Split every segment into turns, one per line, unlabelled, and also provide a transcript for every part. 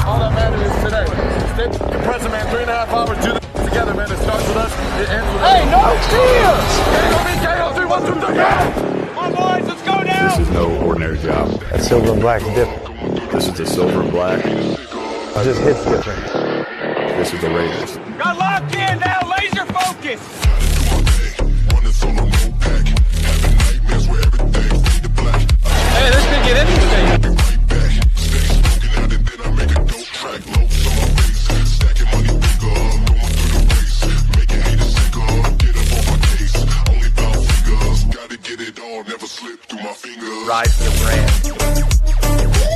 All that matters is today. Stitch, your present, man. 3.5 hours, do this together, man. It starts with us, it ends with us. Hey, no cheers! KO, 1, 2, 3, go! Come on, boys, let's go now!
This is no ordinary job.
That silver and black is different.
This is the silver and black.
It just hits different.
This is the Raiders.
Got locked in now, laser focus! Hey, this could get anything.
Ride for the brand.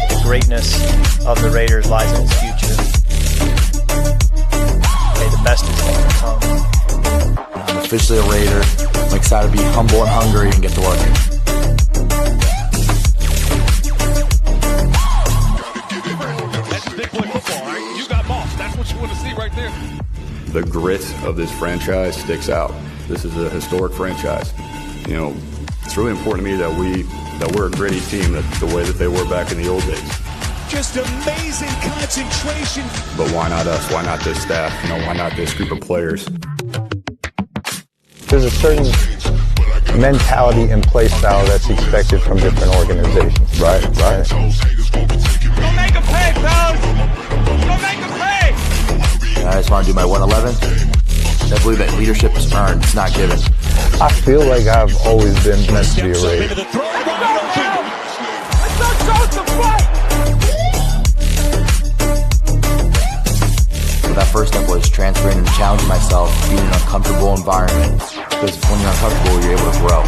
The greatness of the Raiders lies in its future. May the best is yet to come.
I'm officially a Raider. I'm excited to be humble and hungry and get to work.
That's big boy football, right? You got Moss. That's what you want to see right there.
The grit of this franchise sticks out. This is a historic franchise. You know, it's really important to me that we're a gritty team, that the way that they were back in the old days.
Just amazing concentration.
But why not us? Why not this staff? You know, why not this group of players?
There's a certain mentality and play style that's expected from different organizations.
Right.
Go make a pay, fellas! Go make a pay!
I just want to do my 111. I believe that leadership is earned. It's not given.
I feel like I've always been meant to be a Raider.
Let's go, Joseph, fight!
So that first step was transferring and challenging myself, being in an uncomfortable environment. Because when you're uncomfortable, you're able to grow.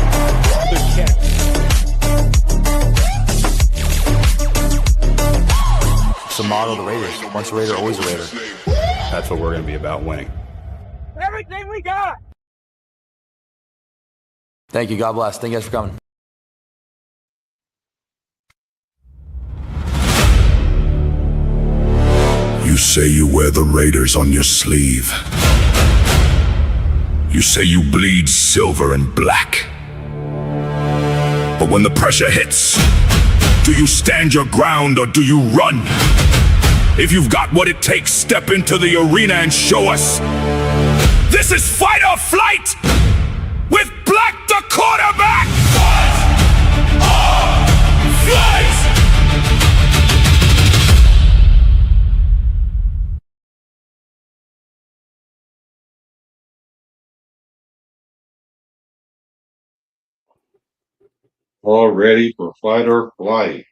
It's a model of the Raiders. Once a Raider, always a Raider.
That's what we're going to be about, winning.
Everything we got!
Thank you. God bless. Thank you guys for coming.
You say you wear the Raiders on your sleeve. You say you bleed silver and black. But when the pressure hits, do you stand your ground or do you run? If you've got what it takes, step into the arena and show us. This is Fight or Flight with Black the quarterback. Fight or Flight!
All ready for Fight or Flight.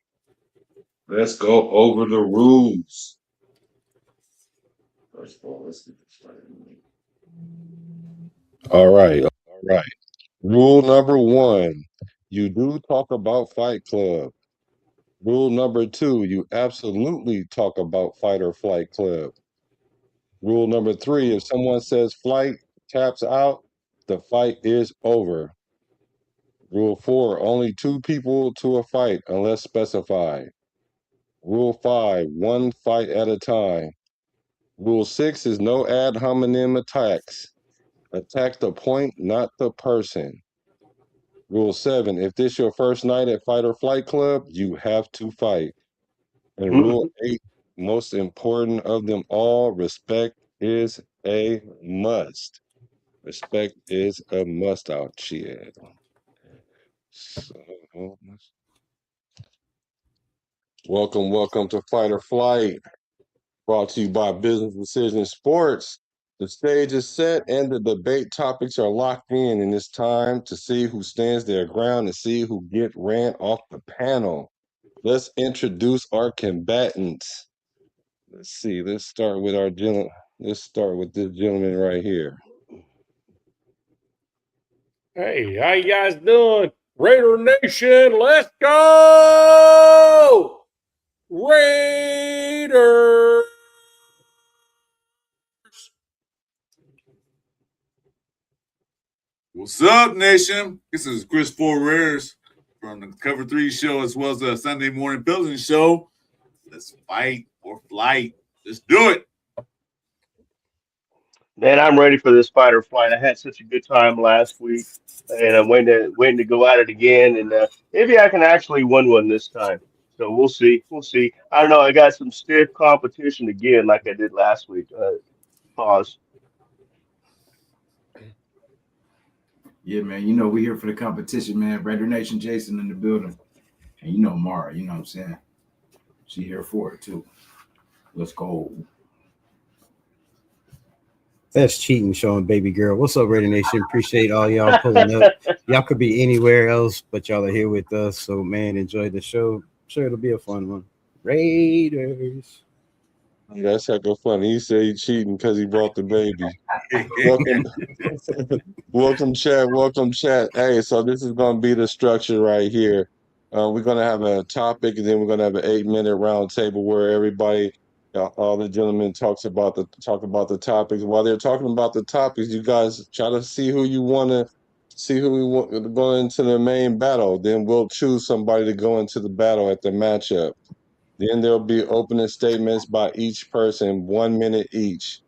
Let's go over the rules. First of all, let's get this started. All right. Rule number 1, you do talk about Fight Club. Rule number 2, you absolutely talk about Fight or Flight Club. Rule number 3, if someone says flight, taps out, the fight is over. Rule 4, only 2 people to a fight unless specified. Rule 5, 1 fight at a time. Rule 6 is no ad hominem attacks. Attack the point, not the person. Rule 7, if this your first night at Fight or Flight Club, you have to fight. And Rule 8, most important of them all, respect is a must. Respect is a must out here. Welcome to Fight or Flight, brought to you by Business Decision Sports. The stage is set and the debate topics are locked in, and it's time to see who stands their ground and see who get ran off the panel. Let's introduce our combatants. Let's see. Let's start with this gentleman right here.
Hey, how you guys doing? Raider Nation, let's go! Raiders!
What's up, Nation? This is Chris Raiders from the Cover 3 show as well as the Sunday Morning Building show. Let's fight or flight. Let's do it.
Man, I'm ready for this Fight or Flight. I had such a good time last week, and I'm waiting to go at it again, and maybe I can actually win one this time. So we'll see. We'll see. I don't know. I got some stiff competition again, like I did last week. Pause.
Yeah, man. You know, we here for the competition, man. Raider Nation, Jason in the building. And you know Mara, you know what I'm saying? She here for it too. Let's go.
That's cheating, showing baby girl. What's up, Raider Nation? Appreciate all y'all pulling up. Y'all could be anywhere else, but y'all are here with us. So, man, enjoy the show. I'm sure it'll be a fun one. Raiders.
That's hecka funny. He said he cheating because he brought the baby. Welcome, chat. Welcome, chat. Hey, so this is going to be the structure right here. We're going to have a topic, and then we're going to have an 8-minute round table where everybody, all the gentlemen, talk about the topics. While they're talking about the topics, you guys try to see who you want to see who we want to go into the main battle. Then we'll choose somebody to go into the battle at the matchup. Then there'll be opening statements by each person, 1 minute each.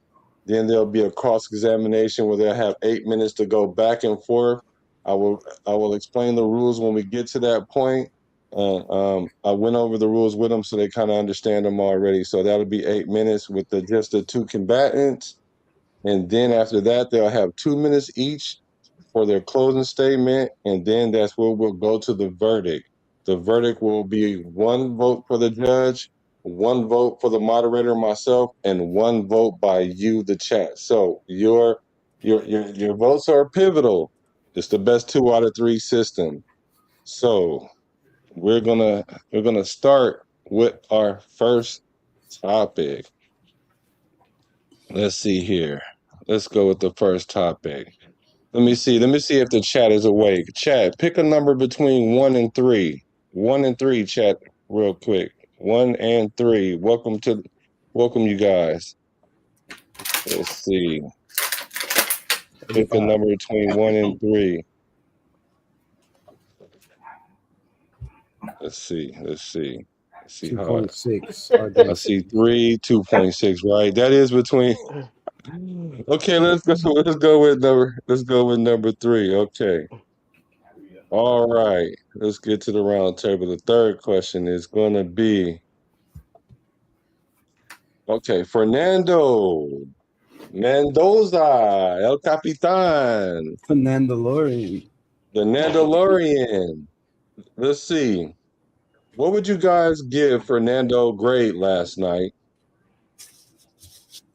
Then there'll be a cross-examination where they'll have 8 minutes to go back and forth. I will explain the rules when we get to that point. I went over the rules with them so they kind of understand them already. So that'll be 8 minutes with just the two combatants. And then after that, they'll have 2 minutes each for their closing statement. And then that's where we'll go to the verdict. The verdict will be 1 vote for the judge, 1 vote for the moderator, myself, and 1 vote by you, the chat. So your votes are pivotal. It's the best 2 out of 3 system. So we're gonna start with our first topic. Let's see here. Let's go with the first topic. Let me see if the chat is awake. Chat, pick a number between 1 and 3. 1 and 3, chat, real quick. 1 and 3. Welcome, you guys. Let's see. Pick a number between 1 and 3. Let's see.
2.6.
I see 3, 2.6. Right, that is between. Okay, let's go with number 3. Okay. All right, let's get to the round table. The third question is going to be, okay, Fernando Mendoza, El Capitan.
The
Nandalorian. Let's see. What would you guys give Fernando grade last night?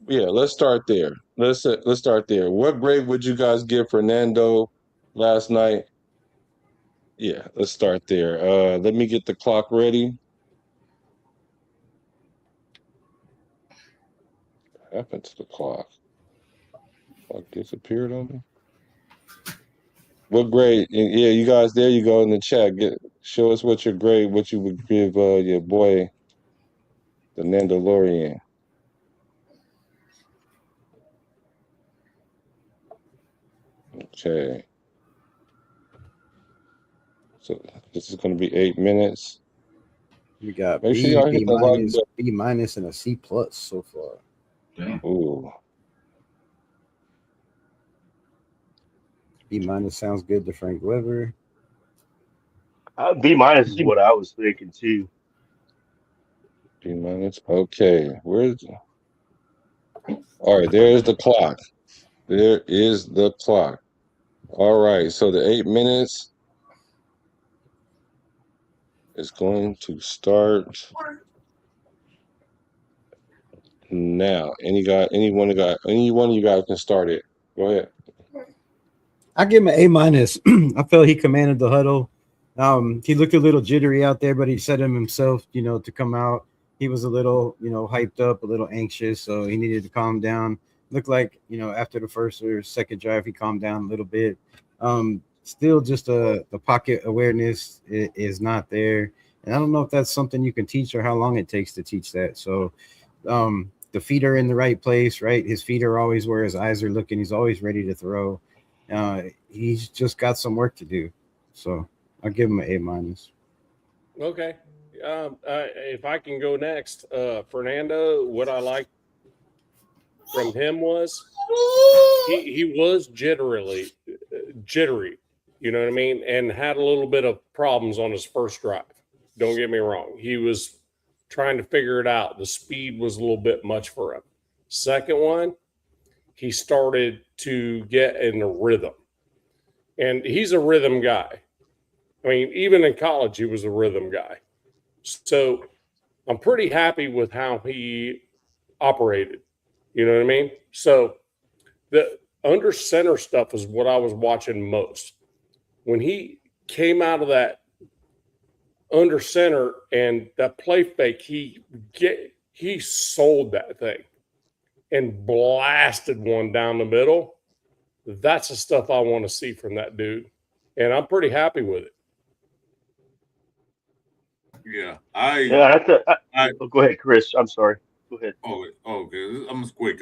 Yeah, let's start there. Let's start there. What grade would you guys give Fernando last night? Yeah, let's start there. Let me get the clock ready. What happened to the clock? Clock disappeared on me. What grade? Yeah, you guys, there you go in the chat. Show us what your grade, what you would give your boy, the Nandalorian. Okay. So this is going to be 8 minutes.
We got
Make sure y'all hit the like button.
B minus, and a C plus so far.
Damn.
Ooh.
B minus sounds good to Frank Weber.
B minus is what I was thinking too.
B minus. Okay. All right, there's the clock. There is the clock. All right, so the 8 minutes is going to start now. Any one of you guys can start it. Go ahead.
I give him an A minus. I felt he commanded the huddle. He looked a little jittery out there, but he said himself, to come out. He was a little, hyped up, a little anxious, so he needed to calm down. Looked like, after the first or second drive, he calmed down a little bit. Still just the pocket awareness is not there. And I don't know if that's something you can teach or how long it takes to teach that. So the feet are in the right place, right? His feet are always where his eyes are looking. He's always ready to throw. He's just got some work to do. So I'll give him an A minus.
Okay. If I can go next, Fernando, what I liked from him was he was jittery, you know what I mean? And had a little bit of problems on his first drive. Don't get me wrong. He was trying to figure it out. The speed was a little bit much for him. Second one, he started to get in a rhythm. And he's a rhythm guy. I mean, even in college, he was a rhythm guy. So I'm pretty happy with how he operated. You know what I mean? So the under center stuff is what I was watching most. When he came out of that under center and that play fake, he sold that thing and blasted one down the middle. That's the stuff I want to see from that dude. And I'm pretty happy with it.
Yeah,
go ahead, Chris. I'm sorry. Go ahead.
Okay. I'm just quick.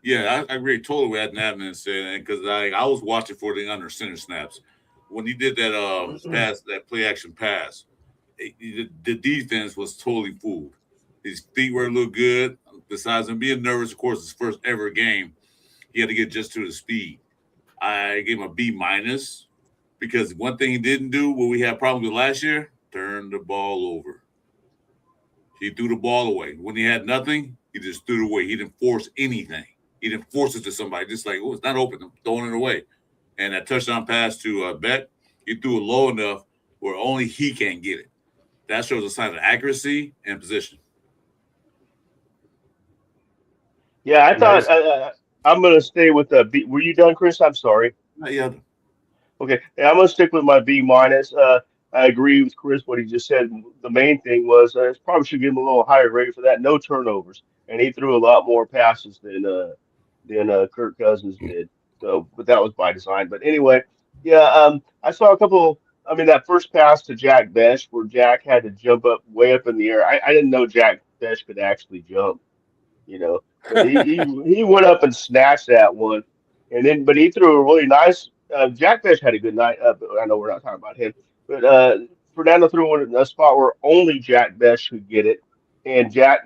Yeah, I agree totally with what Adnan said, because I was watching for the under center snaps when he did that pass, that play action pass. The defense was totally fooled. His feet were a little good. Besides him being nervous, of course, his first ever game, he had to get just to the speed. I gave him a B- because one thing he didn't do, what we had problems with last year, turn the ball over. He threw the ball away. When he had nothing, he just threw it away. He didn't force anything. He didn't force it to somebody. Just like, oh, it's not open. I'm throwing it away. And that touchdown pass to Beck, he threw it low enough where only he can get it. That shows a sign of accuracy and position.
Yeah, I thought I'm going to stay with the B. Were you done, Chris? I'm sorry.
Yeah.
Okay. Yeah, I'm going to stick with my B-. I agree with Chris what he just said. The main thing was probably should give him a little higher rate for that. No turnovers, and he threw a lot more passes than Kirk Cousins did. So, but that was by design. But anyway, yeah, I saw a couple. I mean, that first pass to Jack Bech where Jack had to jump up way up in the air. I didn't know Jack Bech could actually jump. You know, but he went up and snatched that one, but he threw a really nice. Jack Bech had a good night. But I know we're not talking about him. But Fernando threw one in a spot where only Jack Bech could get it, and Bech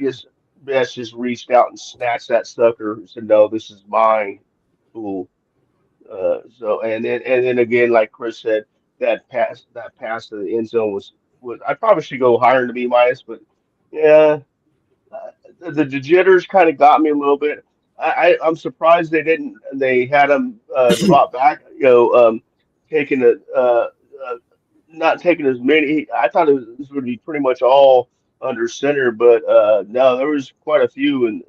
just reached out and snatched that sucker and said, "No, this is mine, fool." So and then again, like Chris said, that pass to the end zone was I probably should go higher than B-, but yeah, the jitters kind of got me a little bit. I'm surprised they had him drop back, taking not taking as many. I thought this would be pretty much all under center, but no, there was quite a few, and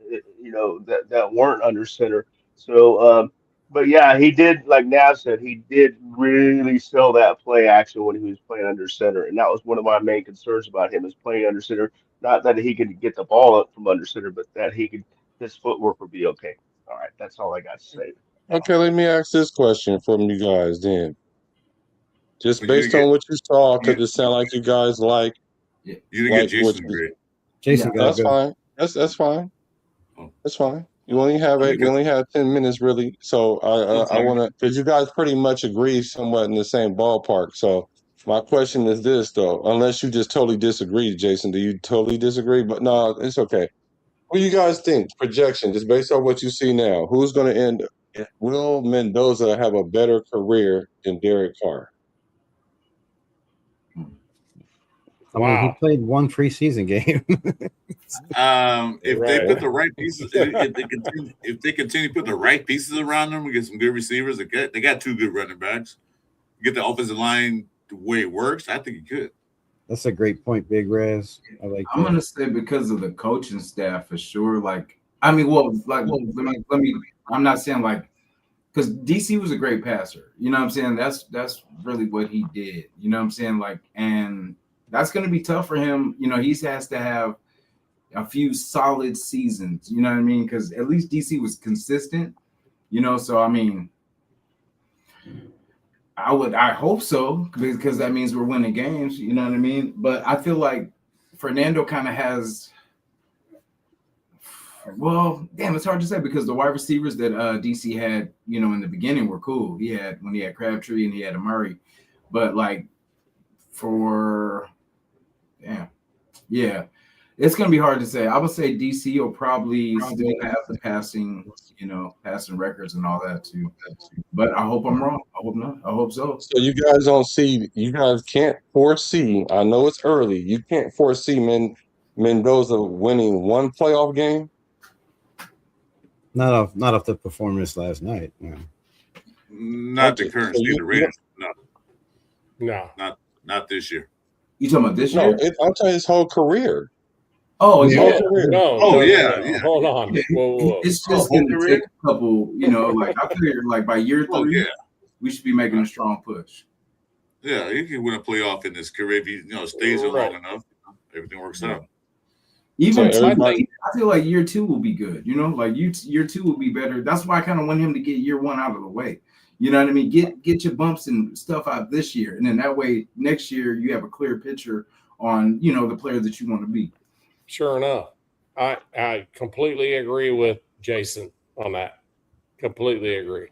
that weren't under center. So, but yeah, he did, like Nav said, he did really sell that play action when he was playing under center, and that was one of my main concerns about him is playing under center. Not that he could get the ball up from under center, but that his footwork would be okay. All right, that's all I got to say.
Okay, let me ask this question from you guys then. Just based on what you saw, because it sound like you guys like.
You didn't get Jason great.
Jason,
that's fine. That's fine. That's fine. You only have we only have 10 minutes really, so I want to, because you guys pretty much agree somewhat in the same ballpark. So my question is this though, unless you just totally disagree, Jason, do you totally disagree? But no, it's okay. What do you guys think? Projection, just based on what you see now, who's going to end? Will Mendoza have a better career than Derek Carr?
I mean, he played one preseason game.
If they put the right pieces, if they continue to put the right pieces around them, we get some good receivers. They got two good running backs. Get the offensive line the way it works. I think you could.
That's a great point, Big Raz. I like.
I'm gonna say because of the coaching staff for sure. Like, I mean, let me. I'm not saying like because DC was a great passer. You know what I'm saying? That's really what he did. You know what I'm saying? Like, and that's going to be tough for him. You know, he has to have a few solid seasons. You know what I mean? Because at least DC was consistent. You know, so I mean, I hope so because that means we're winning games. You know what I mean? But I feel like Fernando kind of has. Well, damn, it's hard to say because the wide receivers that DC had, you know, in the beginning were cool. He had Crabtree and he had Murray, but like for, yeah, It's going to be hard to say. I would say DC will probably still have the passing records and all that too. But I hope I'm wrong. I hope not. I hope so.
So you guys can't foresee. I know it's early. You can't foresee Mendoza winning one playoff game.
Not off the performance last night. Yeah.
Not the current state of the Raiders.
No,
not this year.
You talking about this year?
No, I'm talking his whole career.
Oh,
his whole
yeah.
career.
No.
Yeah.
Hold on. Whoa.
It's just going to take a couple. Like I figure, like by year 3, we should be making a strong push.
Yeah, he can win a playoff in his career if he stays there long enough. Everything works out.
Even
So
I feel like year 2 will be good. Like year 2 will be better. That's why I kind of want him to get year 1 out of the way. You know what I mean? Get your bumps and stuff out this year, and then that way next year you have a clear picture on the player that you want to be.
Sure enough, I completely agree with Jason on that. Completely agree.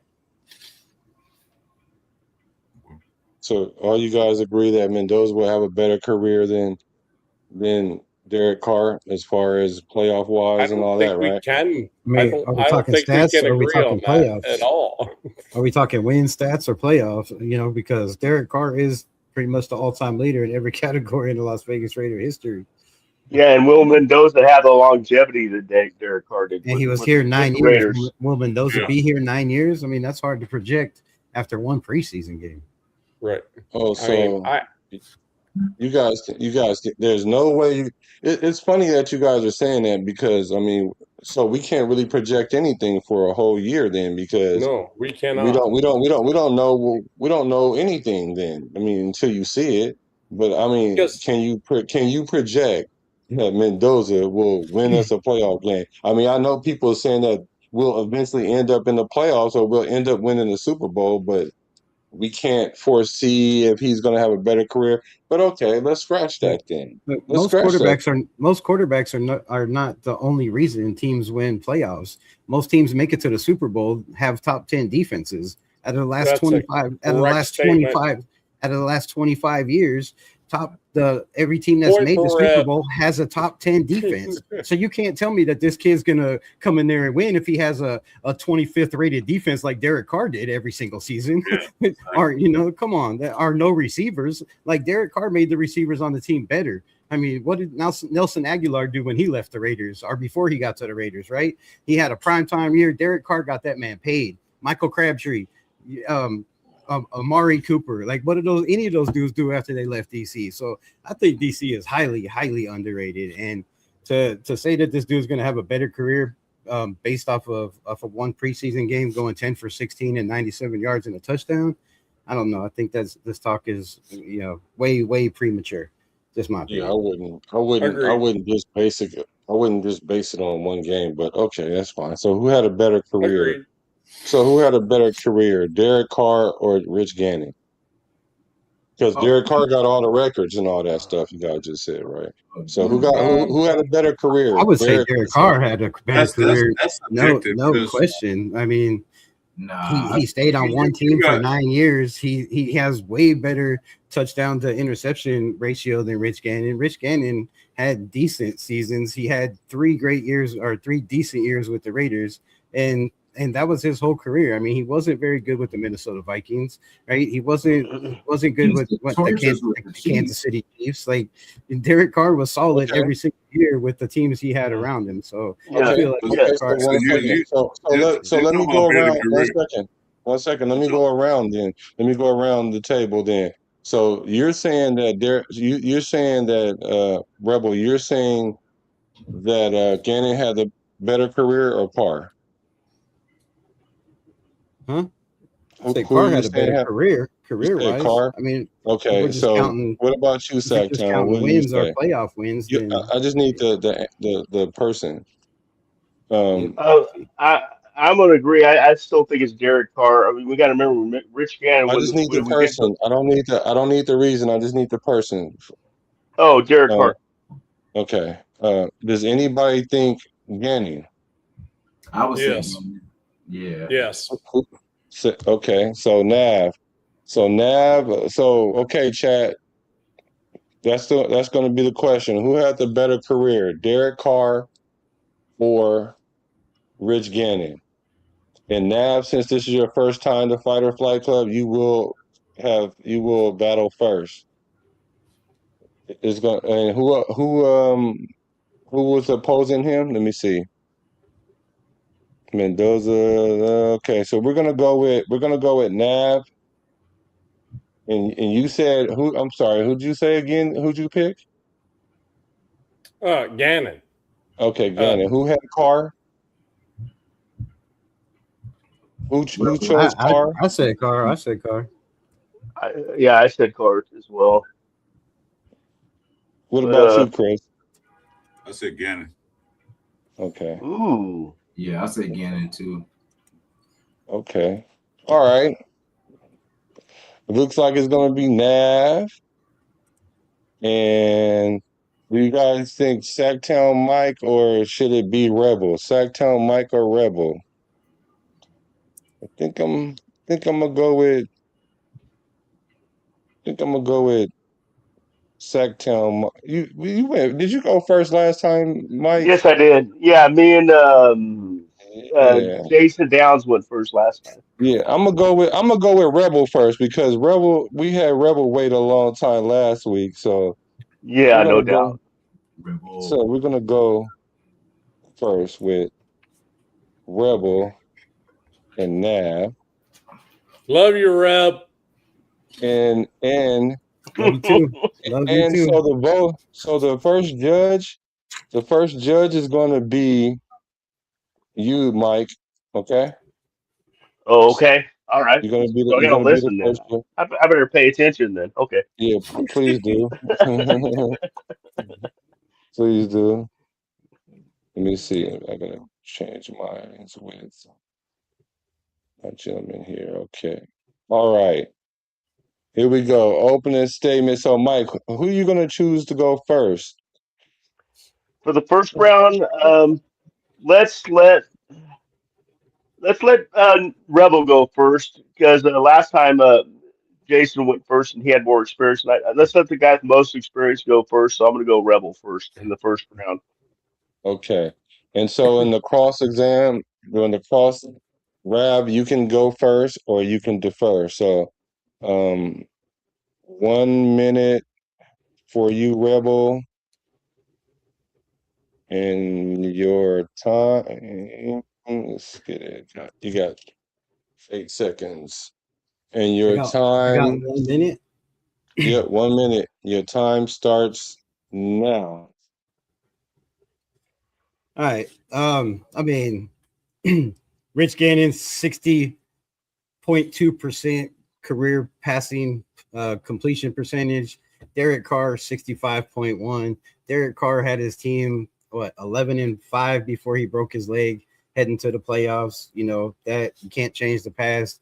So all you guys agree that Mendoza will have a better career than Derek Carr as far as playoff wise and all that, right?
Can.
I mean, are we talking stats or are we talking playoffs
at all?
Are we talking win stats or playoffs? Because Derek Carr is pretty much the all-time leader in every category in the Las Vegas Raider history.
Yeah, and Will Mendoza had the longevity that Derek Carr did.
And he was here 9 years. Will Mendoza be here 9 years? I mean, that's hard to project after one preseason game.
Right.
Oh, so you guys, there's no way. It's funny that you guys are saying that because so we can't really project anything for a whole year then because
no, we cannot.
We don't know anything then. Until you see it. But can you project that Mendoza will win us a playoff game? I know people are saying that we'll eventually end up in the playoffs or we'll end up winning the Super Bowl, but we can't foresee if he's going to have a better career. But okay, let's scratch that then.
Most quarterbacks are not the only reason teams win playoffs. Most teams make it to the Super Bowl have top 10 defenses out of the last 25 years. Every team that's made the Super Bowl has a top 10 defense. So you can't tell me that this kid's gonna come in there and win if he has a 25th rated defense like Derek Carr did every single season. Or come on, there are no receivers. Like Derek Carr made the receivers on the team better. What did Nelson Aguilar do when he left the Raiders or before he got to the Raiders? Right, he had a primetime year. Derek Carr got that man paid. Michael Crabtree, Amari Cooper, like what did any of those dudes do after they left DC? So I think DC is highly, highly underrated. And to say that this dude's going to have a better career based off of one preseason game going 10 for 16 and 97 yards and a touchdown, I don't know. I think this talk is way, way premature. Just my opinion.
Yeah, I wouldn't just base it on one game. But okay, that's fine. So who had a better career?
Agreed.
So who had a better career, Derek Carr or Rich Gannon? Because Derek Carr got all the records and all that stuff you guys just said, right? So who had a better career?
I would say Derek Carr had a better career.
That's
no question. He stayed on one team for 9 years. He has way better touchdown to interception ratio than Rich Gannon. Rich Gannon had decent seasons. He had 3 decent years with the Raiders, and that was his whole career. He wasn't very good with the Minnesota Vikings, right? He wasn't good with the Kansas City Chiefs. Like Derek Carr was solid every single year with the teams he had around him. So I feel like Derek Carr.
So let me go around 1 second. Let me go around then. Let me go around the table then. So you're saying that you're saying that Rebel, you're saying that Gannon had a better career or Carr?
Huh? I say Carr had a better career-wise.
Carr?
Okay.
So what about you, Sacktown? What
wins or playoff wins?
I just need the person.
I'm gonna agree. I still think it's Derek Carr. We got to remember Rich Gannon.
I just need the person. I don't need the reason. I just need the person.
Oh, Derek Carr.
Okay. Does anybody think Gannon?
I would say
yeah. Yes.
Okay. So Nav. Okay, chat. That's going to be the question. Who had the better career, Derek Carr or Rich Gannon? And Nav, since this is your first time to Fight or Flight Club, you will battle first. It's going and who was opposing him? Let me see. Mendoza. Okay, so we're gonna go with Nav. And you said who? I'm sorry. Who'd you say again? Who'd you pick?
Gannon.
Okay, Gannon. Who had Carr? Who chose Carr?
I said Carr. I said Carr.
I said Carr as well.
What about you, Chris?
I said Gannon.
Okay.
Ooh.
Yeah, I said Gannon too.
Okay. All right. It looks like it's going to be Nav. And do you guys think Sacktown Mike or should it be Rebel? Sacktown Mike or Rebel? I think I'm gonna go with Sacktown. You went. Did you go first last time, Mike?
Yes, I did. Yeah, me and
Yeah.
Jason Downs went first last time.
Yeah, I'm gonna go with Rebel first because we had Rebel wait a long time last week, so
Yeah, no doubt.
So we're gonna go first with Rebel and Nav.
Love you, Reb.
And
Love you too. Love you too.
so the first judge is gonna be you, Mike. Okay.
Oh, okay. All right.
You're gonna be
So I gotta listen
the
then.
first one.
I better pay attention then. Okay.
Yeah, please do. Please do. Let me see. I gotta change mine's with my gentleman here. Okay. All right. Here we go. Opening statement. So, Mike, who are you gonna choose to go first?
For the first round, let's let Rebel go first because last time Jason went first and he had more experience. Let's let the guy with the most experience go first. So I'm going to go Rebel first in the first round.
Okay. And so in the cross exam, during the cross Rab, you can go first or you can defer. So 1 minute for you, Rebel. And your time, let's get it. You got 8 seconds. And your
I got
time,
1 minute.
yeah, 1 minute. Your time starts now.
All right. I mean, Rich Gannon's 60.2% career passing completion percentage. Derek Carr 65.1. Derek Carr had his team 11-5 before he broke his leg heading to the playoffs. You know that you can't change the past.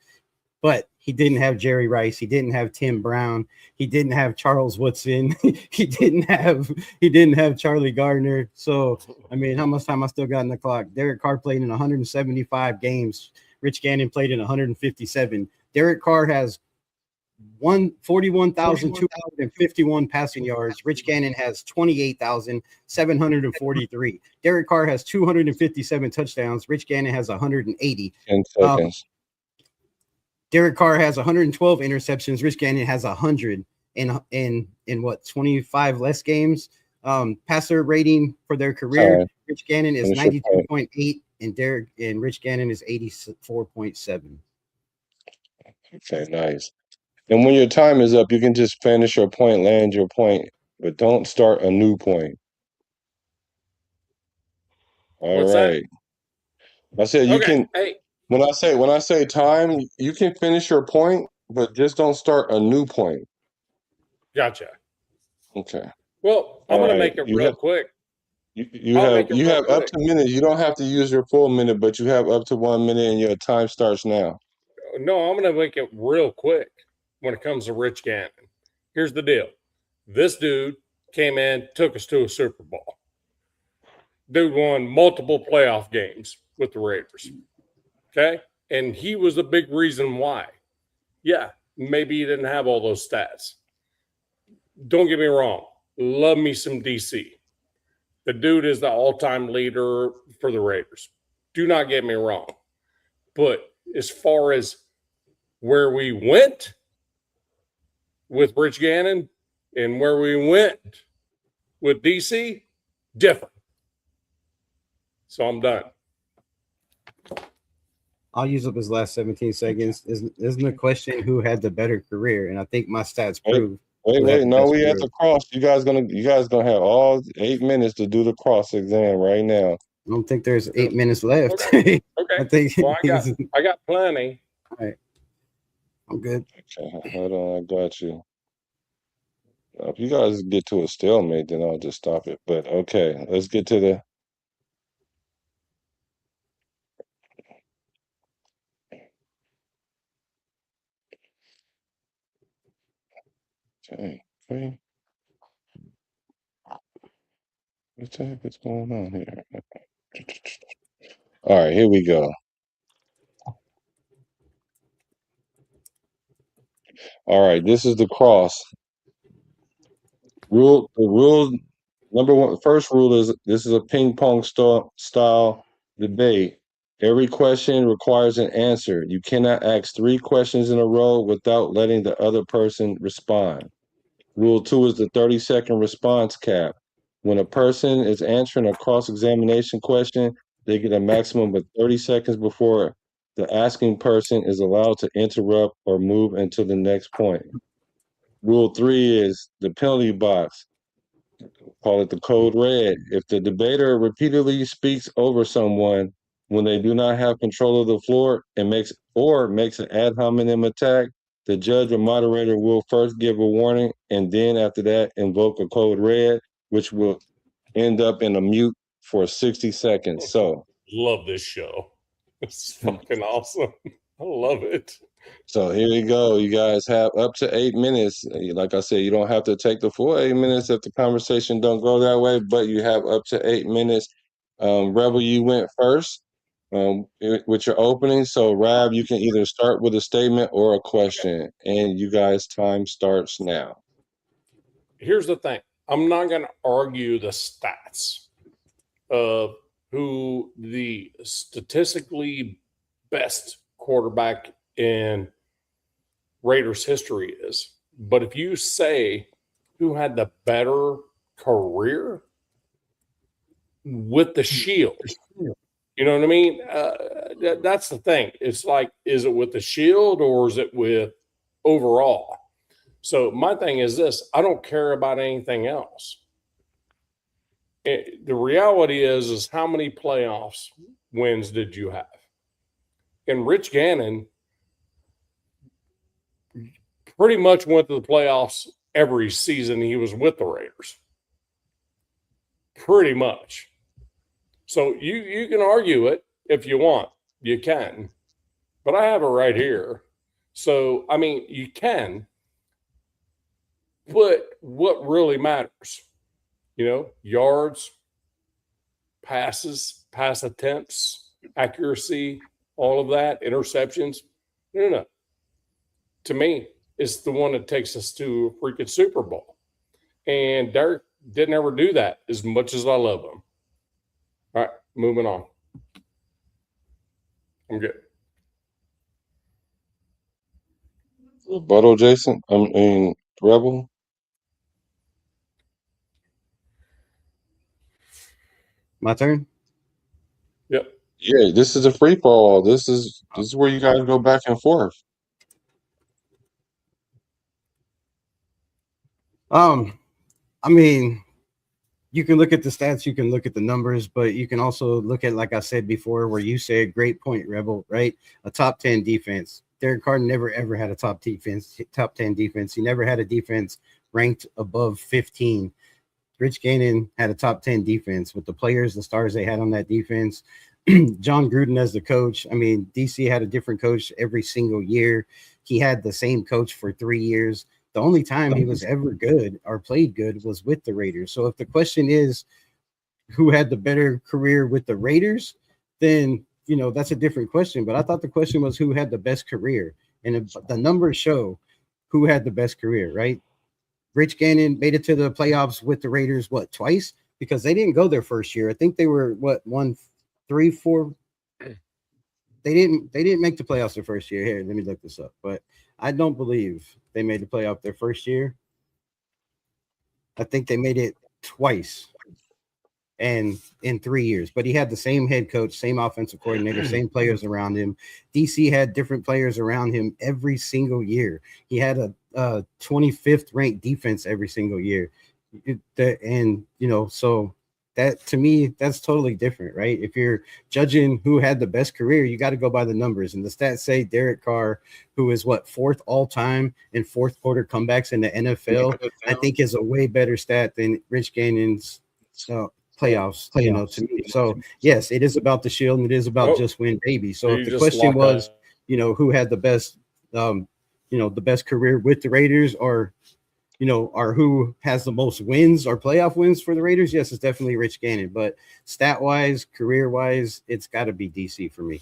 But he didn't have Jerry Rice. He didn't have Tim Brown. He didn't have Charles Woodson. he didn't have Charlie Gardner. So, I mean, how much time I still got in the clock? Derek Carr played in 175 games. Rich Gannon played in 157. Derek Carr has 41,251 passing yards. Rich Gannon has 28,743. Derek Carr has 257 touchdowns. Rich Gannon has 180.
10 seconds.
Derek Carr has 112 interceptions. Rich Gannon has 100 in 25 less games. Passer rating for their career, Rich Gannon is 92.8 and Rich Gannon is 84.7.
Okay, nice. And when your time is up, you can just finish your point, land your point, but don't start a new point. All right. I said you can.
Hey.
When I say time, you can finish your point, but just don't start a new point.
Gotcha.
Okay.
Well, I'm going to make it real quick.
You have up to minutes. You don't have to use your full minute, but you have up to 1 minute, and your time starts now.
No, I'm going to make it real quick when it comes to Rich Gannon. Here's the deal. This dude came in, took us to a Super Bowl. Dude won multiple playoff games with the Raiders. Okay? And he was a big reason why. Yeah, maybe he didn't have all those stats. Don't get me wrong. love me some DC. The dude is the all-time leader for the Raiders. Do not get me wrong. But as far as where we went with Rich Gannon and where we went with DC, different. So I'm done.
I'll use up his last 17 seconds. Isn't the question who had the better career? And I think my stats prove.
Wait. No, we at the cross. You guys gonna have all 8 minutes to do the cross exam right now.
I don't think there's 8 minutes left.
Okay.
I think
well, I got plenty.
All right. I'm good.
Okay, hold on. I got you. If you guys get to a stalemate, then I'll just stop it. But okay, let's get to the. Okay. What the heck is going on here? All right, here we go. All right, this is the cross. The rule number one, first rule is this is a ping pong style debate. Every question requires an answer. You cannot ask 3 questions in a row without letting the other person respond. Rule 2 is the 30-second response cap. When a person is answering a cross-examination question, they get a maximum of 30 seconds before the asking person is allowed to interrupt or move into the next point. Rule 3 is the penalty box. Call it the code red. If the debater repeatedly speaks over someone when they do not have control of the floor and makes an ad hominem attack, the judge or moderator will first give a warning and then after that invoke a code red, which will end up in a mute for 60 seconds. So
love this show. It's fucking awesome. I love it.
So here you go. You guys have up to 8 minutes. Like I said, you don't have to take the full 8 minutes if the conversation don't go that way, but you have up to 8 minutes. Rebel, you went first with your opening. So Rab, you can either start with a statement or a question, and you guys' time starts now.
Here's the thing. I'm not going to argue the stats of who the statistically best quarterback in Raiders history is. But if you say who had the better career with the shield, you know what I mean? That's the thing. It's like, is it with the shield or is it with overall? So my thing is this, I don't care about anything else. The reality is how many playoffs wins did you have? And Rich Gannon pretty much went to the playoffs every season he was with the Raiders. Pretty much. So you can argue it if you want. You can. But I have it right here. So, I mean, you can. But what really matters? You know, yards, passes, pass attempts, accuracy, all of that, interceptions. No. To me, it's the one that takes us to a freaking Super Bowl. And Derek didn't ever do that as much as I love him. All right, moving on. I'm good.
Rebuttal, Jason? Rebel?
My turn?
Yep.
Yeah, this is a free fall. This is where you guys go back and forth.
I mean, you can look at the stats, you can look at the numbers, but you can also look at, like I said before, where you said great point, Rebel, right? A top 10 defense. Derek Carr never ever had a top 10 defense. He never had a defense ranked above 15. Rich Gannon had a top 10 defense with the players, the stars they had on that defense. John Gruden as the coach. I mean, DC had a different coach every single year. He had the same coach for 3 years. The only time he was ever good or played good was with the Raiders. So if the question is who had the better career with the Raiders, then, you know, that's a different question. But I thought the question was who had the best career. And the numbers show who had the best career, right? Rich Gannon made it to the playoffs with the Raiders, twice? Because they didn't go their first year. I think they were 1, 3, 4. They didn't make the playoffs their first year. Here, let me look this up. But I don't believe they made the playoff their first year. I think they made it twice and in 3 years. But he had the same head coach, same offensive coordinator, same players around him. DC had different players around him every single year. He had a 25th ranked defense every single year. So that, to me, that's totally different, right? If you're judging who had the best career, you got to go by the numbers. And the stats say Derek Carr, who is fourth all time in fourth quarter comebacks in the NFL, I think is a way better stat than Rich Gannon's playoffs, to me. So yes, it is about the shield and it is about just win, baby. So if the question was, who had the best, the best career with the Raiders, or who has the most wins or playoff wins for the Raiders? Yes, it's definitely Rich Gannon. But stat-wise, career-wise, it's got to be DC for me.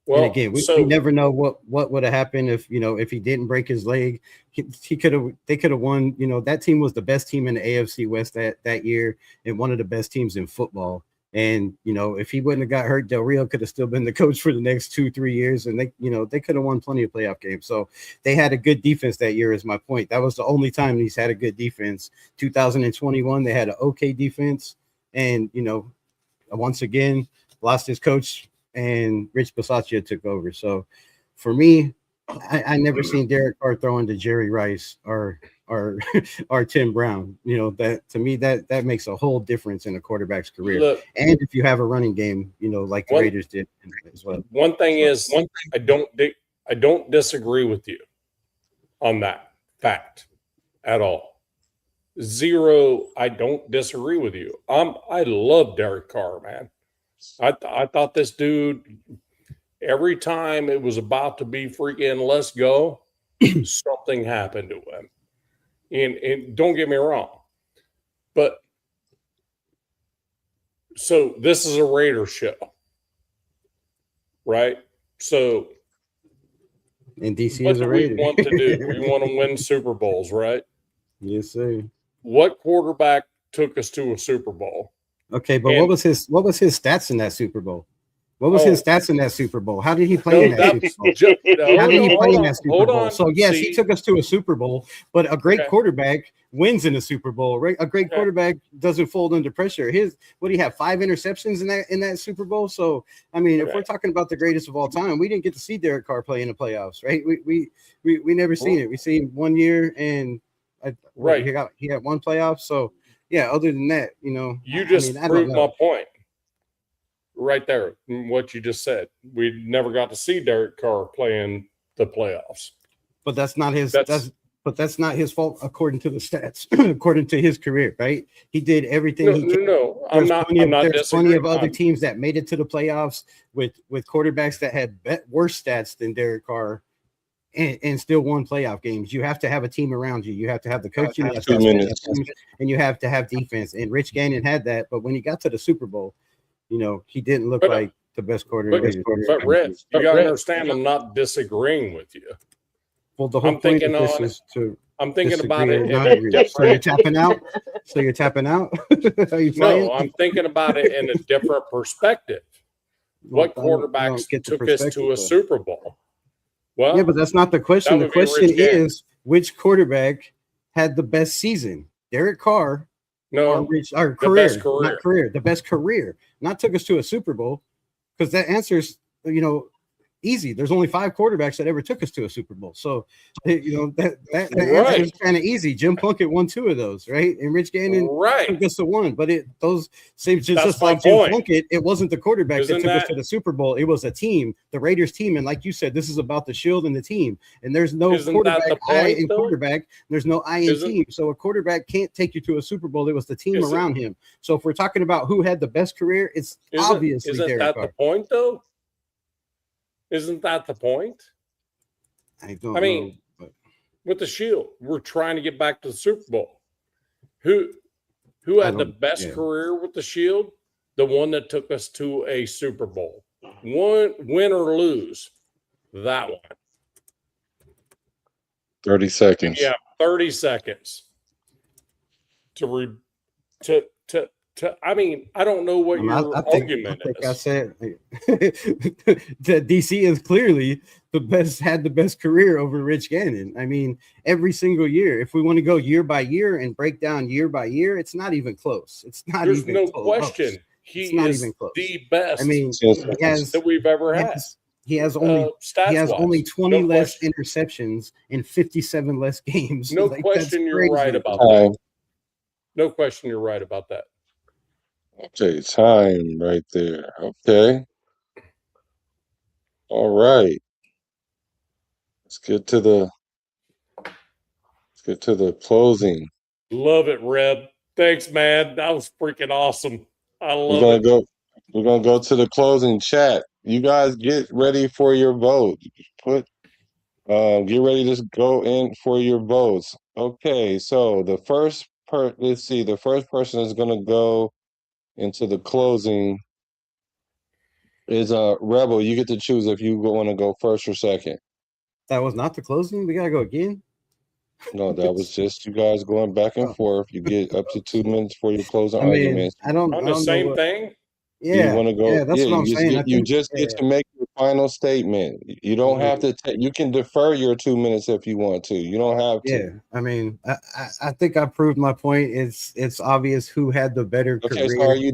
Well, and again, we never know what would have happened if he didn't break his leg. They could have won. That team was the best team in the AFC West that year and one of the best teams in football. And, if he wouldn't have got hurt, Del Rio could have still been the coach for the next 2-3 years. And they could have won plenty of playoff games. So they had a good defense that year is my point. That was the only time he's had a good defense. 2021, they had an okay defense. And, once again, lost his coach and Rich Bisaccia took over. So for me, I never seen Derek Carr throwing to Jerry Rice or Tim Brown. That to me that makes a whole difference in a quarterback's career. Look, and if you have a running game, like the Raiders did as well.
One thing I don't disagree with you on that fact at all. Zero, I don't disagree with you. I love Derek Carr, man. I thought this dude, every time it was about to be freaking let's go, something happened to him. And don't get me wrong, but so this is a Raider show, right? So,
and DC is a Raider.
What do we want to do? We want to win Super Bowls, right?
Yes, sir.
What quarterback took us to a Super Bowl?
Okay, but what was his stats in that Super Bowl? What was his stats in that Super Bowl? How did he play in that Super Bowl? How did he play in that Super Bowl? So, yes, he took us to a Super Bowl, but a great quarterback wins in a Super Bowl, right? A great quarterback doesn't fold under pressure. What do you have, 5 interceptions in that Super Bowl? So, I mean, if we're talking about the greatest of all time, we didn't get to see Derek Carr play in the playoffs, right? We never seen it. We seen 1 year and he had one playoff. So, yeah, other than that,
you just proved my point. Right there, what you just said. We never got to see Derek Carr play in the playoffs.
But that's not his that's not his fault according to the stats, according to his career, right? He did everything he can.
No, I'm not
there's plenty of other teams that made it to the playoffs with quarterbacks that had worse stats than Derek Carr and still won playoff games. You have to have a team around you. You have to have the coaching, and you have to have defense. And Rich Gannon had that, but when he got to the Super Bowl, he didn't look like the best quarterback.
But Rich, you got to understand, I'm not disagreeing with you.
Well, the whole point of this is to.
I'm thinking about it.
So you're tapping out. Are you playing?
No, I'm thinking about it in a different perspective. What quarterbacks took us to a Super Bowl? Well,
yeah, but that's not the question. The question is which quarterback had the best season? Derek Carr.
No,
the best career, not took us to a Super Bowl, because that answer's easy. There's only 5 quarterbacks that ever took us to a Super Bowl, so that answer is kind of easy. Jim Plunkett won 2 of those, right? And Rich Gannon took us to 1, but just like Jim Plunkett, it wasn't the quarterback that took us to the Super Bowl. It was a team, the Raiders team, and like you said, this is about the shield and the team. And there's no quarterback. There's no I in team. So a quarterback can't take you to a Super Bowl. It was the team around him. So if we're talking about who had the best career, it's obviously Derek Carr.
Isn't that the point, though? Isn't that the point?
I mean,
with the shield, we're trying to get back to the Super Bowl. Who had the best career with the shield? The one that took us to a Super Bowl. Win or lose, that one.
30 seconds.
Yeah, 30 seconds to I mean, I don't know what your argument
I think
is.
I said that DC is clearly had the best career over Rich Gannon. I mean, every single year, if we want to go year by year and break down year by year, it's not even close. It's not
There's
even
no
close.
question. He is the best
I mean,
that we've ever had.
He has only
stats-wise.
20
No
less
question.
interceptions and 57 less games.
No
Like,
question
that's
you're right
crazy.
about that. No question you're right about that.
Okay, time right there. Okay. All right. Let's get to the closing.
Love it, Reb. Thanks, man. That was freaking awesome. I
We're
love it.
gonna go to the closing chat. You guys get ready for your vote. Get ready to go in for your votes. Okay, so the first person is gonna go into the closing is Rebel. You get to choose if you want to go first or second.
That was not the closing. We gotta go again.
No, that was just you guys going back and forth. You get up to 2 minutes for your closing arguments.
I don't
On
know
the same
what-
thing?
Do you want to go?
Yeah, that's what I'm saying.
You just get to make your final statement. You don't have to. You can defer your 2 minutes if you want to. You don't have to.
Yeah, I mean, I think I proved my point. It's obvious who had the better
Okay,
career.
so are you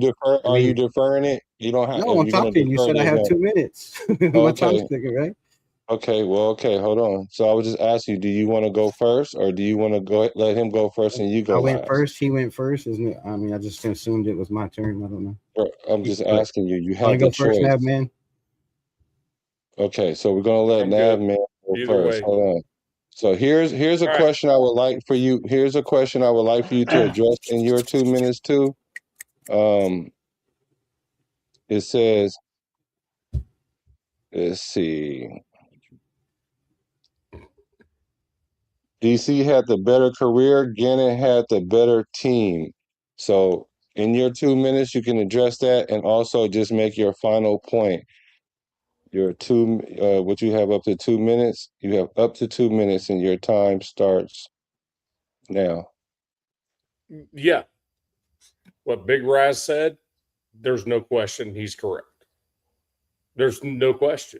deferring it? You don't have.
No, I'm
you're gonna
talking. You
defer
said I
your
have
vote.
2 minutes. My
Okay.
time's ticking, right?
Okay, well, okay, hold on. So I would just ask you, do you want to go first, or do you want to let him go first and you go
I went
last?
first. He went first, isn't it? I mean, I just assumed it was my turn. I don't know.
I'm just
But
asking you. You
want to
have
go
the
first,
choice.
Nav man?
Okay, so we're gonna let
I'm
Nav
good.
Man go
Either
first.
way.
Hold on. So here's a
All right.
question I would like for you. Here's a question I would like for you to address in your 2 minutes too. It says, let's see. DC had the better career. Gannon had the better team. So in your 2 minutes, you can address that and also just make your final point. What you have up to 2 minutes. You have up to 2 minutes, and your time starts now.
Yeah. What Big Raz said, there's no question he's correct. There's no question.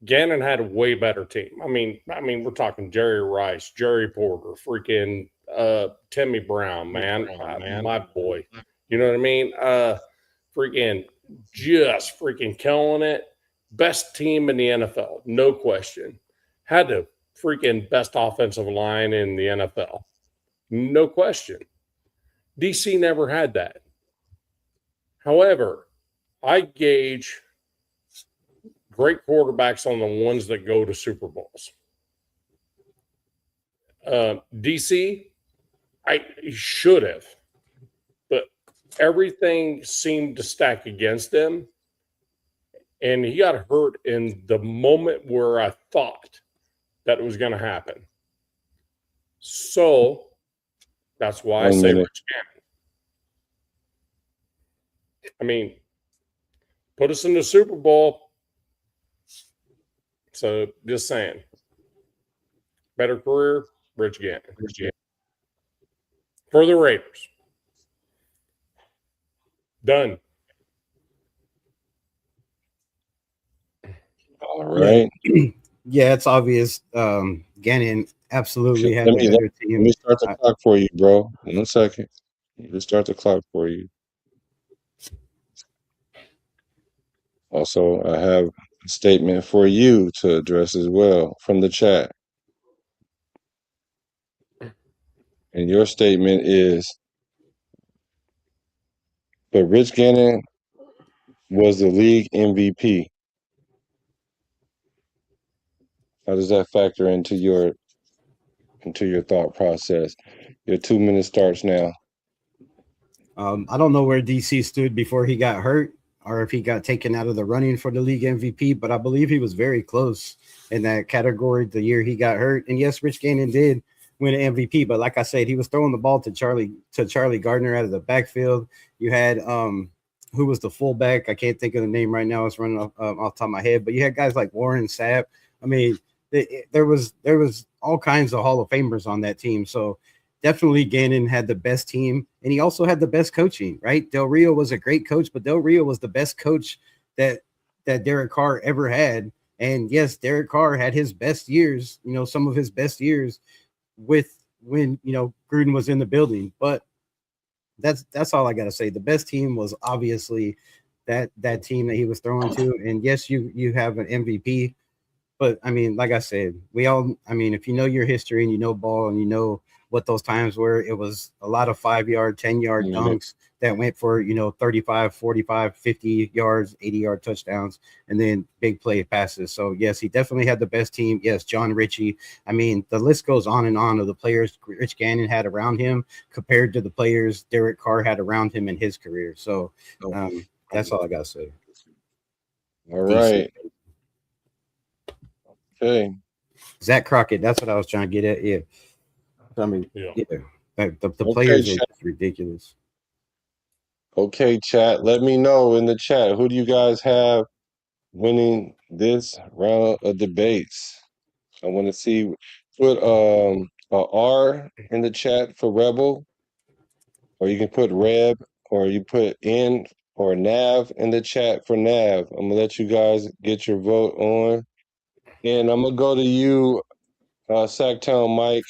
Gannon had a way better team. I mean, we're talking Jerry Rice, Jerry Porter, freaking Timmy Brown, man, my boy. You know what I mean? Freaking just freaking killing it. Best team in the NFL, no question. Had the freaking best offensive line in the NFL, no question. DC never had that. However, I gauge great quarterbacks on the ones that go to Super Bowls. DC, I should have, but everything seemed to stack against him. And he got hurt in the moment where I thought that it was going to happen. So that's why I say Rich Gannon. I mean, put us in the Super Bowl. So just saying. Better career, Rich Gannon. For the Raiders. Done.
All right.
Yeah, it's obvious. Gannon absolutely had
Let
the better team.
me start the clock for you, bro. 1 second. Let me start the clock for you. Also, I have a statement for you to address as well from the chat. And your statement is, but Rich Gannon was the league MVP. How does that factor into your thought process? Your 2 minutes starts now.
I don't know where DC stood before he got hurt or if he got taken out of the running for the league MVP, but I believe he was very close in that category the year he got hurt. And yes, Rich Gannon did win an MVP, but like I said, he was throwing the ball to Charlie Gardner out of the backfield. You had who was the fullback? I can't think of the name right now. It's running off the top of my head, but you had guys like Warren Sapp. I mean, there was all kinds of Hall of Famers on that team. So definitely Gannon had the best team, and he also had the best coaching, right? Del Rio was a great coach, but Del Rio was the best coach that Derek Carr ever had. And yes, Derek Carr had his best years, some of his best years with when, Gruden was in the building. But that's all I got to say. The best team was obviously that team that he was throwing to. And yes, you have an MVP, but I mean, like I said, if you know your history and you know ball and you know what those times were, it was a lot of 5-yard, 10-yard dunks that went for, 35, 45, 50 yards, 80-yard touchdowns, and then big play passes. So yes, he definitely had the best team. Yes, John Ritchie. I mean, the list goes on and on of the players Rich Gannon had around him compared to the players Derek Carr had around him in his career. So that's all I got to say.
All right. Okay.
Zach Crockett. That's what I was trying to get at. Yeah. I mean, the
Okay,
players are
chat.
just ridiculous.
Okay, chat. Let me know in the chat, who do you guys have winning this round of debates? I want to see. Put a R in the chat for Rebel, or you can put Reb, or you put N or Nav in the chat for Nav. I'm gonna let you guys get your vote on, and I'm gonna go to you, Sacktown Mike.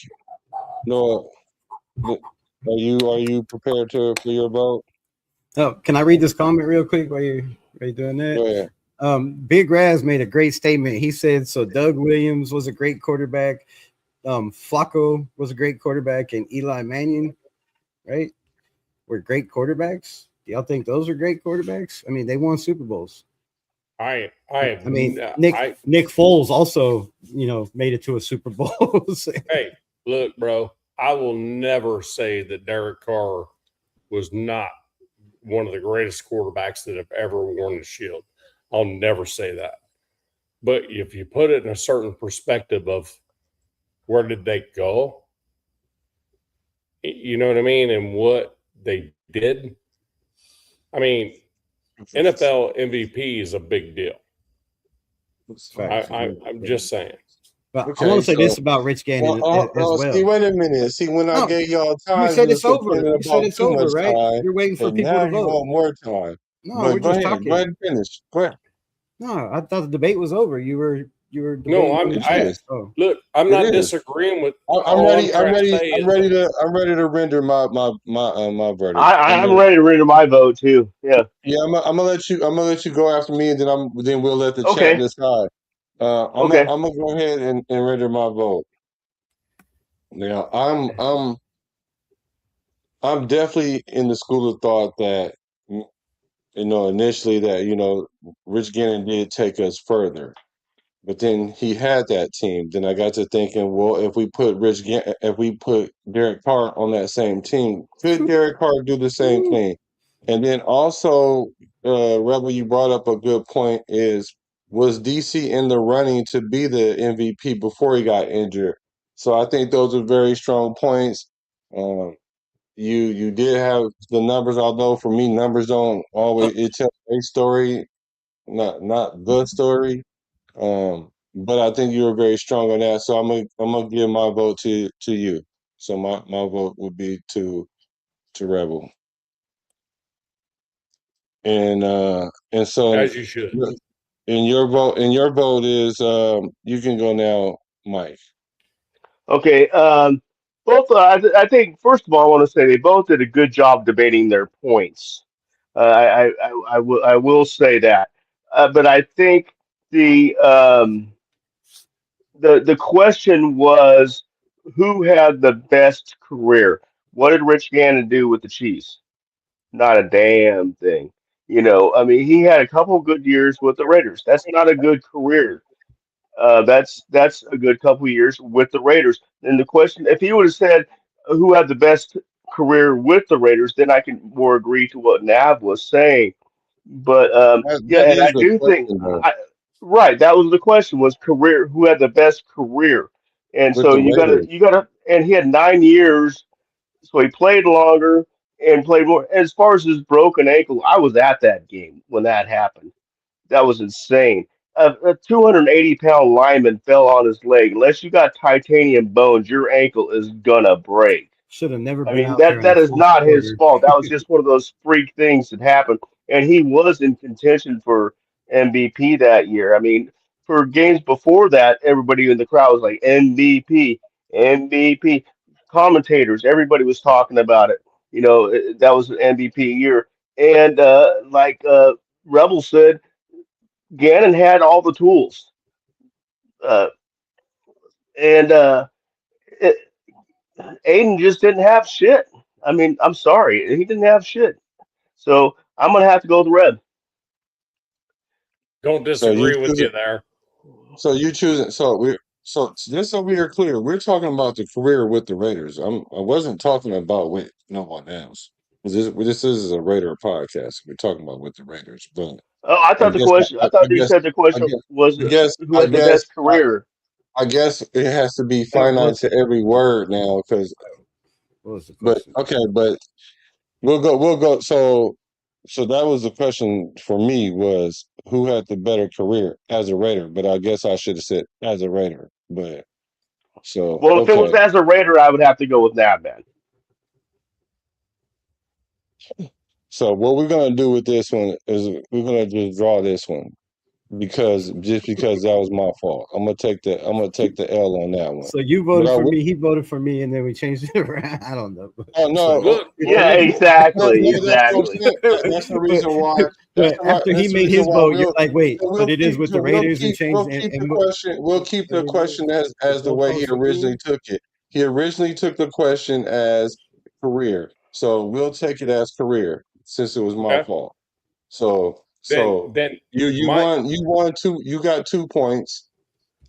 No, are you prepared for your vote?
Oh, can I read this comment real quick while you're doing that?
Go ahead.
Big Raz made a great statement. He said, so Doug Williams was a great quarterback. Flacco was a great quarterback, and Eli Manning, right, were great quarterbacks. Do y'all think those are great quarterbacks? I mean, they won Super Bowls.
Nick
Foles also, made it to a Super Bowl.
Hey, look, bro, I will never say that Derek Carr was not one of the greatest quarterbacks that have ever worn the shield. I'll never say that. But if you put it in a certain perspective of where did they go, you know what I mean, and what they did, I mean, NFL MVP is a big deal. I'm just saying.
But I want to say this about Rich Gannon as well.
See, wait a minute. See, when I gave y'all time,
you said it's over.
You
said it's over, right?
Time,
you're waiting for people
now
to vote.
You want more time.
No,
but
we're just talking.
Go ahead and finish. Go ahead.
No, I thought the debate was over. You were.
No, look. I'm not disagreeing with.
I'm ready to render my verdict.
I'm ready to render my vote too. Yeah.
Yeah, I'm gonna let you go after me, and then we'll let the chat decide. I'm gonna go ahead and render my vote. Now, I'm definitely in the school of thought that initially that Rich Gannon did take us further, but then he had that team. Then I got to thinking, well, if we put Derek Carr on that same team, could Derek Carr do the same thing? And then also, Rebel, you brought up a good point. Was DC in the running to be the MVP before he got injured? So I think those are very strong points. You did have the numbers, although for me, numbers don't always tell a story, not the story. But I think you were very strong on that. So I'm gonna give my vote to you. So my vote would be to Rebel. And so
as you should.
And your vote is you can go now, Mike.
Okay. Both. I think first of all, I want to say they both did a good job debating their points. I will say that. But I think the question was who had the best career. What did Rich Gannon do with the Chiefs? Not a damn thing. I mean, he had a couple good years with the Raiders. That's not a good career. That's a good couple years with the Raiders. And the question, if he would have said who had the best career with the Raiders, then I can more agree to what Nav was saying. But and I do think, right, that was the question: was career who had the best career? And
with
so
the Raiders.
you gotta, and he had 9 years, so he played longer and played more. As far as his broken ankle, I was at that game when that happened. That was insane. a 280-pound lineman fell on his leg. Unless you got titanium bones, your ankle is gonna break.
Should have never
I
been
mean,
out there in the
that is
fourth
not his
quarter.
fault. That was just one of those freak things that happened. And he was in contention for MVP that year. I mean, for games before that, everybody in the crowd was like MVP, MVP. Commentators, everybody was talking about it. That was an MVP year. And Rebel said, Gannon had all the tools. Uh, and it, Aiden just didn't have shit. I mean, I'm sorry, he didn't have shit. So I'm gonna have to go with Red.
Don't
So you
disagree with
choose
you
it.
there.
So you choosing. So just so we are clear, we're talking about the career with the Raiders. I wasn't talking about with no one else. This is a Raider podcast. We're talking about with the Raiders, but
Oh, I
I
thought the
guess
question. I
I
thought you
guess
said the
I
question
guess
was
I guess
who
I
had the
guess
best career.
I guess it has to be
That
finite
was
to every word now, because.
what was the
But
question?
okay, but we'll go. So that was the question for me, was who had the better career as a Raider, but I guess I should have said as a Raider. But so
Well, if it was
okay.
as a Raider, I would have to go with Navman.
So what we're gonna do with this one is we're gonna just draw this one, because that was my fault. I'm gonna take the L on that one.
So you
But
voted
I
for
will.
me, he voted for me, and then we changed it around. I don't know.
Oh no!
So,
Look,
Well,
Yeah,
no,
exactly,
that's what I'm
exactly.
saying. That's the
but,
reason why.
but after he
That's the
made
reason
his
why
vote, you're like, wait, but it is with the
we'll
Raiders and
keep
changed
the
and
question. We'll keep
and
the
it is
question
the
as the way he
goalposts are
originally
moving.
took it. He originally took the question as career, so we'll take it as career since it was my
okay.
fault. So
Then
you
my
won two. You got 2 points.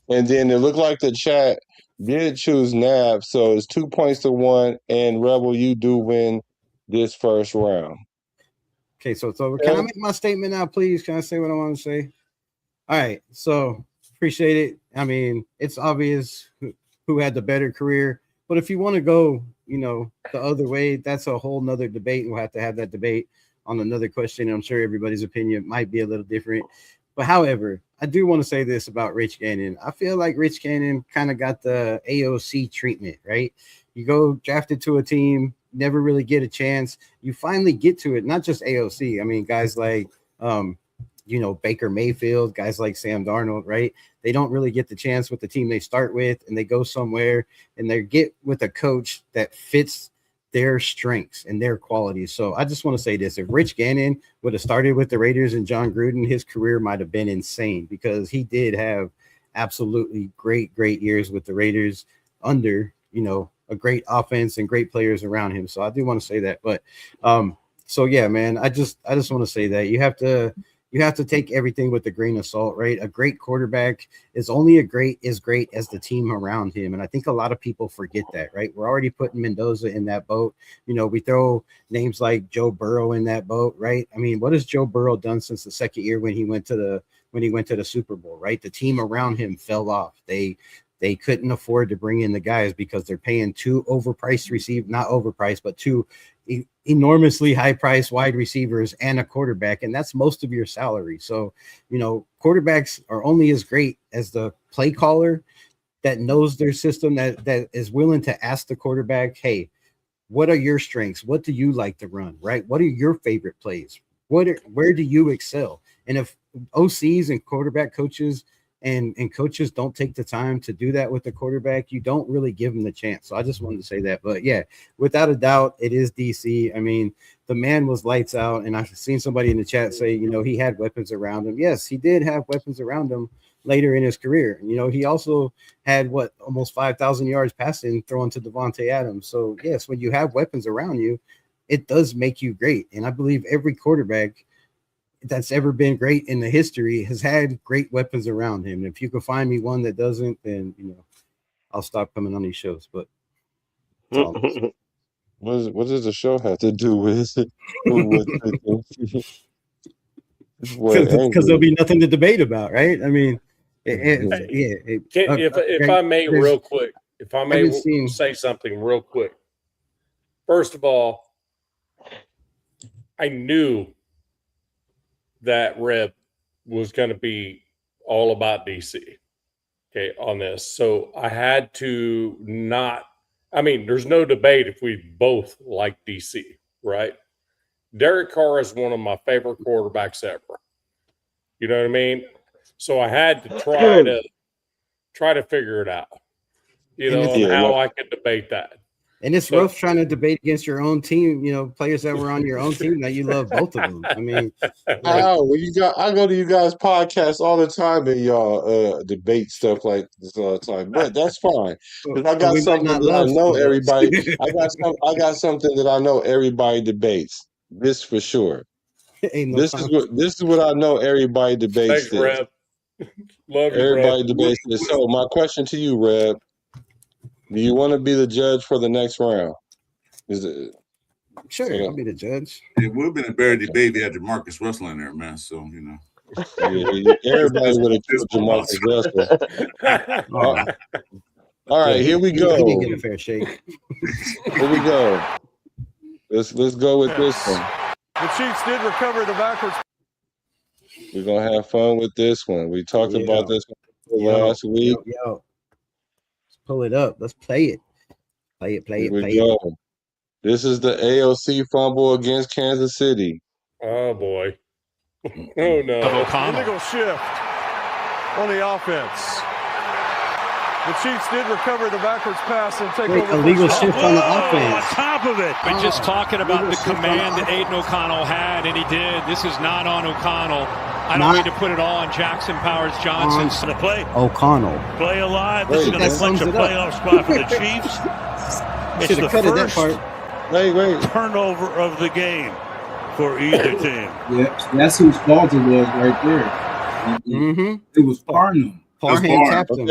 And then it looked like the chat did choose Nav, so it's 2 points to one. And Rebel, you do win this first round.
Okay, so it's over. Can I
Okay?
make my statement now, please? Can I say what I want to say? All right, so appreciate it. I mean, it's obvious who had the better career, but if you want to go, the other way, that's a whole nother debate. We'll have to have that debate on another question. I'm sure everybody's opinion might be a little different. But however, I do want to say this about Rich Gannon. I feel like Rich Gannon kind of got the AOC treatment, right? You go drafted to a team, never really get a chance. You finally get to it, not just AOC. I mean, guys like Baker Mayfield, guys like Sam Darnold, right? They don't really get the chance with the team they start with, and they go somewhere and they get with a coach that fits their strengths and their qualities. So I just want to say this: if Rich Gannon would have started with the Raiders and John Gruden, his career might have been insane, because he did have absolutely great years with the Raiders under, a great offense and great players around him. So I do want to say that. But so yeah, man, I just want to say that you have to take everything with a grain of salt, right? A great quarterback is only as great as the team around him. And I think a lot of people forget that, right? We're already putting Mendoza in that boat. We throw names like Joe Burrow in that boat, right? I mean, what has Joe Burrow done since the second year when he went to the Super Bowl, right? The team around him fell off. They couldn't afford to bring in the guys because they're paying two enormously high-priced wide receivers and a quarterback, and that's most of your salary. So, quarterbacks are only as great as the play caller that knows their system, that is willing to ask the quarterback, hey, what are your strengths? What do you like to run, right? What are your favorite plays? Where do you excel? And if OCs and quarterback coaches and coaches don't take the time to do that with the quarterback, you don't really give them the chance. So I just wanted to say that. But yeah, without a doubt, it is DC. I mean, the man was lights out, and I've seen somebody in the chat say, he had weapons around him. Yes, he did have weapons around him later in his career. He also had almost 5,000 yards passing thrown to Devontae Adams. So yes, when you have weapons around you, it does make you great. And I believe every quarterback that's ever been great in the history has had great weapons around him. If you can find me one that doesn't, then I'll stop coming on these shows. But
What does the show have to do with what
because there'll be nothing to debate about, right? I mean,
if I may, real quick, say something real quick. First of all, I knew that Reb was going to be all about DC, okay, on this. So I had to not, I mean, there's no debate if we both like DC, right? Derek Carr is one of my favorite quarterbacks ever. You know what I mean? So I had to try to figure it out, you know, and how I could debate that.
And it's rough trying to debate against your own team, you know, players that were on your own team that you love both of them. I mean,
I go to you guys' podcasts all the time and y'all debate stuff like this all the time. But that's fine. Because I got something that I know everybody I got something that I know everybody debates. This for sure. This is what I know everybody debates.
Thanks, Reb. Love you,
everybody
Reb.
debates this. So my question to you, Reb, do you want to be the judge for the next round? Is it
sure? I'll be the judge.
It would have been a better debate if you had Jamarcus Russell in there, man. So you know,
everybody would have killed Jamarcus Russell. All right, here we go.
He didn't get a fair shake.
Here we go. Let's go with this one.
The Chiefs did recover the backwards.
We're gonna have fun with this one. We talked about this one last week.
Let's pull it up. Let's play it. Play it.
Here we go. This is the AOC fumble against Kansas City.
Oh boy. Oh no.
Illegal shift on the offense. The Chiefs did recover the backwards pass and take over.
Illegal shift on the offense.
On top of it.
We're just talking about the command that Aiden O'Connell had, and he did. This is not on O'Connell. I don't need to put it all on Jackson Powers Johnson.
The play.
O'Connell.
Play alive. This is going to clinch a playoff spot for the Chiefs. It's the first turnover of the game for either team.
Yeah, that's whose fault it was right there.
Mm-hmm.
It was Parham.
Parham tapped him.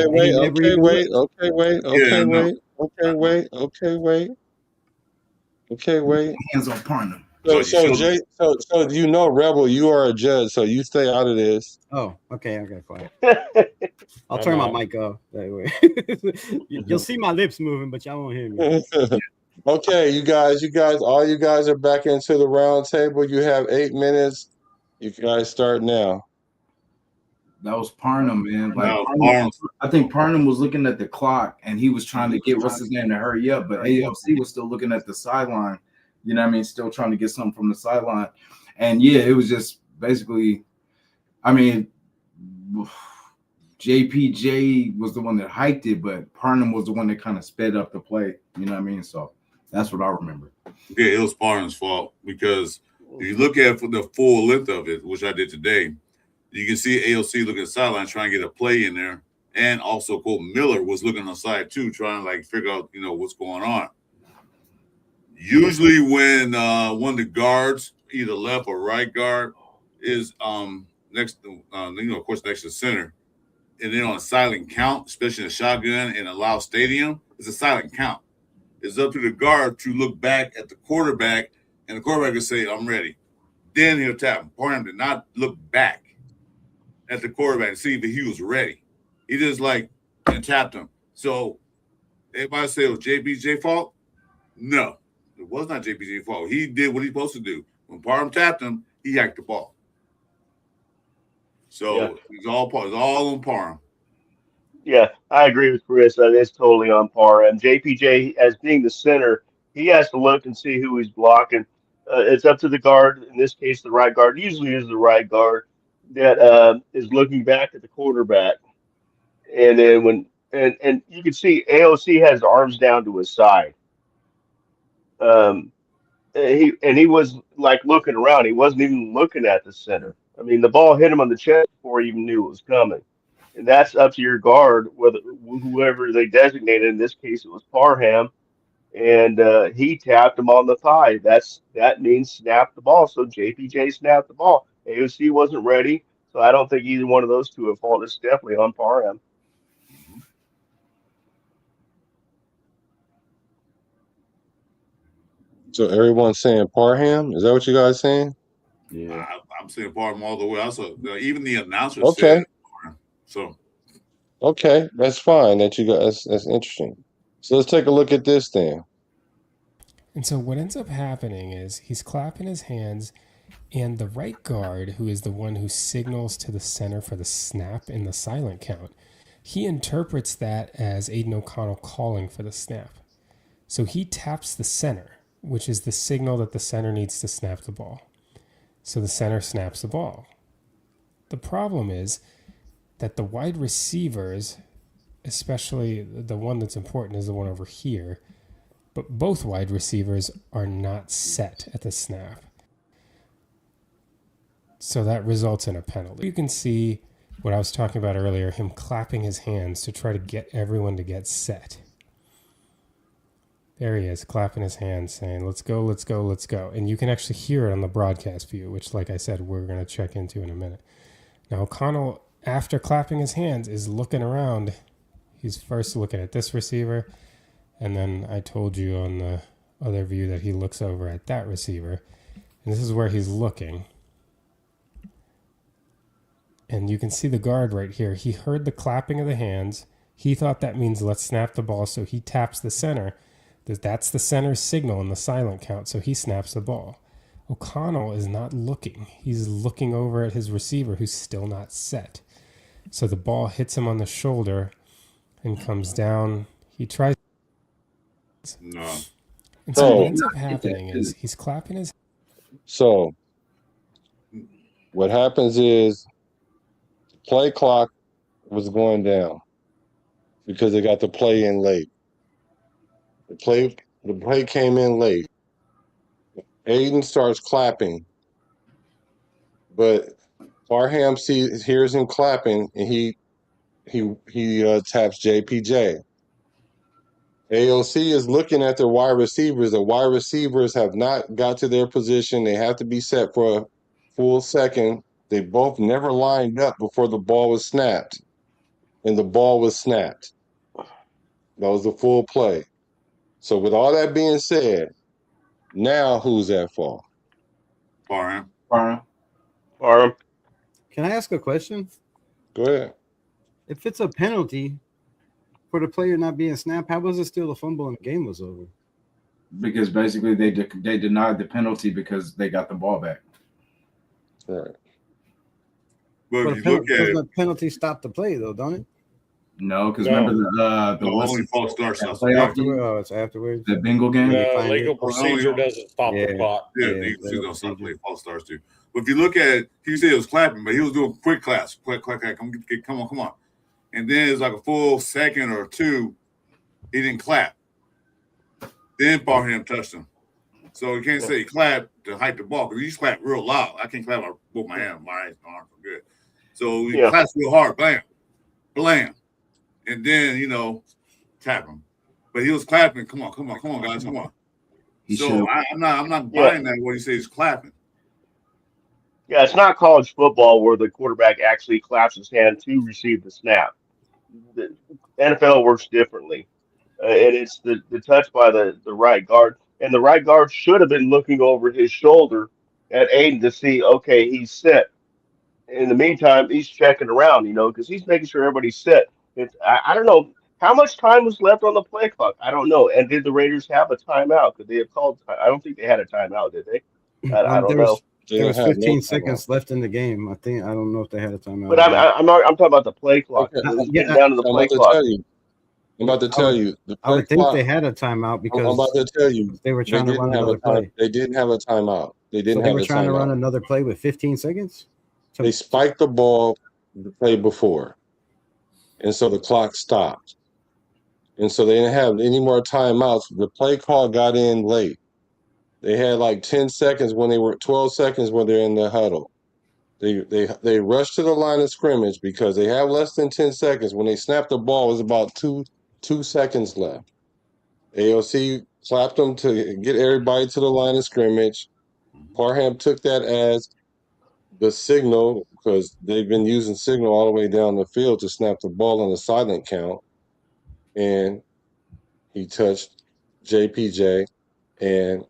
Okay, wait.
Hands on Parham.
So you know, Rebel, you are a judge, so you stay out of this.
Oh, okay, fine. I'll turn my mic off that way. You'll see my lips moving, but y'all won't hear me.
Okay, you guys, all you guys are back into the round table. You have 8 minutes. You guys start now.
That was Parham, man. Like I think Parham was looking at the clock and he was trying to get what's his name to hurry up, but AOC was still looking at the sideline. You know what I mean? Still trying to get something from the sideline. And yeah, it was just basically, I mean, JPJ was the one that hiked it, but Parham was the one that kind of sped up the play. You know what I mean? So that's what I remember.
Yeah, it was Parham's fault because if you look at the full length of it, which I did today, you can see AOC looking at the sideline trying to get a play in there. And also Colton Miller was looking on the side too, trying to like figure out, you know, what's going on. Usually when one of the guards, either left or right guard, is next to, of course, next to the center, and then on a silent count, especially in a shotgun in a loud stadium, it's a silent count. It's up to the guard to look back at the quarterback, and the quarterback will say, I'm ready. Then he'll tap him. Parham did not look back at the quarterback and see if he was ready. He just and tapped him. So everybody say it was JPJ's fault? No, it was not JPJ's fault. He did what he's supposed to do. When Parham tapped him, he hacked the ball. So it's all on Parham.
Yeah, I agree with Chris. That is totally on par. And JPJ, as being the center, he has to look and see who he's blocking. It's up to the guard. In this case, the right guard usually is the right guard that is looking back at the quarterback. And then and you can see AOC has arms down to his side. He was like looking around. He wasn't even looking at the center. I mean, the ball hit him on the chest before he even knew it was coming. And that's up to your guard, whoever they designated. In this case, it was Parham, and he tapped him on the thigh. That means snap the ball. So JPJ snapped the ball. AOC wasn't ready, so I don't think either one of those two have fault. It's definitely on Parham.
So everyone's saying Parham? Is that what you guys saying?
Yeah, I'm saying Parham all the way. Also, even the announcer said Parham. So,
okay, that's fine. That you guys. That's interesting. So let's take a look at this then.
And so what ends up happening is he's clapping his hands, And the right guard, who is the one who signals to the center for the snap in the silent count, he interprets that as Aiden O'Connell calling for the snap. So he taps the center, which is the signal that the center needs to snap the ball. So the center snaps the ball. The problem is that the wide receivers, especially the one that's important is the one over here, but both wide receivers are not set at the snap. So that results in a penalty. You can see what I was talking about earlier, him clapping his hands to try to get everyone to get set. There he is, clapping his hands, saying, let's go, let's go, let's go. And you can actually hear it on the broadcast view, which, like I said, we're going to check into in a minute. Now, O'Connell, after clapping his hands, is looking around. He's first looking at this receiver, and then I told you on the other view that he looks over at that receiver. And this is where he's looking. And you can see the guard right here. He heard the clapping of the hands. He thought that means let's snap the ball, so he taps the center. That's the center's signal in the silent count, so he snaps the ball. O'Connell is not looking. He's looking over at his receiver, who's still not set. So the ball hits him on the shoulder and comes down. He tries.
No.
And so what ends up happening is he's clapping his.
So what happens is play clock was going down because they got the play in late. The play came in late. Aiden starts clapping, but Parham hears him clapping, and he taps JPJ. AOC is looking at the wide receivers. The wide receivers have not got to their position. They have to be set for a full second. They both never lined up before the ball was snapped, and the ball was snapped. That was the full play. So with all that being said, now who's at fault?
Parham.
Can I ask a question?
Go ahead.
If it's a penalty for the player not being snapped, how was it still a fumble and the game was over?
Because basically they denied the penalty because they got the ball back.
Right.
But if you look at it,
the penalty stopped the play, though, don't it?
No, because remember the
only false start stops the
playoff
game.
game?
Oh, it's afterwards.
The Bengal game.
The legal procedure doesn't stop the clock.
Yeah, legal procedure don't stop the play. False starts too. But if you look at it, he said it was clapping, but he was doing quick claps. Quick. Come on. And then it's like a full second or two, he didn't clap. Then Parham touched him. So you can't say he clapped to hype the ball because he just clapped real loud. I can't clap with my hand. My arms are good. So he claps real hard. Blam. And then, tap him. But he was clapping. Come on, guys. Come on. I'm not buying that what he says clapping.
Yeah, it's not college football where the quarterback actually claps his hand to receive the snap. The NFL works differently. And it's the touch by the right guard. And the right guard should have been looking over his shoulder at Aiden to see, okay, he's set. In the meantime, he's checking around, because he's making sure everybody's set. I don't know how much time was left on the play clock. I don't know. And did the Raiders have a timeout? Could they have called? I don't think they had a timeout, did they? I don't know.
There was 15 seconds left in the game. I don't know if they had a timeout.
But I'm talking about the play clock.
Okay.
Down to the play clock.
I'm about to tell you.
I would think they had a timeout because
I'm about to tell you
they were trying to run another play.
They didn't have a timeout. They
were trying to run another play with 15 seconds.
They spiked the ball the play before, and so the clock stopped. And so they didn't have any more timeouts. The play call got in late. They had like 10 seconds when they were 12 seconds when they're in the huddle. They rushed to the line of scrimmage because they have less than 10 seconds. When they snapped the ball, it was about two seconds left. AOC clapped them to get everybody to the line of scrimmage. Parham took that as the signal because they've been using signal all the way down the field to snap the ball on the silent count. And he touched JPJ, and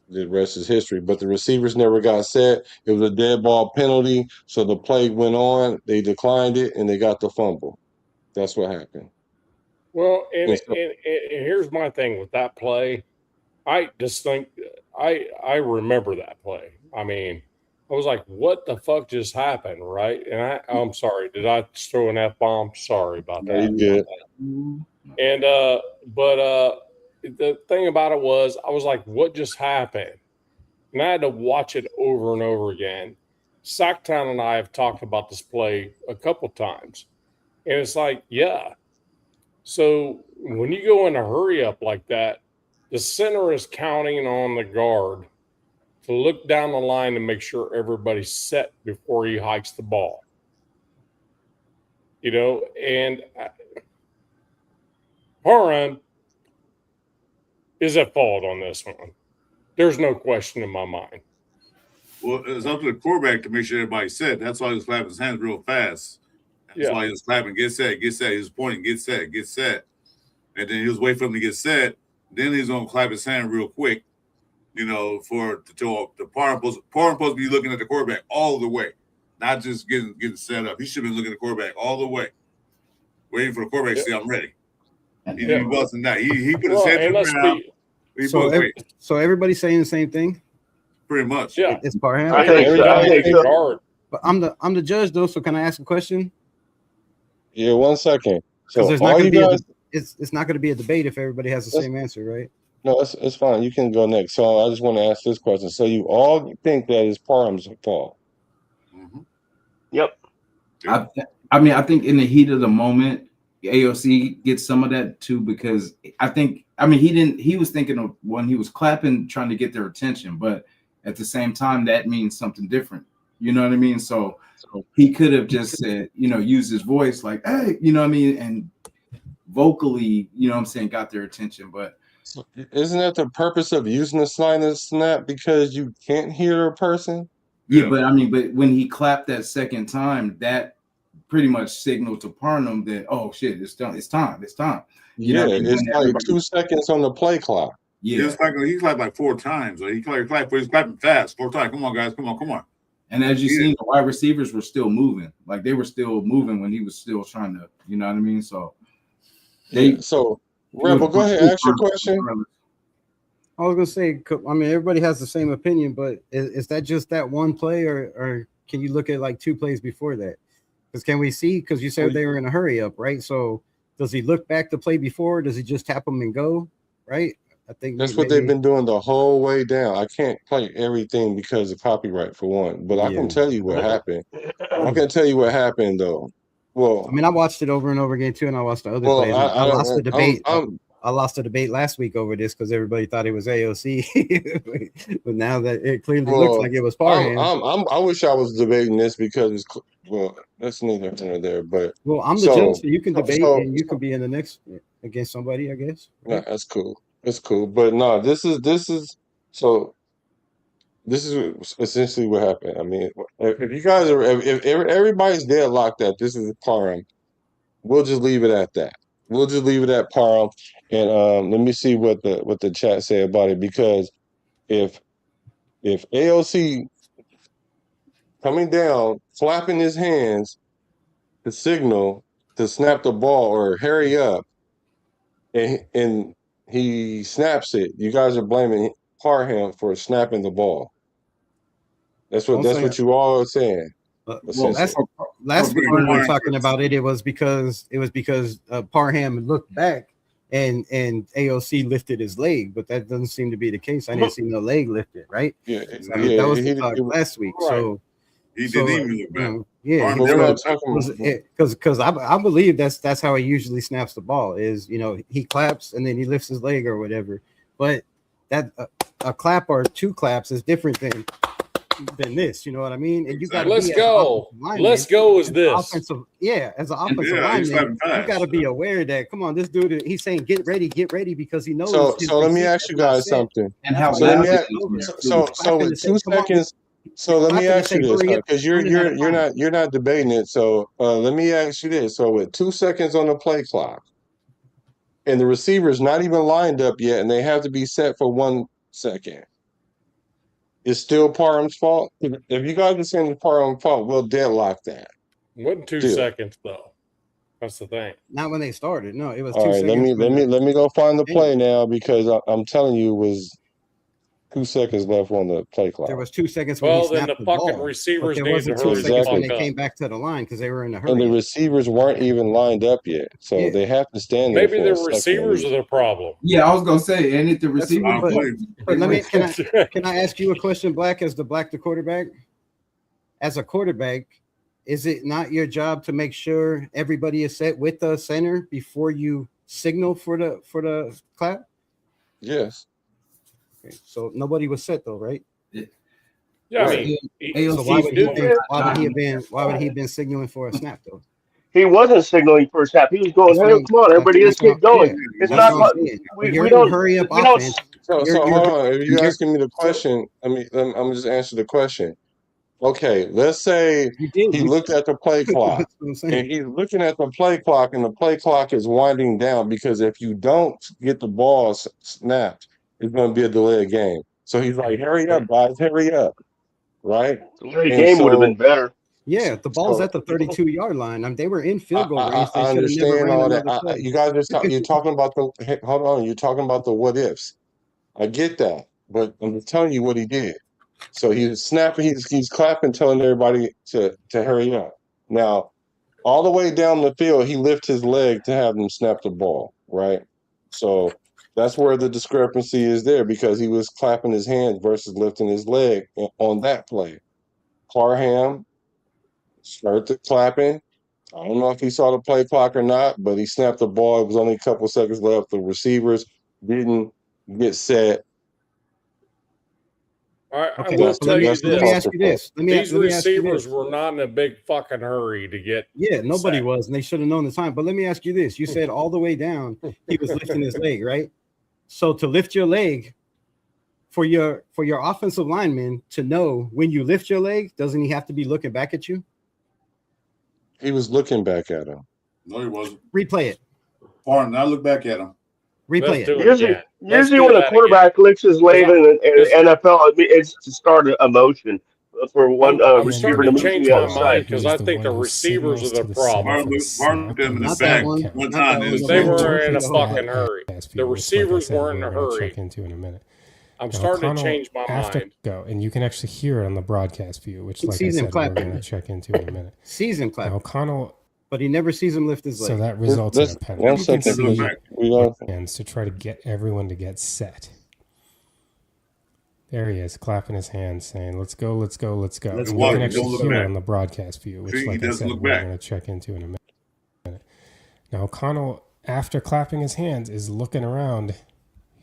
the rest is history. But the receivers never got set. It was a dead ball penalty, so the play went on. They declined it, and they got the fumble. That's what happened.
Well, and here's my thing with that play. I just think I remember that play. I mean, I was like, what the fuck just happened, right? And I'm sorry. Did I throw an F-bomb? Sorry about that.
You good.
And but the thing about it was, I was like, what just happened? And I had to watch it over and over again. Sacktown and I have talked about this play a couple times. And it's like, yeah. So when you go in a hurry up like that, the center is counting on the guard to look down the line and make sure everybody's set before he hikes the ball. You know, and Parham is at fault on this one. There's no question in my mind.
Well, it's up to the quarterback to make sure everybody's set. That's why he was clapping his hands real fast. That's why he was clapping, get set, get set. He was pointing, get set, get set. And then he was waiting for him to get set. Then he's going to clap his hand real quick, you know, for the Parham supposed to be looking at the quarterback all the way, not just getting set up. He should have been looking at the quarterback all the way, waiting for the quarterback to say, I'm ready. He wasn't that. He put his head in the ground.
So everybody's saying the same thing?
Pretty much.
Yeah.
It's Parham?
I think so.
But I'm the judge, though, so can I ask a question?
Yeah, 1 second. So
there's not going to be it's not going to be a debate if everybody has the same answer, right?
No, it's fine. You can go next. So I just want to ask this question. So you all think that it's Parham's fault?
Mm-hmm.
Yep.
I mean, I think in the heat of the moment, AOC gets some of that too, because he was thinking of when he was clapping, trying to get their attention, but at the same time, that means something different. You know what I mean? So he could have just said, you know, used his voice like, hey, you know what I mean? And vocally, you know what I'm saying, got their attention. But
isn't that the purpose of using the silent snap, because you can't hear a person?
Yeah, but when he clapped that second time, that pretty much signaled to Parham that, oh shit, it's done, it's time. You know,
it's like 2 seconds on the play clock.
Yeah,
he clapped like 4 times. He was clapping fast 4 times. Come on, guys, come on.
And as you see, the wide receivers were still moving. Like they were still moving when he was still trying to, you know what I mean? So
Rebel, go ahead, ask your question.
I was gonna say, I mean, everybody has the same opinion, but is that just that one play, or can you look at like 2 plays before that? Because can we see? Because you said they were in a hurry up, right? So does he look back the play before? Does he just tap them and go? Right? I think
that's what they've been doing the whole way down. I can't play everything because of copyright for one, but I can tell you what happened. I can tell you what happened though. Well,
I mean, I watched it over and over again too, and I watched the other plays. I lost the debate. I lost the debate last week over this because everybody thought it was AOC, but now that it clearly looks like it was Parham.
I wish I was debating this because that's neither here nor there. But
I'm the judge, so you can debate and you can be in the next against somebody, I guess.
Yeah, that's cool. It's cool, but no, this is essentially what happened. I mean, if you guys are, if everybody's deadlocked that this is Parham, we'll just leave it at that. We'll just leave it at Parham, and let me see what the chat say about it. Because if AOC coming down, flapping his hands to signal to snap the ball or hurry up, and he snaps it, you guys are blaming Parham for snapping the ball. That's what you all are saying.
Last week when we were talking about it, it was because Parham looked back and AOC lifted his leg, but that doesn't seem to be the case. I didn't see no leg lifted, right?
Yeah,
that was the talk last week. Right. So
he didn't even
look back. Because I believe that's how he usually snaps the ball. Is, you know, he claps and then he lifts his leg or whatever. But that a clap or 2 claps is different than this, you know what I mean? And you got
let's go is this
as an offensive lineman, you got to be aware that, come on, this dude, he's saying get ready because he knows.
So let me ask you guys something. And how with 2 seconds. So let me ask you this, because you're not debating it. So let me ask you this. So with 2 seconds on the play clock, and the receiver's not even lined up yet, and they have to be set for 1 second, it's still Parham's fault? If you guys are saying it's Parham's fault, we'll deadlock that.
It wasn't 2 seconds though. That's the thing.
Not when they started. No, it was 2
All right,
seconds.
let me go find the play now, because I'm telling you, it was 2 seconds left on the play clock.
There was 2 seconds when
Well,
he
then
snapped
the
the
fucking
ball.
receivers
But there
need
wasn't
to
2
hurry the
seconds when
fuck
they
up.
came back to the line because they were in a
And the
hurry.
receivers weren't even lined up yet, so they have to stand there
Maybe
for
the
a second at
receivers are
least.
the problem.
Yeah, I was gonna say, and if the
That's-
receiver,
but let me can I ask you a question, Black, as the quarterback? As a quarterback, is it not your job to make sure everybody is set with the center before you signal for the clap?
Yes.
Okay, so nobody was set though, right?
Yeah,
Right.
I mean,
So why would he have been signaling for a snap though?
He wasn't signaling for a snap. He was going, "Hey, come on, everybody, let's get going." It's not. We don't hurry up offense.
So hold on. If you're asking me the question, I'm just answer the question. Okay, let's say he looked at the play clock, and he's looking at the play clock, and the play clock is winding down because if you don't get the ball snapped, it's going to be a delayed game. So he's like, "Hurry up, guys, hurry up!" Right?
The game would have been better.
Yeah, the ball's at the 32-yard line. They were in field goal range. They
I
should have never
understand
ran
all
another
that.
play.
You guys are you're talking about the hold on. You're talking about the what ifs. I get that, but I'm just telling you what he did. So he's snapping, he's clapping, telling everybody to hurry up. Now, all the way down the field, he lifts his leg to have them snap the ball, right? So that's where the discrepancy is there because he was clapping his hands versus lifting his leg on that play. Parham started clapping. I don't know if he saw the play clock or not, but he snapped the ball. It was only a couple seconds left. The receivers didn't get set.
I will tell you this.
Let me ask you this.
These receivers were not in a big fucking hurry to get.
Yeah, nobody was, and they should have known the time. But let me ask you this. You said all the way down, he was lifting his leg, right? So to lift your leg, for your offensive lineman to know when you lift your leg, doesn't he have to be looking back at you?
He was looking back at him.
No, he wasn't.
Replay it.
Pardon, now look back at him.
Replay it.
Usually when a quarterback licks his leg in NFL, it's to start a motion for one receiver to move to the other side.
Because I think the receivers are the problem.
Martin them in the back one time.
They were in a fucking hurry. The receivers weren't in a hurry.
Check into in a minute.
I'm starting to change my mind.
Go, and you can actually hear it on the broadcast view, which, like I
Season
said, we're
clapping.
going to check into in a minute.
Season clap.
Now, O'Connell,
but he never sees him lift his leg.
so that results in a penalty.
One
You can
second,
see hands to try to get everyone to get set. There he is, clapping his hands, saying, "Let's go, let's go, let's go."
Let's
And
walk,
you can
don't
actually
look
hear it
back.
on the broadcast view, which,
See, he
like I
doesn't
said,
look
we're
back.
going to check into in a minute. Now, O'Connell, after clapping his hands, is looking around.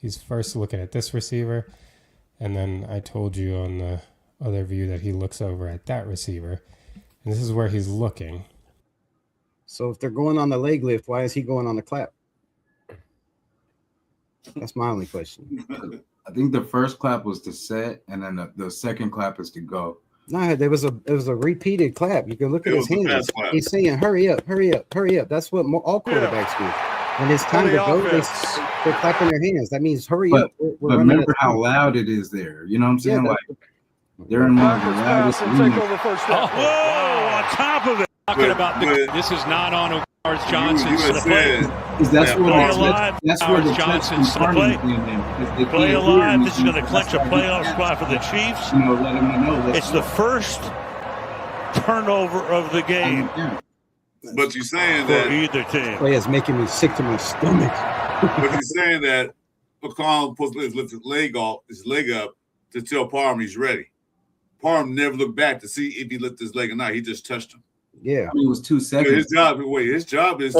He's first looking at this receiver, and then I told you on the other view that he looks over at that receiver. And this is where he's looking.
So if they're going on the leg lift, why is he going on the clap? That's my only question.
I think the first clap was to set, and then the second clap is to go.
No, there was a repeated clap. You can look at
It
his
was the
hands.
fast clap.
He's saying, "Hurry up, hurry up, hurry up." That's what all quarterbacks do. When it's time to go, they're clapping their hands. That means hurry up. We're
But
running
remember
out of
how
time.
loud it is there. You know what I'm saying?
Yeah,
Like they're in one of the loudest arenas.
Whoa, on top of it.
Talking about this is not on O'Connor Johnson's
You
the play.
Because that's where
Play
the
alive.
touch, that's where the touch
Johnson's the
compartment
play.
came in, because they
Play
can't hear
alive. This is
anything.
going to clinch a
That's why they
playoff
have
spot
to,
for the Chiefs.
You know, let them know. let's
It's the
go.
first turnover of the game
But you're saying
for
that.
either team.
Play is making me sick to my stomach.
But you're saying that McConnell puts his leg up to tell Parham he's ready. Parham never looked back to see if he lifted his leg or not. He just touched him.
Yeah,
I mean, it was 2
So
seconds.
his job is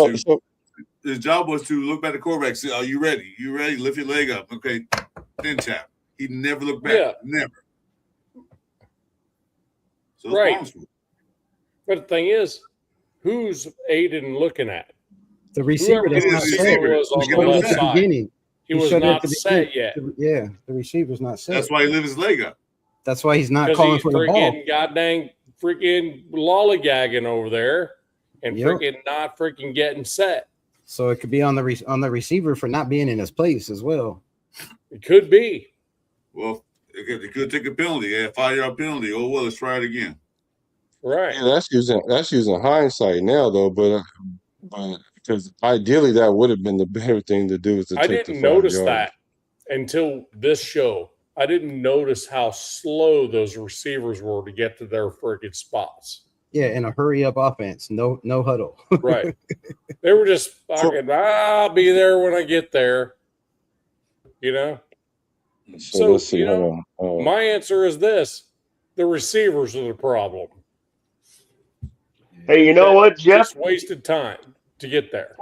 his job was to look back at the quarterback, say, "Are you ready? You ready? Lift your leg up." Okay, then tap. He never looked back.
Yeah.
Never. So
Right.
Parham's fault.
But the thing is, who's Aiden looking at?
the receiver
Whoever
that's
the
not
receiver
set.
was on
He
the
showed
left
at the
side.
Beginning.
He was
showed it at
not
the
set
beginning.
yet.
Yeah, the receiver's not set.
That's why he lifted his leg up.
That's why he's not
Because
calling
he's
for the ball.
freaking goddamn freaking lollygagging over there and
Yep.
freaking not freaking getting set.
So it could be on the receiver for not being in his place as well.
It could be.
Well, they could take a penalty. Yeah, 5-yard penalty. Oh well, let's try it again.
Right.
Yeah, that's using hindsight now though, but because ideally that would have been the better thing to do is to
I
take
didn't
the 5
notice
yards.
that until this show. I didn't notice how slow those receivers were to get to their freaking spots.
Yeah, in a hurry up offense, no huddle.
Right. They were just fucking, I'll be there when I get there. You know?
So let's see. Hold on.
My answer is this. The receivers are the problem.
Hey, you know what, Jeff?
Just wasted time to get there.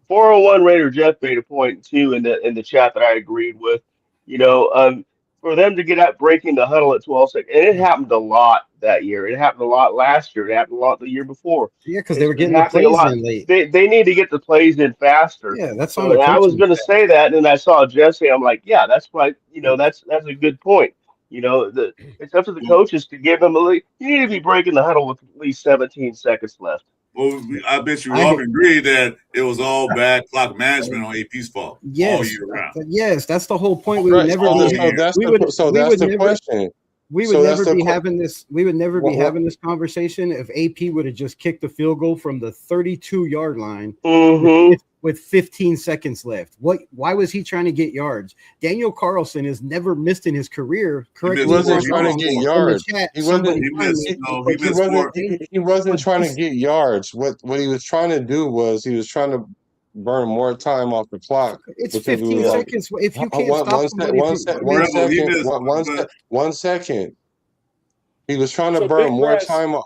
401 Raider Jeff made a point too in the chat that I agreed with. You know, for them to get out breaking the huddle at 12 seconds, and it happened a lot that year. It happened a lot last year. It happened a lot the year before.
Yeah, because they were getting the plays in late.
They need to get the plays in faster.
Yeah, that's
so I was going to say that, and then I saw Jesse. I'm like, yeah, that's why. You know, that's a good point. You know, it's up to the coaches to give them you need to be breaking the huddle with at least 17 seconds left.
Well, I bet you all agree that it was all bad clock management on AP's fault all year round.
Yes, that's the whole point. We
Right.
would never
That's the question.
We would never be having this. We would never be having this conversation if AP would have just kicked the field goal from the 32-yard line with 15 seconds left. Why was he trying to get yards? Daniel Carlson has never missed in his career.
He wasn't trying to get yards. He wasn't trying to get yards. What he was trying to do was he was trying to burn more time off the clock.
It's 15 seconds. If you can't stop
one second. He was trying to burn more time.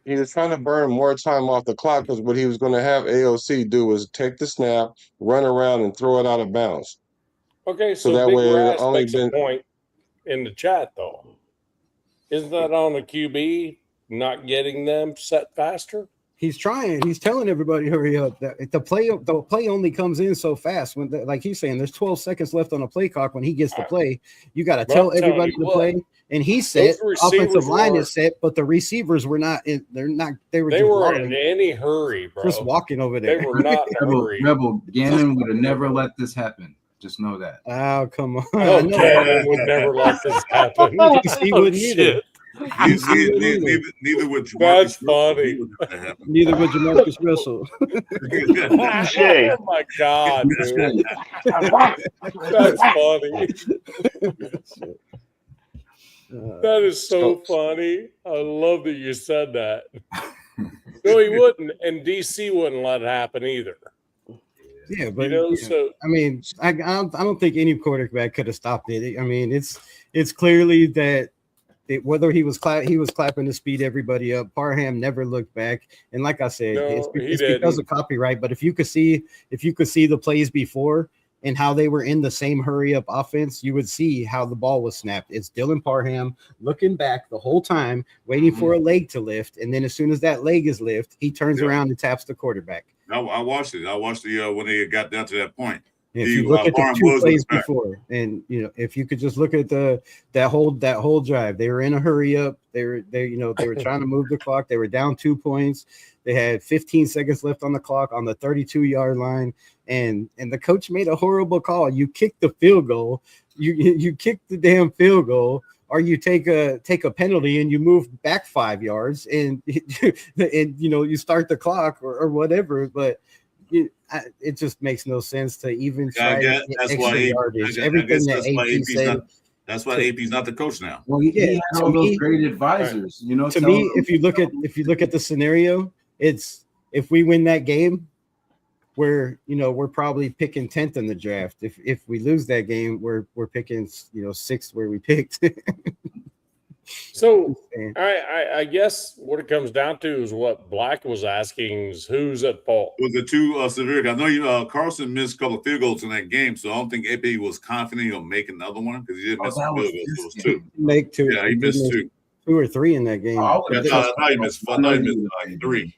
He was trying to burn more time off the clock because what he was going to have AOC do was take the snap, run around, and throw it out of bounds.
Okay, so that way it only makes a point in the chat though. Isn't that on the QB not getting them set faster?
He's trying. He's telling everybody hurry up. The play only comes in so fast. When like he's saying, there's 12 seconds left on the play clock. When he gets the play, you got to tell everybody to play. And he's set. Offensive line is set, but the receivers were not. They were
in any hurry, bro.
Just walking over there.
They were not in a hurry.
Rebel Gannon would have never let this happen. Just know that.
Oh, come on.
Oh, Gannon would never let this happen.
He wouldn't either.
Neither would Jamarcus.
That's funny.
Neither would Jamarcus Russell.
Oh my God, dude. That's funny. That is so funny. I love that you said that. No, he wouldn't, and DC wouldn't let it happen either.
Yeah, but
so
I mean, I don't think any quarterback could have stopped it. I mean, it's clearly that. Whether he was clapping to speed everybody up, Parham never looked back. And like I said, it's because of copyright. But if you could see the plays before and how they were in the same hurry up offense, you would see how the ball was snapped. It's Dylan Parham looking back the whole time, waiting for a leg to lift, and then as soon as that leg is lifted, he turns around and taps the quarterback.
I watched it. I watched when they got down to that point.
If you look at the two plays before, and if you could just look at that whole drive, they were in a hurry up. They were trying to move the clock. They were down 2 points. They had 15 seconds left on the clock on the 32-yard line, and the coach made a horrible call. You kick the field goal. You kick the damn field goal, or you take a penalty and you move back 5 yards, and you start the clock or whatever, but. It just makes no sense to even try to get extra yardage. Everything that AP said.
That's why AP's not the coach now.
Well, he had all those great advisors. Right.
To me, if you look at the scenario, it's if we win that game, we're probably picking 10th in the draft. If we lose that game, we're picking 6th where we picked.
So I guess what it comes down to is what Black was asking is who's at fault.
Was the two severe? I know Carlson missed a couple of field goals in that game, so I don't think AP was confident he'll make another one because he did miss some field goals. It was two.
Make two.
Yeah, he missed 2
or 3 in that game.
I thought he missed 3.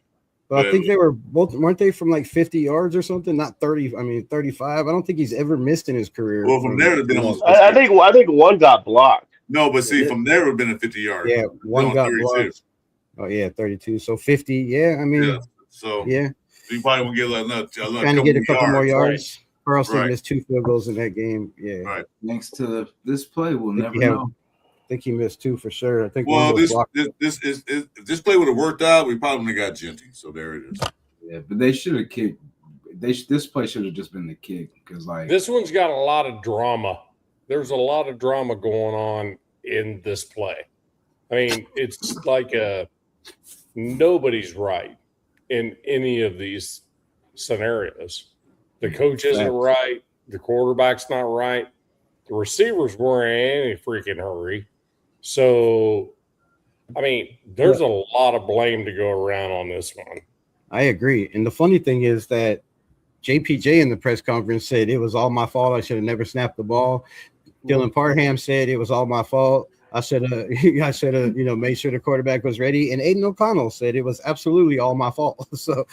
But I think they were both, weren't they from like 50 yards or something? Not 30. I mean 35. I don't think he's ever missed in his career.
Well, from there,
I think one got blocked.
No, but see, from there, it would have been a 50-yard.
Yeah, one got blocked. Oh, yeah, 32. So 50. Yeah, I mean.
Yeah. So you probably won't get another
trying to get a couple more yards. Carlson missed 2 field goals in that game. Yeah.
Right.
Thanks to this play, we'll never know.
I think he missed 2 for sure. I think.
Well, if this play would have worked out, we probably would have got Genty. So there it is.
Yeah, but they should have kicked. This play should have just been the kick because
this one's got a lot of drama. there's a lot of drama going on in this play. I mean, it's like nobody's right in any of these scenarios. The coach isn't right. The quarterback's not right. The receivers weren't in any freaking hurry. So, I mean, there's a lot of blame to go around on this one.
I agree. And the funny thing is that JPJ in the press conference said it was all my fault. I should have never snapped the ball. Dylan Parham said it was all my fault. I should have, made sure the quarterback was ready. And Aiden O'Connell said it was absolutely all my fault. So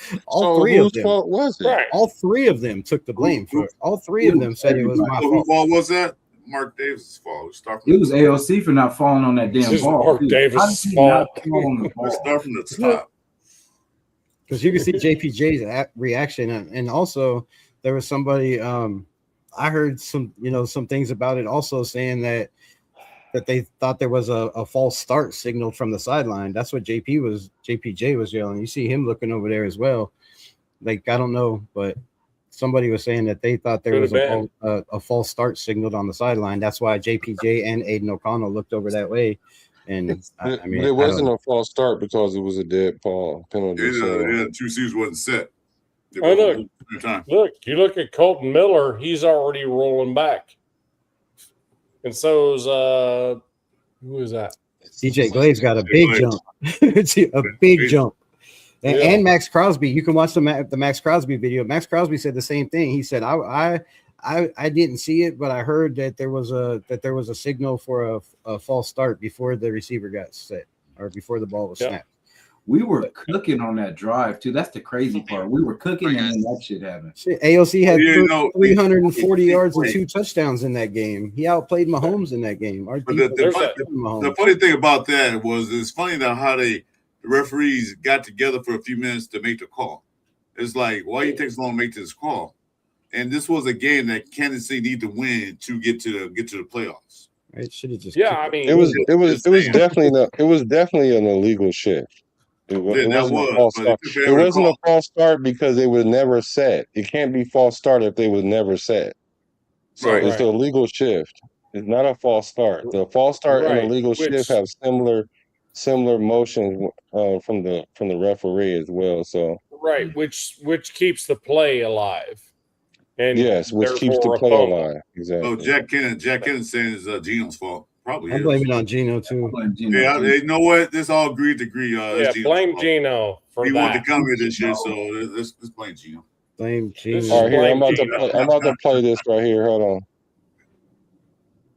three of them,
fault was it?
Right.
all three of them took the blame for it. All three of them said it was my
Whose
fault.
fault was that? Mark Davis' fault.
It was AOC for not falling on that damn
This is
ball.
Mark
Dude,
Davis'
how did he
fault.
not fall on the ball?
Let's start from the top.
Because you can see JPJ's reaction, and also there was somebody. I heard some things about it also saying that they thought there was a false start signal from the sideline. That's what JPJ was yelling. You see him looking over there as well. Like, I don't know, but somebody was saying that they thought there was a false start signaled on the sideline. That's why JPJ and Aiden O'Connell looked over that way. And
But it wasn't a false start because it was a dead penalty.
Yeah, two C's wasn't set.
Oh, look, you look at Colton Miller, he's already rolling back. And so is who is that?
CJ Glade's got a big jump. A big jump. And Max Crosby, you can watch the Max Crosby video. Max Crosby said the same thing. He said, I didn't see it, but I heard that there was a signal for a false start before the receiver got set or before the ball was snapped.
We were cooking on that drive too. That's the crazy part. We were cooking and then that shit happened.
AOC had 340 yards and 2 touchdowns in that game. He outplayed Mahomes in that game.
But the funny thing about that was it's funny that how the referees got together for a few minutes to make the call. It's like, why you take so long to make this call? And this was a game that Kansas City needed to win to get to the playoffs.
It should have just
I mean
it was definitely an illegal shift. It wasn't a false start. It wasn't a false start because they were never set. It can't be false start if they were never set. So it's the illegal shift. It's not a false start. The false start and the legal shift have similar motions from the referee as well. So
which keeps the play alive. And
which keeps the play alive. Exactly.
Oh, Jack Kennan saying it's Geno's fault. Probably
I'm blaming on Geno too.
Yeah, you know what? This all agreed to agree.
Blame Geno for
he
that.
wanted to come here this year, so let's blame Geno.
Blame Geno.
All right, here I'm about to play this right here. Hold on.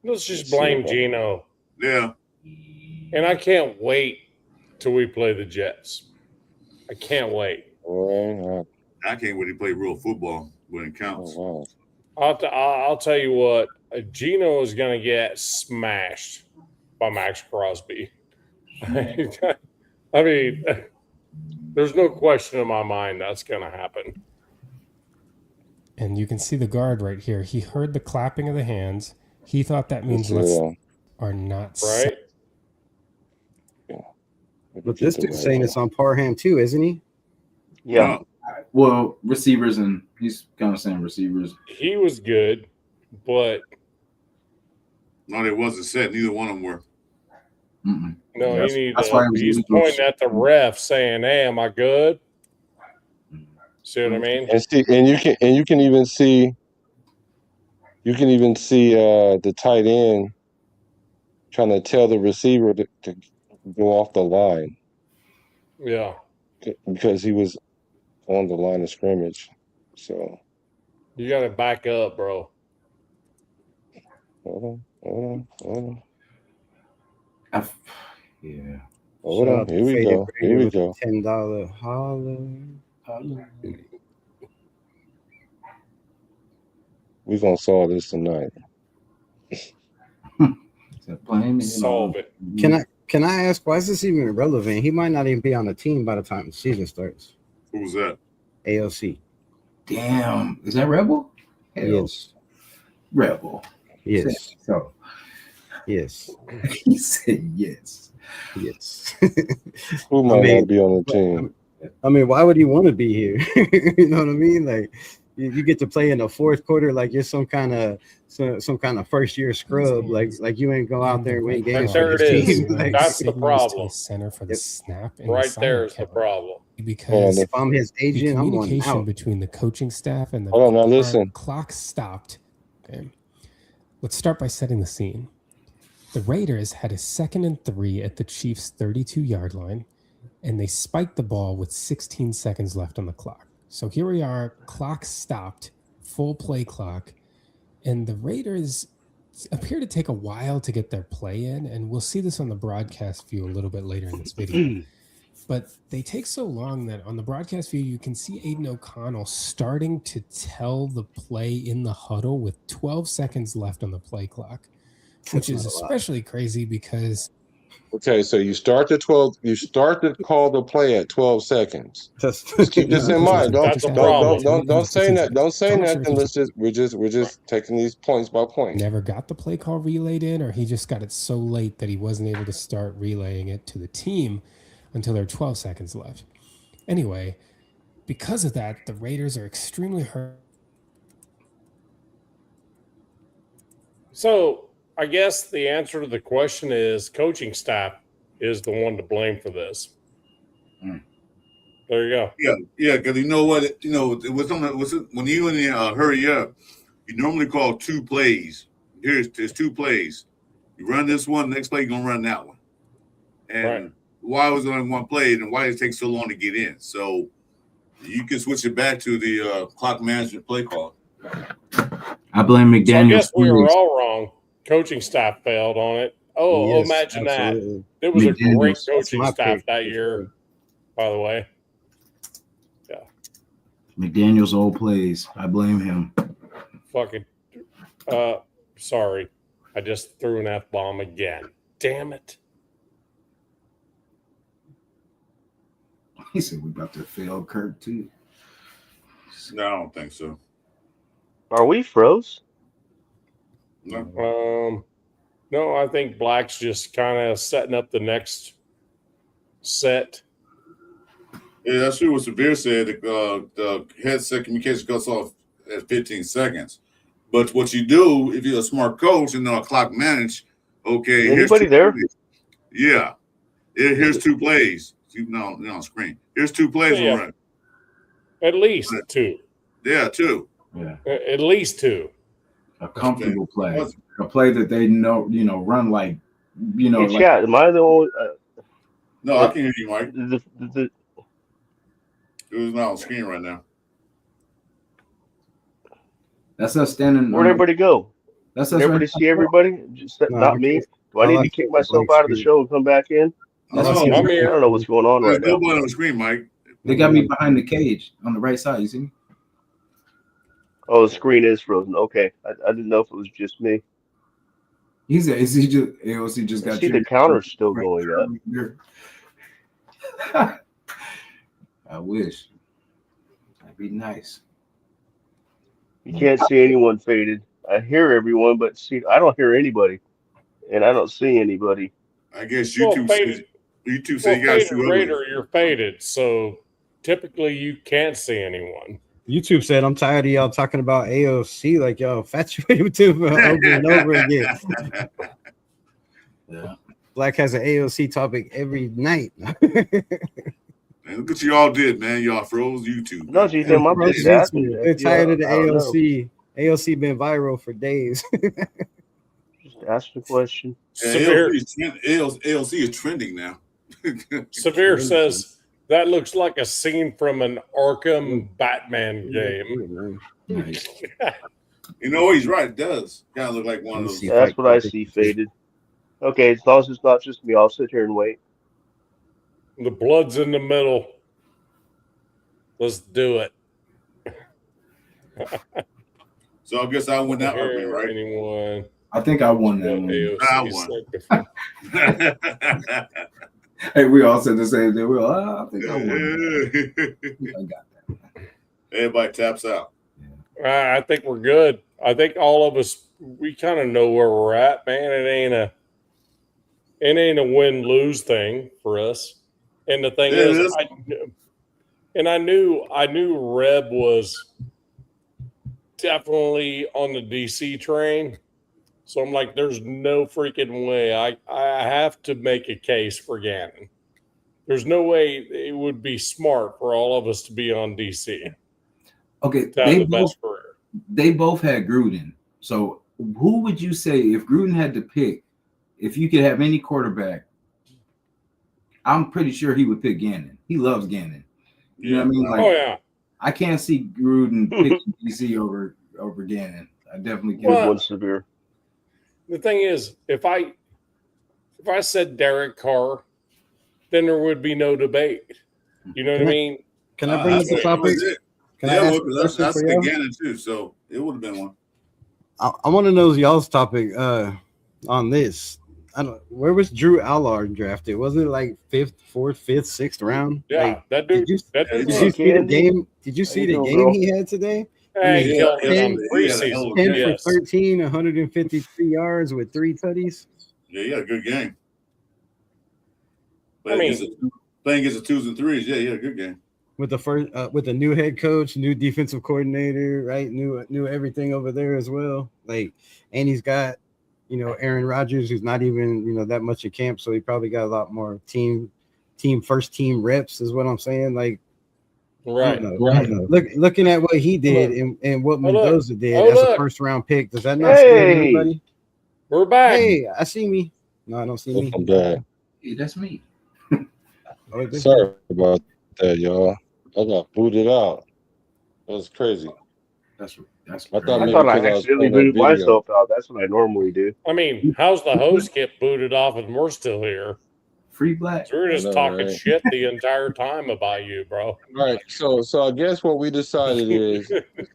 Let's just blame Geno.
Yeah.
And I can't wait till we play the Jets. I can't wait.
I can't wait to play real football when it counts.
I'll tell you what. Geno is going to get smashed by Max Crosby. I mean, there's no question in my mind that's going to happen.
And you can see the guard right here. He heard the clapping of the hands. He thought that means are not
right.
But this dude's saying it's on Parham too, isn't he?
Yeah.
Well, receivers, and he's kind of saying receivers.
He was good, but
no, it wasn't set. Neither one of them were.
Mm-mm.
No, he's pointing at the ref, saying, "Hey, am I good?" See what I mean?
And you can even see the tight end trying to tell the receiver to go off the line.
Yeah,
because he was on the line of scrimmage. So
you got to back up, bro.
Hold on.
Yeah.
Hold on. Here we go.
$10 holler.
We're gonna solve this tonight.
Solve it.
Can I ask why is this even relevant? He might not even be on the team by the time the season starts.
Who was that?
AOC.
Damn. Is that Rebel?
Yes.
Rebel.
Yes.
So.
Yes.
He said yes.
Yes.
Who might not be on the team?
I mean, why would he want to be here? You know what I mean? Like, you get to play in the fourth quarter like you're some kind of first year scrub. Like you ain't go out there and win games.
There it is.
Like,
That's the
signals to
problem.
the center for the snap. In
Right
the
there is
silent
the
count.
problem.
Because
if I'm his
the
agent, I'm one
communication
out.
between the coaching staff and the
Hold on, now listen.
clock stopped. Okay. Let's start by setting the scene. The Raiders had a 2nd and 3 at the Chiefs' 32-yard line, and they spiked the ball with 16 seconds left on the clock. So here we are, clock stopped, full play clock, and the Raiders appear to take a while to get their play in, and we'll see this on the broadcast view a little bit later in this video. But they take so long that on the broadcast view, you can see Aiden O'Connell starting to tell the play in the huddle with 12 seconds left on the play clock, which is especially crazy because...
Okay, so you start to call the play at 12 seconds. Just keep this in mind. Don't say that. Don't say nothing. We're just taking these points by point.
Never got the play call relayed in, or he just got it so late that he wasn't able to start relaying it to the team until there were 12 seconds left. Anyway, because of that, the Raiders are extremely hurt.
So I guess the answer to the question is coaching staff is the one to blame for this. There you go.
Yeah, because you know what? It was when you in the hurry up, you normally call 2 plays. There's 2 plays. You run this one, next play you're gonna run that one. And why was it only 1 play, and why did it take so long to get in? So you can switch it back to the clock management play call.
I blame McDaniels.
So I guess we were all wrong. Coaching staff failed on it. Yes, imagine absolutely. That. It was a great coaching staff that year, by the way. Yeah.
McDaniels' old plays. I blame him.
Fucking sorry. I just threw an F-bomb again. Damn it.
He said we about to fail Kirk too.
No, I don't think so.
Are we froze?
No, I think Black's just kind of setting up the next set.
Yeah, that's true what Severe said. The headset communication cuts off at 15 seconds. But what you do, if you're a smart coach and know a clock manage, okay.
Anybody there?
Yeah. Here's 2 plays. No, on screen. Here's 2 plays
Yeah.
run.
At least 2.
Yeah, 2.
Yeah.
At least 2.
A comfortable play. A play that they know, run like,
Hey, chat, am I the only?
No, I can hear you, Mike. It was not on screen right now.
That's us standing.
Where'd everybody go?
That's
Did everybody see everybody? Just not me. Do I need to kick myself out of the show and come back in? I don't know what's going on right now.
There's nobody on the screen, Mike.
They got me behind the cage on the right side. You see me?
Oh, the screen is frozen. Okay, I didn't know if it was just me.
Is he just AOC just got?
I see the counter's still going
up. I wish. That'd be nice.
You can't see anyone faded. I hear everyone, but I don't hear anybody, and I don't see anybody.
I guess YouTube says you guys see
Raider, you're faded, so typically you can't see anyone.
YouTube said, I'm tired of y'all talking about AOC like y'all infatuated with him over and over again.
Yeah.
Black has an AOC topic every night.
Man, look what you all did, man. Y'all froze YouTube.
No, GTM, I'm just asking.
They're tired of the AOC. AOC been viral for days.
Just ask the question.
AOC is trending now.
Severe says that looks like a scene from an Arkham Batman game.
Nice.
You know, he's right. It does kind of look like one of those.
That's what I see faded. Okay, as long as it's not just me, I'll sit here and wait.
The blood's in the middle. Let's do it.
So I guess I won that one, right?
Anyone?
I think I won that one.
I won.
Hey, we all said the same thing. We all, I think I won. I got that.
Everybody taps out.
I think we're good. I think all of us, we kind of know where we're at, man. It ain't a win-lose thing for us. And the thing is, I knew Reb was definitely on the DC train. So I'm like, there's no freaking way. I have to make a case for Gannon. There's no way it would be smart for all of us to be on DC.
Okay, they both had Gruden. So who would you say if Gruden had to pick, if you could have any quarterback, I'm pretty sure he would pick Gannon. He loves Gannon. You know what I mean? Like,
oh yeah.
I can't see Gruden picking DC over Gannon. I definitely can't.
One severe.
The thing is, if I said Derek Carr, then there would be no debate. You know what I mean?
Can I bring up the topic?
That's Gannon too, so it would have been one.
I want to know y'all's topic on this. Where was Drew Allard drafted? Wasn't it like 5th, 4th, 5th, 6th round?
Yeah,
like,
that dude.
Did you see the game? Did you see the game he had today?
Hey,
10 for 13, 153 yards with 3 tutties.
Yeah, he had a good game.
I mean,
playing against the 2s and 3s, yeah, he had a good game.
With the first, with a new head coach, new defensive coordinator, right? New everything over there as well. Like, and he's got, Aaron Rodgers, who's not even, that much in camp, so he probably got a lot more first team reps, is what I'm saying. Like,
right.
Looking at what he did and what Mendoza did as a first round pick, does that not scare anybody?
We're back.
Hey, I see me. No, I don't see me.
I'm back.
Hey, that's me.
Sorry about that, y'all. I got booted out. That was crazy.
That's
I thought
I accidentally booted myself out. That's what I normally do.
I mean, how's the host get booted off and we're still here?
Free black.
So we're just talking shit the entire time about you, bro.
All right. So I guess what we decided is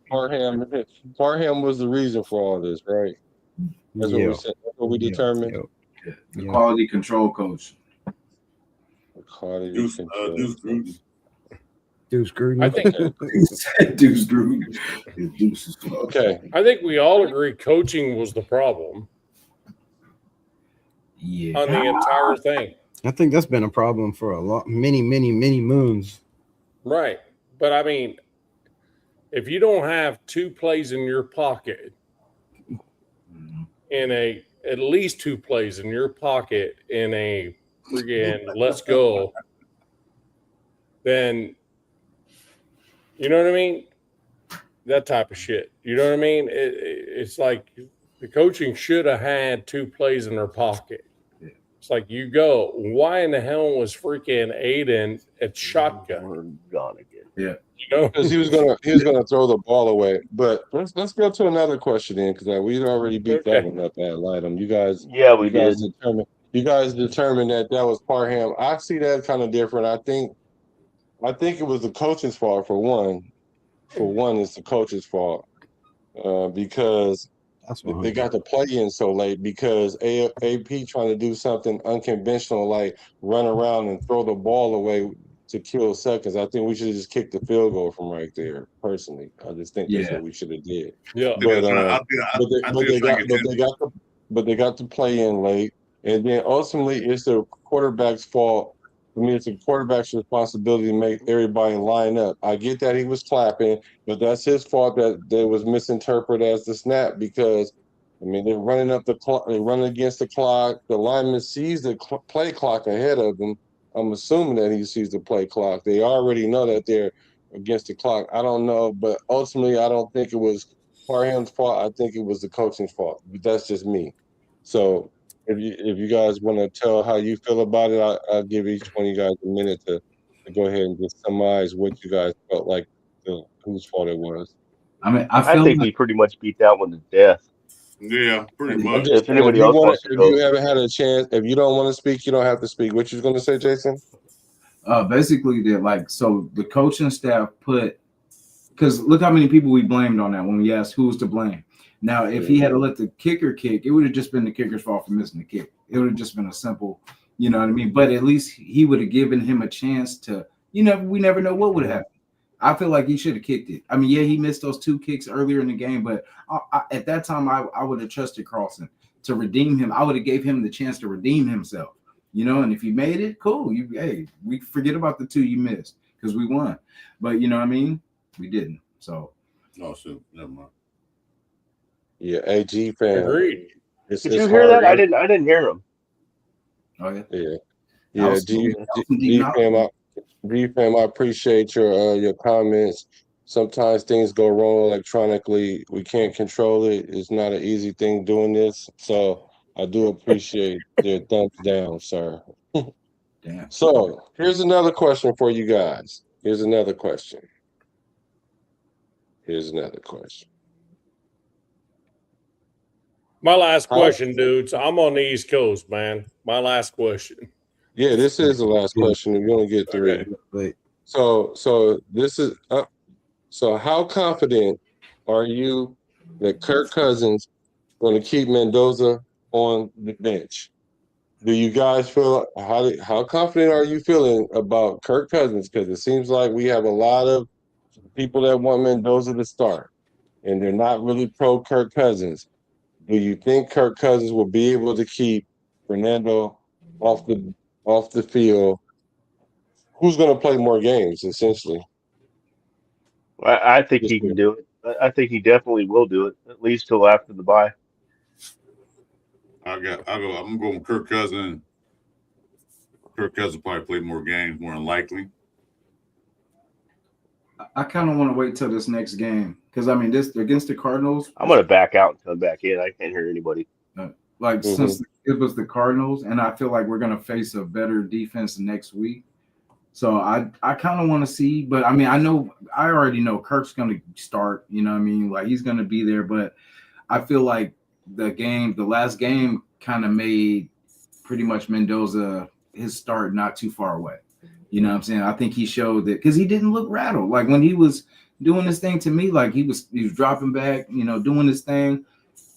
Parham was the reason for all this, right? That's what we said. That's what we determined.
The quality control coach.
Deuce Gruden.
Deuce Gruden.
I think
Deuce Gruden. Deuce is
okay.
I think we all agree coaching was the problem.
Yeah.
On the entire thing.
I think that's been a problem for many moons.
Right. But I mean, if you don't have 2 plays in your pocket, at least 2 plays in your pocket in a friggin' let's go, then you know what I mean? That type of shit. You know what I mean? It's like the coaching should have had 2 plays in their pocket. It's like, you go. Why in the hell was freaking Aiden at shotgun?
Gone again.
Yeah.
Because he was gonna throw the ball away. But let's go to another question then, because we already beat that one up ad litem. You guys determined that was Parham. I see that kind of different. I think it was the coach's fault for one. For one, it's the coach's fault because they got the play in so late because AP trying to do something unconventional like run around and throw the ball away to kill seconds. I think we should have just kicked the field goal from right there. Personally, I just think that's what we should have did.
Yeah,
but they got the play in late, and then ultimately it's the quarterback's fault. For me, it's the quarterback's responsibility to make everybody line up. I get that he was clapping, but that's his fault that they was misinterpreted as the snap because, I mean, they're running up the clock, they're running against the clock. The lineman sees the play clock ahead of them. I'm assuming that he sees the play clock. They already know that they're against the clock. I don't know, but ultimately, I don't think it was Parham's fault. I think it was the coaching's fault. But that's just me. So if you guys want to tell how you feel about it, I'll give each one of you guys a minute to go ahead and just summarize what you guys felt like whose fault it was.
I mean,
I think we pretty much beat that one to death.
Yeah, pretty much.
If anybody else wants to go.
If you haven't had a chance, if you don't want to speak, you don't have to speak. What you was going to say, Jason?
Basically, so the coaching staff because look how many people we blamed on that when we asked who's to blame. Now, if he had to let the kicker kick, it would have just been the kicker's fault for missing the kick. It would have just been a simple, you know what I mean? But at least he would have given him a chance to, we never know what would have happened. I feel like he should have kicked it. I mean, yeah, he missed those 2 kicks earlier in the game, but at that time, I would have trusted Carlson to redeem him. I would have gave him the chance to redeem himself, and if he made it, cool. We forget about the 2 you missed because we won. But you know what I mean? We didn't. So.
Oh, shoot. Never mind.
Yeah, AG fan.
Agreed.
It's
Did you hear
hard.
that? I didn't hear him.
Oh yeah.
Yeah.
That
Yeah,
was
G
some deep knowledge.
fam, I appreciate your comments. Sometimes things go wrong electronically. We can't control it. It's not an easy thing doing this. So I do appreciate your thumbs down, sir.
Damn.
So here's another question for you guys. Here's another question.
My last question, dudes. I'm on the East Coast, man. My last question.
Yeah, this is the last question. We're gonna get three.
Okay.
So this is so how confident are you that Kirk Cousins going to keep Mendoza on the bench? Do you guys feel how confident are you feeling about Kirk Cousins? Because it seems like we have a lot of people that want Mendoza to start, and they're not really pro Kirk Cousins. Do you think Kirk Cousins will be able to keep Fernando off the field? Who's going to play more games, essentially?
I think he can do it. I think he definitely will do it, at least till after the bye.
I'm going Kirk Cousins. Kirk Cousins probably play more games, more than likely.
I kind of want to wait till this next game because I mean, this against the Cardinals.
I'm gonna back out and come back in. I can't hear anybody.
Since it was the Cardinals, and I feel like we're gonna face a better defense next week. So I kind of want to see, but I mean, I already know Kirk's gonna start. You know what I mean? Like he's gonna be there, but I feel like the last game kind of made pretty much Mendoza his start not too far away. You know what I'm saying? I think he showed that because he didn't look rattled. Like when he was doing this thing to me, like he was dropping back, doing this thing,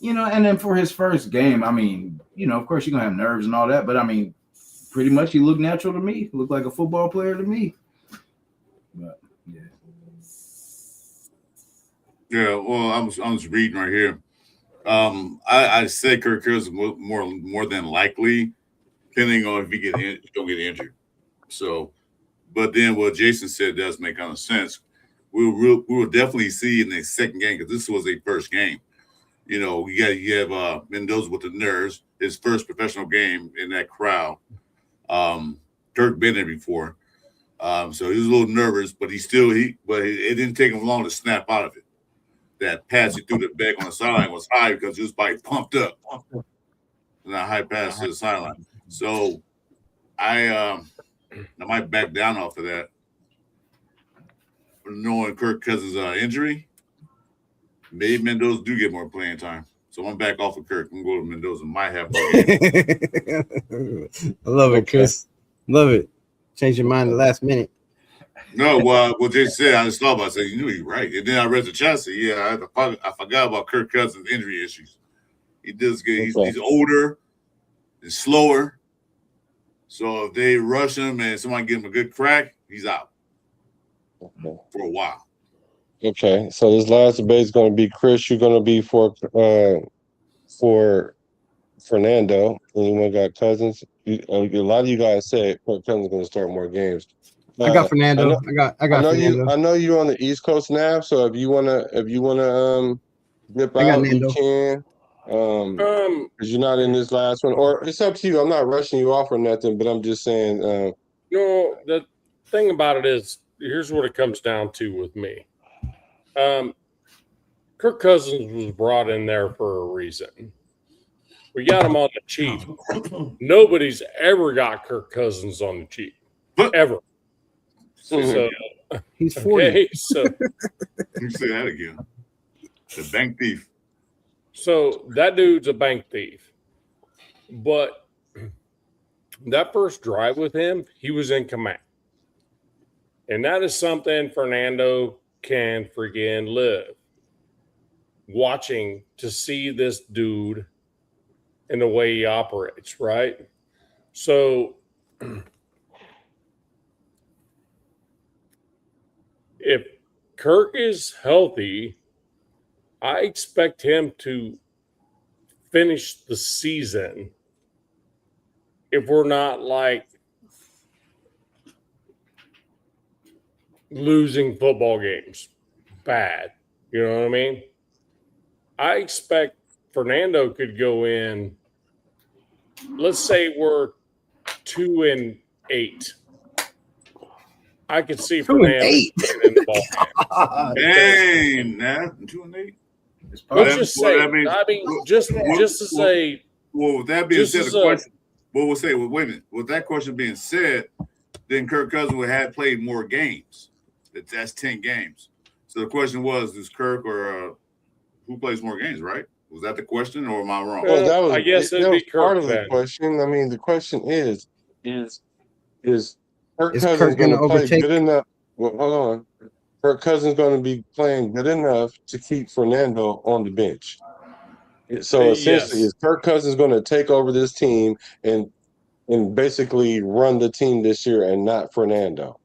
and then for his first game, I mean, of course you're gonna have nerves and all that, but I mean, pretty much he looked natural to me. He looked like a football player to me. But yeah.
Yeah, well, I'm just reading right here. I say Kirk Cousins more than likely, depending on if he don't get injured. So, but then what Jason said does make kind of sense. We will definitely see in the second game because this was a first game. You have Mendoza with the nerves, his first professional game in that crowd. Kirk been there before, so he was a little nervous, but it didn't take him long to snap out of it. That pass he threw the back on the sideline was high because he was pumped up. And that high pass to the sideline. So I might back down off of that. Knowing Kirk Cousins' injury, maybe Mendoza do get more playing time. So I'm back off of Kirk. I'm going to Mendoza. Might have more games.
I love it, Chris. Love it. Change your mind the last minute.
No, well, what Jay said, I just thought about it. I said, you're right. And then I read the chat. I said, yeah, I forgot about Kirk Cousins' injury issues. He does get. He's older, he's slower. So if they rush him and somebody give him a good crack, he's out for a while.
Okay, so this last debate is going to be Chris. You're going to be for Fernando. Anyone got Cousins? A lot of you guys said Cousins is going to start more games.
I got Fernando. I got Fernando.
I know you're on the East Coast now, so if you wanna dip out, you can. Because you're not in this last one, or it's up to you. I'm not rushing you off or nothing, but I'm just saying.
No, the thing about it is, here's what it comes down to with me. Kirk Cousins was brought in there for a reason. We got him on the cheap. Nobody's ever got Kirk Cousins on the cheap, ever. So
he's 40.
Okay, so
you say that again. The bank thief.
So that dude's a bank thief. But that first drive with him, he was in command. And that is something Fernando can friggin' live. Watching to see this dude and the way he operates, right? So if Kirk is healthy, I expect him to finish the season if we're not losing football games bad. You know what I mean? I expect Fernando could go in. Let's say we're 2-8. I could see Fernando in the ball game.
Dang, nah, 2-8.
Let's just say. I mean, just to say.
Well, with that being said, the question. Well, we'll say. Well, wait a minute. With that question being said, then Kirk Cousins would have played more games. That's 10 games. So the question was, is Kirk or who plays more games? Right? Was that the question, or am I wrong?
Well, that was,
I guess
that was part of the
then.
question. I mean, the question is Kirk
Is
Cousins
Kirk
going
gonna
to play
overtake-
good enough? Well, hold on. Kirk Cousins going to be playing good enough to keep Fernando on the bench. So essentially,
Yes.
is Kirk Cousins going to take over this team and basically run the team this year and not Fernando?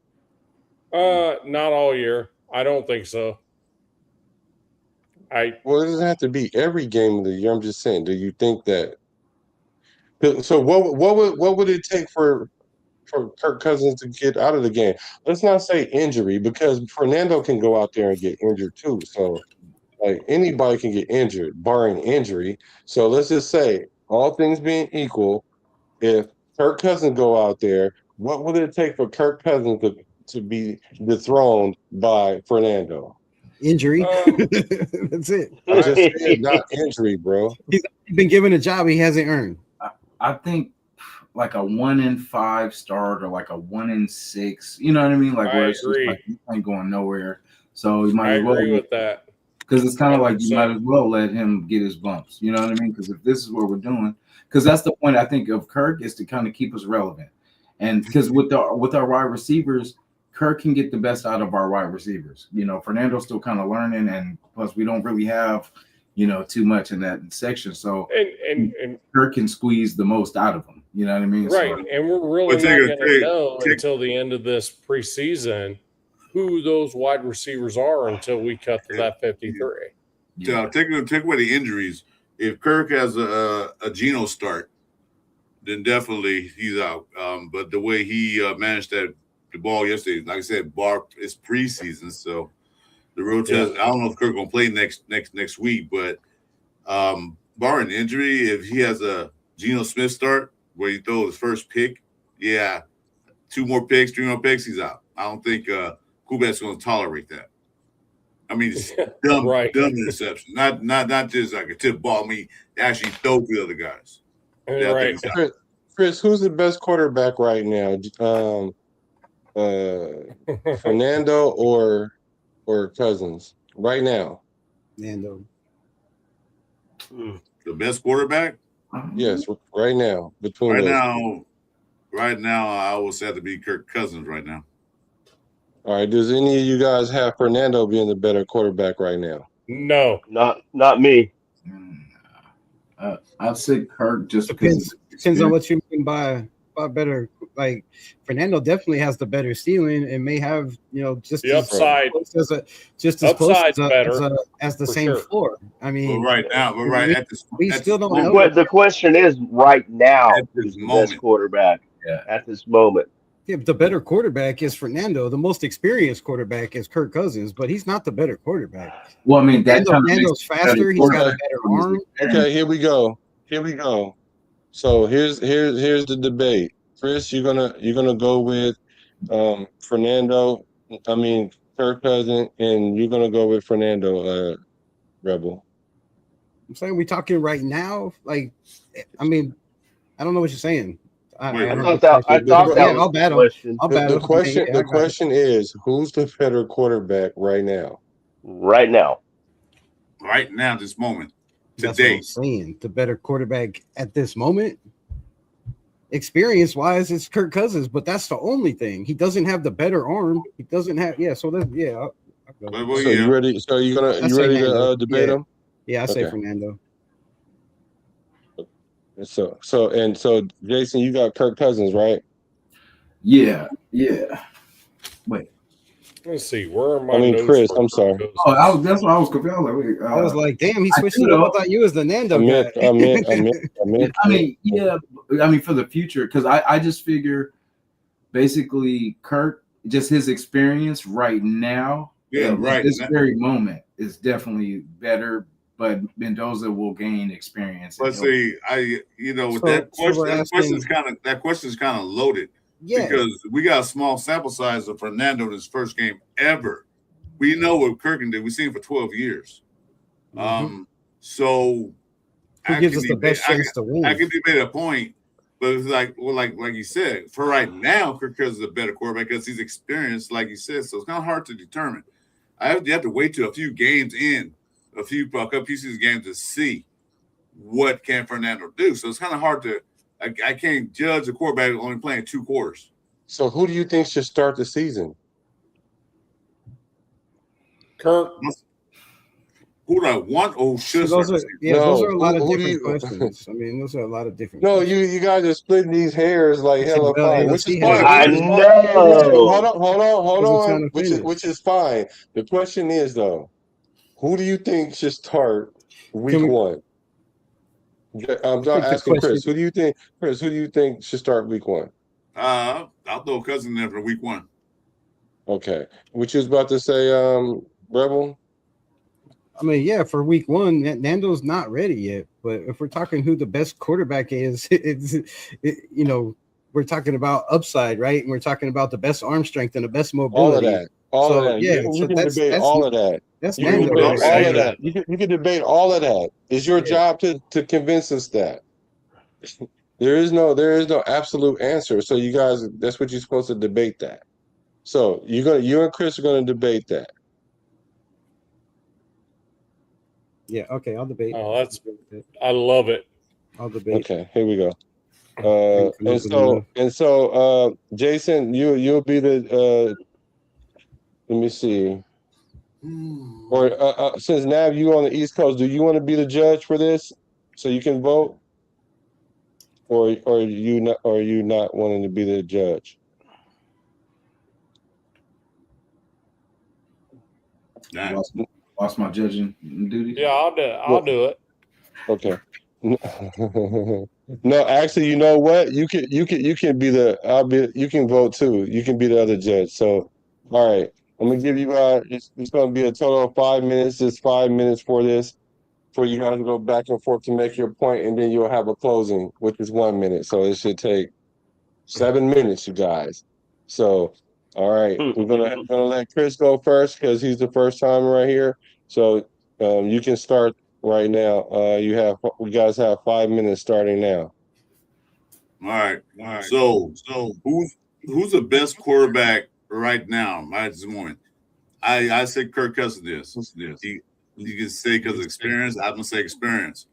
Not all year. I don't think so.
Well, it doesn't have to be every game of the year. I'm just saying. Do you think that? So what would it take for Kirk Cousins to get out of the game? Let's not say injury, because Fernando can go out there and get injured too. So like anybody can get injured, barring injury. So let's just say, all things being equal, if Kirk Cousins go out there, what would it take for Kirk Cousins to be dethroned by Fernando?
Injury. That's it.
I just said not injury, bro.
He's been given a job he hasn't earned.
I think like a 1-5 start or like a 1-6. You know what I mean? Like where it's just like you ain't going nowhere. So you might
I
as well
agree with that.
because it's kind of like you
100%.
might as well let him get his bumps. You know what I mean? Because if this is what we're doing, because that's the point I think of Kirk is to kind of keep us relevant. And because with our wide receivers, Kirk can get the best out of our wide receivers. You know, Fernando's still kind of learning, and plus we don't really have, you know, too much in that section. So
And
Kirk can squeeze the most out of them. You know what I mean?
right,
So,
and we're really
But
not
take
going
a-
to know until the end of this preseason who those wide receivers are until we cut to that 53.
Take away the injuries. If Kirk has a Geno start, then definitely he's out. But the way he managed the ball yesterday, like I said, it's preseason, so the real test. I don't know if Kirk gonna play next week, but barring injury, if he has a Geno Smith start where he throws his first pick, 2 more picks, 3 more picks, he's out. I don't think Kubek's gonna tolerate that. I mean, it's dumb interception, not just like a tip ball. I mean, actually throw to the other guys.
Right.
Chris, who's the best quarterback right now? Fernando or Cousins right now?
Fernando.
The best quarterback?
Yes, right now.
Right now, I would say it to be Kirk Cousins right now.
All right. Does any of you guys have Fernando being the better quarterback right now?
No,
not me.
I'd say Kirk just
Depends on what you mean by better. Like Fernando definitely has the better ceiling and may have, you know, just
the upside.
Just as close as the
for
same
sure.
floor. I mean,
right now, but right at this,
we still don't know.
The question is right now
At this
who's the
moment.
best quarterback at this moment.
Yeah, but the better quarterback is Fernando. The most experienced quarterback is Kirk Cousins, but he's not the better quarterback.
well, I mean, that kind of
Fernando's faster. He's got a better arm.
Okay, here we go. So here's the debate. Chris, you're gonna go with Fernando. I mean Kirk Cousins, and you're gonna go with Fernando. Rebel.
I'm saying we're talking right now. Like, I mean, I don't know what you're saying.
I thought that was
I'll
the
battle.
question.
I'll battle.
The question is, who's the better quarterback right now?
Right now.
Right now, this moment,
That's
today.
what I'm saying. The better quarterback at this moment, experience-wise, is Kirk Cousins, but that's the only thing. He doesn't have the better arm. He doesn't have. Yeah. So that's I'll go.
Well,
So you ready? So you ready to debate him?
Yeah, I say
Okay.
Fernando.
So Jason, you got Kirk Cousins, right?
Yeah. Wait.
Let's see. Where am I?
I mean, Chris, I'm sorry.
Oh, that's what I was confused. I was like, wait,
I was like, damn, he
I
switched
do
it up.
know.
I thought you was the Nando guy.
I meant.
I mean, yeah. I mean, for the future, because I just figure basically Kirk, just his experience right now,
Yeah, right.
This very moment is definitely better but Mendoza will gain experience.
But see, that question is kind of loaded.
Yeah.
Because we got a small sample size of Fernando in his first game ever. We know what Kirkin did. We've seen him for 12 years. So
who gives us the best chance to win?
I can debate a point, but it's like you said, for right now, Kirk Cousins is a better quarterback because he's experienced, like you said. So it's kind of hard to determine. You have to wait till a few games in, a couple pieces of games to see what can Fernando do. So it's kind of hard to. I can't judge a quarterback only playing 2 quarters.
So who do you think should start the season?
Kirk.
Who do I want? Oh, should
those are a lot of different questions. I mean, those are a lot of different.
No, you guys are splitting these hairs like hella fine, which is fine.
I know.
Hold on. Which is fine. The question is though, who do you think should start week 1? I'm not asking Chris. Who do you think should start week 1?
I'll throw Cousins there for week 1.
Okay. What you was about to say, Rebel?
I mean, yeah, for week 1, Nando's not ready yet. But if we're talking who the best quarterback is, we're talking about upside, right? And we're talking about the best arm strength and the best mobility.
All of that.
Yeah,
you can debate all of that.
That's
you can debate all of that. You can debate all of that. It's your job to convince us that. There is no absolute answer. So you guys, that's what you're supposed to debate that. So you and Chris are gonna debate that.
Yeah, okay, I'll debate.
Oh, I love it.
I'll debate.
Okay, here we go. And so Jason, you'll be the let me see. Or since Nav, you on the East Coast, do you want to be the judge for this so you can vote? Or you not wanting to be the judge?
Lost my judging duty.
Yeah, I'll do it.
Okay. No, actually, you know what? You can be you can vote too. You can be the other judge. So, all right, I'm gonna give you it's gonna be a total of 5 minutes. Just 5 minutes for this, for you guys to go back and forth to make your point, and then you'll have a closing, which is 1 minute. So it should take 7 minutes, you guys. So, all right, we're gonna let Chris go first because he's the first timer right here. So you can start right now. You guys have 5 minutes starting now.
All right. So who's the best quarterback right now, right this moment? I say Kirk Cousins is. You can say because of experience. I'm gonna say experience.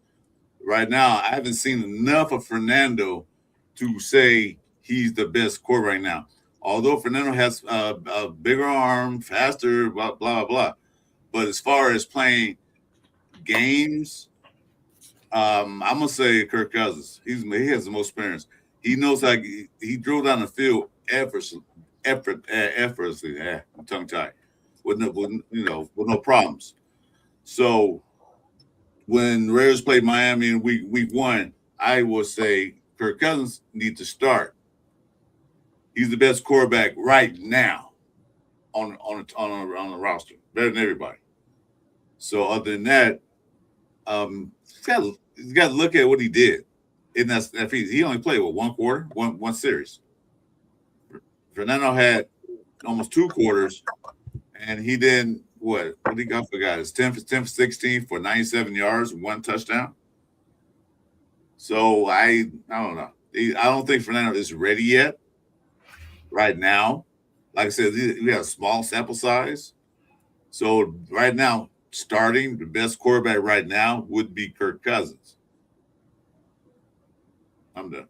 Right now, I haven't seen enough of Fernando to say he's the best quarterback right now. Although Fernando has a bigger arm, faster, blah blah blah. But as far as playing games, I'm gonna say Kirk Cousins. He has the most experience. He knows how he drove down the field effortlessly. I'm tongue tied with no problems. So when Raiders played Miami in week 1, I would say Kirk Cousins needs to start. He's the best quarterback right now on the roster, better than everybody. So other than that, he's got to look at what he did. And that's he only played with 1 quarter, one series. Fernando had almost 2 quarters, and he didn't what he got? Forgot. It's 10 for 16 for 97 yards, 1 touchdown. So I don't know. I don't think Fernando is ready yet. Right now, like I said, we have a small sample size. So right now, starting the best quarterback right now would be Kirk Cousins. I'm done.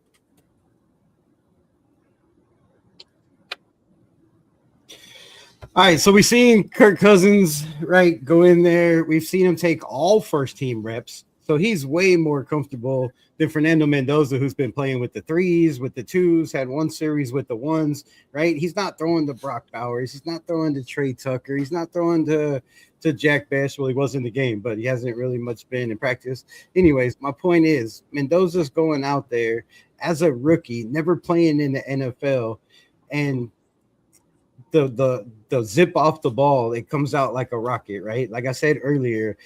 All right, so we've seen Kirk Cousins, right, go in there. We've seen him take all first-team reps. So he's way more comfortable than Fernando Mendoza, who's been playing with the 3s, with the 2s, had 1 series with the 1s, right? He's not throwing to Brock Bowers. He's not throwing to Trey Tucker. He's not throwing to Jack Bash. Well, he was in the game, but he hasn't really much been in practice. Anyways, my point is Mendoza's going out there as a rookie, never playing in the NFL, and the zip off the ball, it comes out like a rocket, right? Like I said earlier,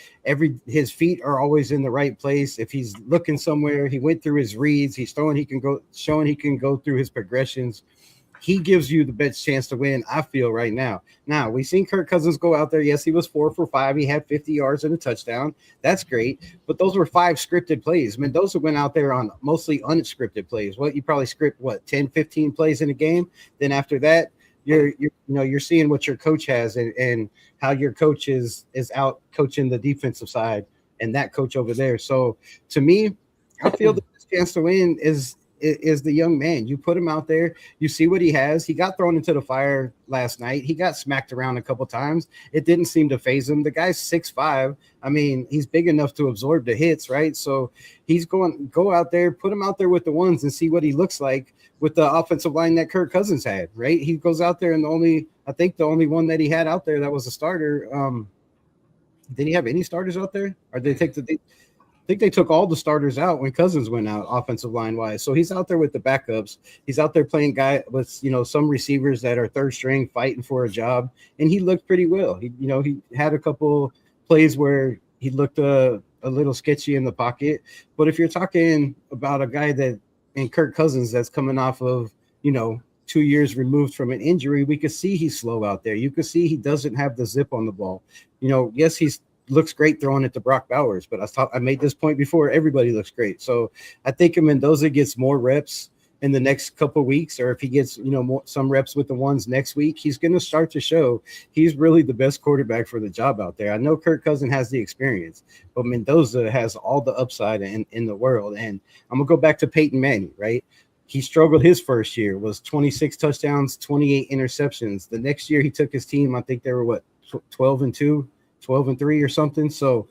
his feet are always in the right place. If he's looking somewhere, he went through his reads, he's showing he can go through his progressions. He gives you the best chance to win, I feel, right now. Now, we've seen Kirk Cousins go out there. Yes, he was 4 for 5. He had 50 yards and a touchdown. That's great. But those were 5 scripted plays. Mendoza went out there on mostly unscripted plays. You probably script, 10, 15 plays in a game? Then after that, you're seeing what your coach has and how your coach is out coaching the defensive side and that coach over there. So, to me, I feel the best chance to win is the young man. You put him out there, you see what he has. He got thrown into the fire last night. He got smacked around a couple times. It didn't seem to phase him. The guy's 6'5". I mean, he's big enough to absorb the hits, right? So he's go out there, put him out there with the ones and see what he looks like with the offensive line that Kirk Cousins had, right? He goes out there and the only one that he had out there that was a starter. Did he have any starters out there? Or did they take I think they took all the starters out when Cousins went out, offensive line wise. So he's out there with the backups. He's out there playing guy with some receivers that are third string fighting for a job, and he looked pretty well. He had a couple plays where he looked a little sketchy in the pocket. But if you're talking about a guy and Kirk Cousins that's coming off of 2 years removed from an injury, we could see he's slow out there. You could see he doesn't have the zip on the ball. Yes, he's looks great throwing it to Brock Bowers, but I made this point before. Everybody looks great. So I think if Mendoza gets more reps in the next couple of weeks, or if he gets some reps with the ones next week, he's going to start to show he's really the best quarterback for the job out there. I know Kirk Cousins has the experience, but Mendoza has all the upside in the world. And I'm gonna go back to Peyton Manning, right? He struggled his first year, was 26 touchdowns, 28 interceptions. The next year he took his team, I think they were 12-2. 12-3 or something. So,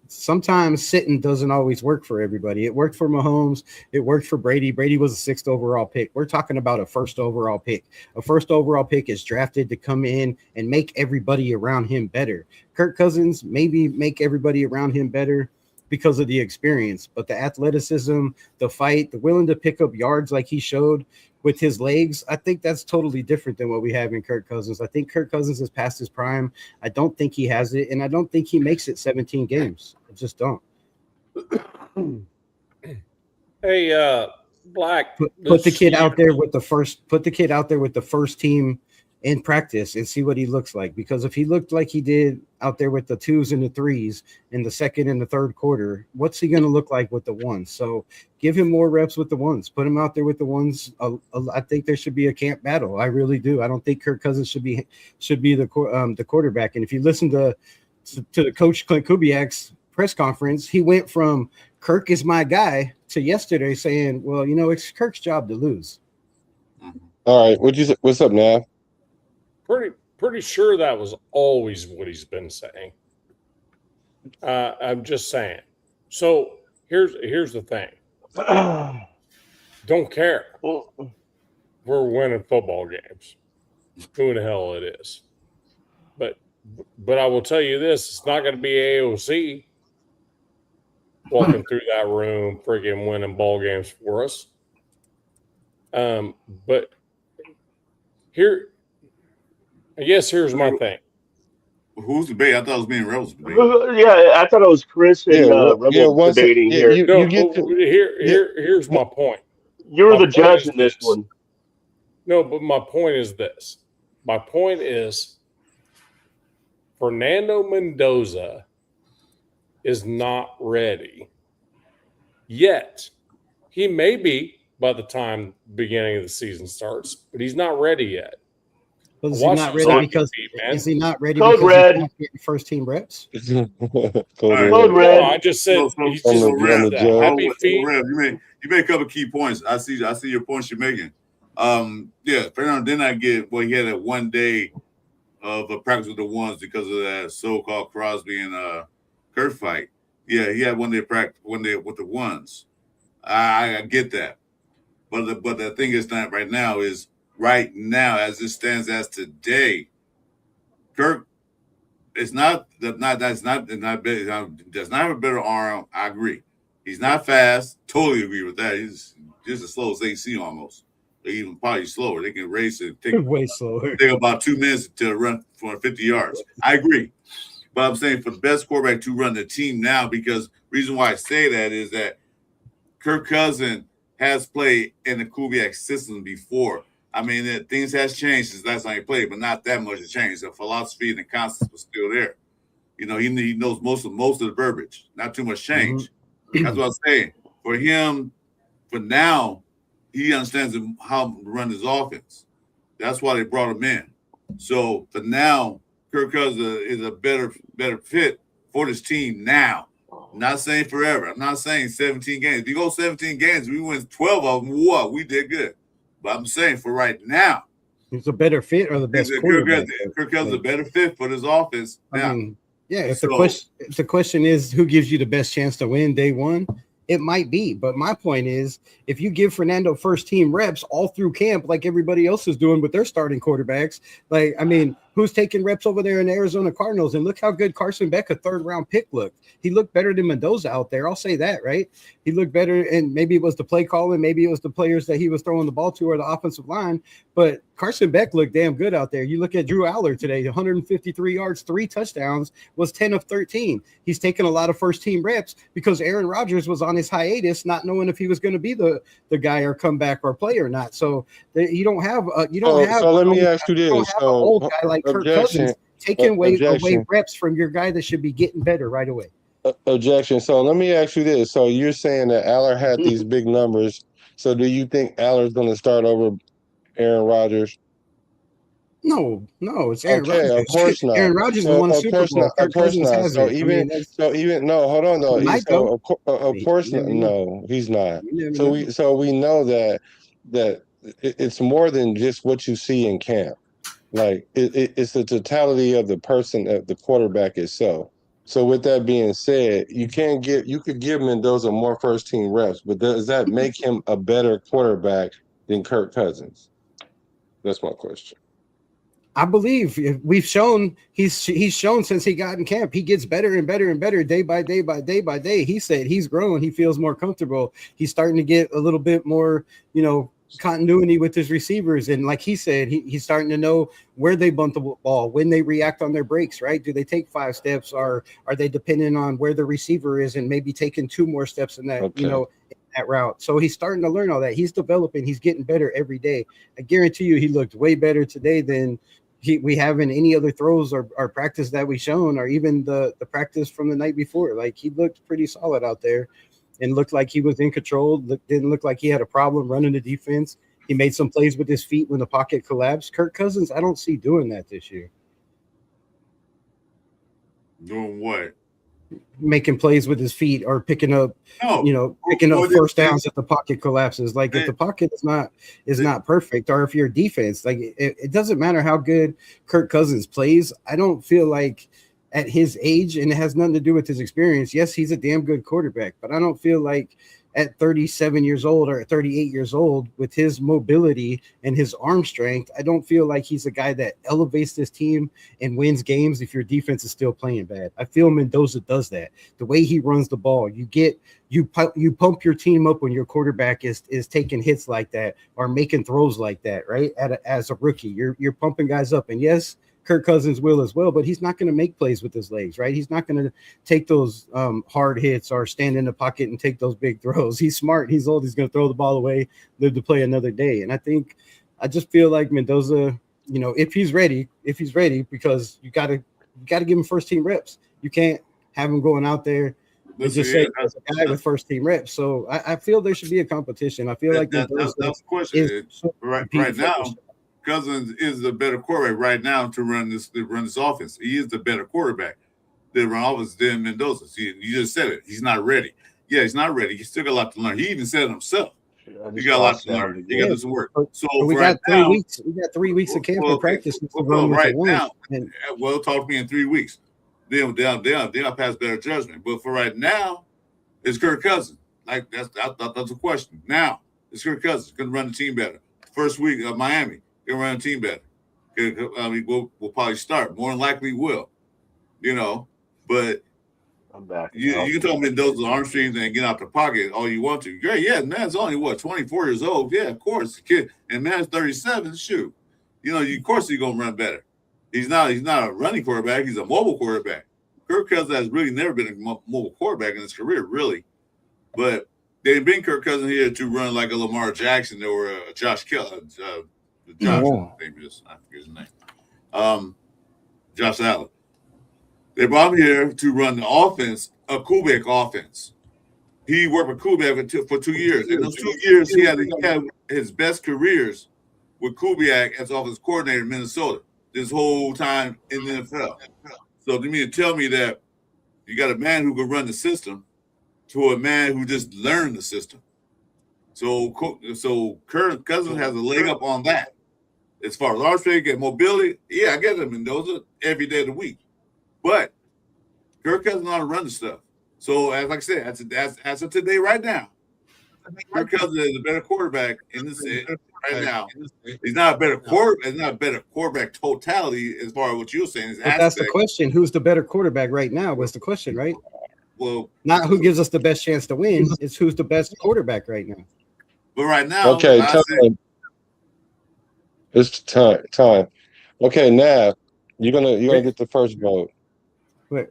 sometimes sitting doesn't always work for everybody. It worked for Mahomes. It worked for Brady. Brady was a 6th overall pick. We're talking about a 1st overall pick. A 1st overall pick is drafted to come in and make everybody around him better. Kirk Cousins maybe make everybody around him better because of the experience, but the athleticism, the fight, the willing to pick up yards like he showed with his legs, I think that's totally different than what we have in Kirk Cousins. I think Kirk Cousins is past his prime. I don't think he has it, and I don't think he makes it 17 games. I just don't.
Hey, Black,
put the kid out there with the first team in practice and see what he looks like. Because if he looked like he did out there with the 2s and the 3s in the second and the third quarter, what's he going to look like with the 1s? So give him more reps with the 1s. Put him out there with the 1s. I think there should be a camp battle. I really do. I don't think Kirk Cousins should be the quarterback. And if you listen to the coach Clint Kubiak's press conference, he went from Kirk is my guy to yesterday saying, well, it's Kirk's job to lose.
All right. What's up, Nav?
Pretty sure that was always what he's been saying. I'm just saying. So here's the thing. Don't care. We're winning football games. Who in the hell it is? But I will tell you this: it's not going to be AOC walking through that room, freaking winning ball games for us. But here. I guess here's my thing.
Who's debating? I thought it was me and Rebels debating.
Yeah, I thought it was Chris and Rebels debating here.
Here's my point.
You're the judge in this one.
No, but my point is this. My point is Fernando Mendoza is not ready yet. He may be by the time the beginning of the season starts, but he's not ready yet.
Well, is he not ready because he's not getting first team reps?
Code red.
I just said he's just happy feet.
You made a couple key points. I see your points you're making. Fernando did not get he had that 1 day of a practice with the 1s because of that so-called Crosby and Kurt fight. Yeah, he had 1 day practice, 1 day with the 1s. I get that, but the thing is that right now, as it stands as today, Kirk is does not have a better arm. I agree. He's not fast. Totally agree with that. He's just as slow as AC almost. even probably slower. They can race it.
Way slower.
Take about 2 minutes to run for 50 yards. I agree. But I'm saying for the best quarterback to run the team now, because reason why I say that is that Kirk Cousins has played in the Kubiak system before. I mean, things has changed since last time he played, but not that much has changed. The philosophy and the concepts was still there. You know, he knows most of the verbiage. Not too much change. Mm-hmm. That's what I'm saying. For him, for now, he understands how to run his offense. That's why they brought him in. So for now, Kirk Cousins is a better fit for this team now. I'm not saying forever. I'm not saying 17 games. If you go 17 games, we win 12 of them. What? We did good. But I'm saying for right now,
he's a better fit or the best quarterback.
Kirk Cousins is a better fit for this offense now.
I mean, yeah. If the question is who gives you the best chance to win day one, it might be. But my point is, if you give Fernando first team reps all through camp, like everybody else is doing with their starting quarterbacks, like, I mean, who's taking reps over there in the Arizona Cardinals? And look how good Carson Beck, a 3rd round pick, looked. He looked better than Mendoza out there. I'll say that, right? He looked better, and maybe it was the play calling, maybe it was the players that he was throwing the ball to or the offensive line, but Carson Beck looked damn good out there. You look at Drew Aller today, 153 yards, 3 touchdowns, was 10 of 13. He's taken a lot of first team reps because Aaron Rodgers was on his hiatus, not knowing if he was going to be the guy or come back or play or not. So you don't have
So let me ask you this.
So old guy like Kirk Cousins taking away reps from your guy that should be getting better right away.
Objection. So let me ask you this. So you're saying that Aller had these big numbers. So do you think Aller's going to start over Aaron Rodgers?
No, it's Aaron Rodgers.
Of course not.
Aaron Rodgers won a Super Bowl.
Of course not. So even hold on though. Of course not. No, he's not. So we know that it's more than just what you see in camp. Like it's the totality of the person, of the quarterback itself. So with that being said, you could give Mendoza more first team reps, but does that make him a better quarterback than Kirk Cousins? That's my question.
I believe we've shown he's shown since he got in camp, he gets better and better and better day by day by day by day. He said he's grown. He feels more comfortable. He's starting to get a little bit more, continuity with his receivers. And like he said, he's starting to know where they bunt the ball, when they react on their breaks, right? Do they take 5 steps, or are they dependent on where the receiver is and maybe taking 2 more steps in that, that route? So he's starting to learn all that. He's developing. He's getting better every day. I guarantee you he looked way better today than we have in any other throws or practice that we've shown, or even the practice from the night before. Like, he looked pretty solid out there and looked like he was in control. Didn't look like he had a problem running the defense. He made some plays with his feet when the pocket collapsed. Kirk Cousins, I don't see doing that this year.
Doing what?
Making plays with his feet or picking up first downs if the pocket collapses. Like, if the pocket is not perfect, or if your defense, like, it doesn't matter how good Kirk Cousins plays. I don't feel like at his age, and it has nothing to do with his experience. Yes, he's a damn good quarterback, but I don't feel like at 37 years old or 38 years old, with his mobility and his arm strength, I don't feel like he's a guy that elevates this team and wins games if your defense is still playing bad. I feel Mendoza does that. The way he runs the ball, you pump your team up when your quarterback is taking hits like that or making throws like that, right? As a rookie, you're pumping guys up. And yes, Kirk Cousins will as well, but he's not going to make plays with his legs, right? He's not going to take those hard hits or stand in the pocket and take those big throws. He's smart. He's old. He's going to throw the ball away, live to play another day. And I just feel like Mendoza, if he's ready, because you got to give him first team reps. You can't have him going out there and just say as a guy with first team reps. So I feel there should be a competition. I feel like
that's the question. Right now, Cousins is the better quarterback right now to run this offense. He is the better quarterback than run offense than Mendoza. You just said it. He's not ready. Yeah, he's not ready. He's still got a lot to learn. He even said it himself. He got a lot to learn. He got to do some work. So
we got 3 weeks. We got 3 weeks of camp and practice.
Right now, talk to me in 3 weeks. They'll pass better judgment. But for right now, it's Kirk Cousins. Like, that's a question. Now it's Kirk Cousins going to run the team better. First week of Miami. Can run a team better. We'll probably start. More than likely will. But
I'm back.
You can tell Mendoza's arm strength and get out the pocket all you want to. Great, yeah, man's only 24 years old. Yeah, of course, kid, and man's 37. Shoot, of course he's gonna run better. He's not a running quarterback. He's a mobile quarterback. Kirk Cousins has really never been a mobile quarterback in his career, really. But they didn't bring Kirk Cousins here to run like a Lamar Jackson or a Josh Kelly. I forget his name. Josh Allen. They brought him here to run the offense, a Kubiak offense. He worked with Kubiak for 2 years. In those 2 years, he had his best careers with Kubiak as offensive coordinator in Minnesota this whole time in the NFL. So to tell me that you got a man who could run the system to a man who just learned the system. So Kirk Cousins has a leg up on that. As far as arm strength and mobility, yeah, I get them Mendoza every day of the week. But Kirk Cousins knows how to run the stuff. So, as I said, as of today, right now, Kirk Cousins is a better quarterback in this right now. He's not a better quarterback. It's not a better quarterback totality as far as what you're saying.
But that's the question. Who's the better quarterback right now was the question, right?
Well,
not who gives us the best chance to win. It's who's the best quarterback right now.
But right now,
okay, it's time. Okay, Nav, you're gonna get the first vote.
Wait,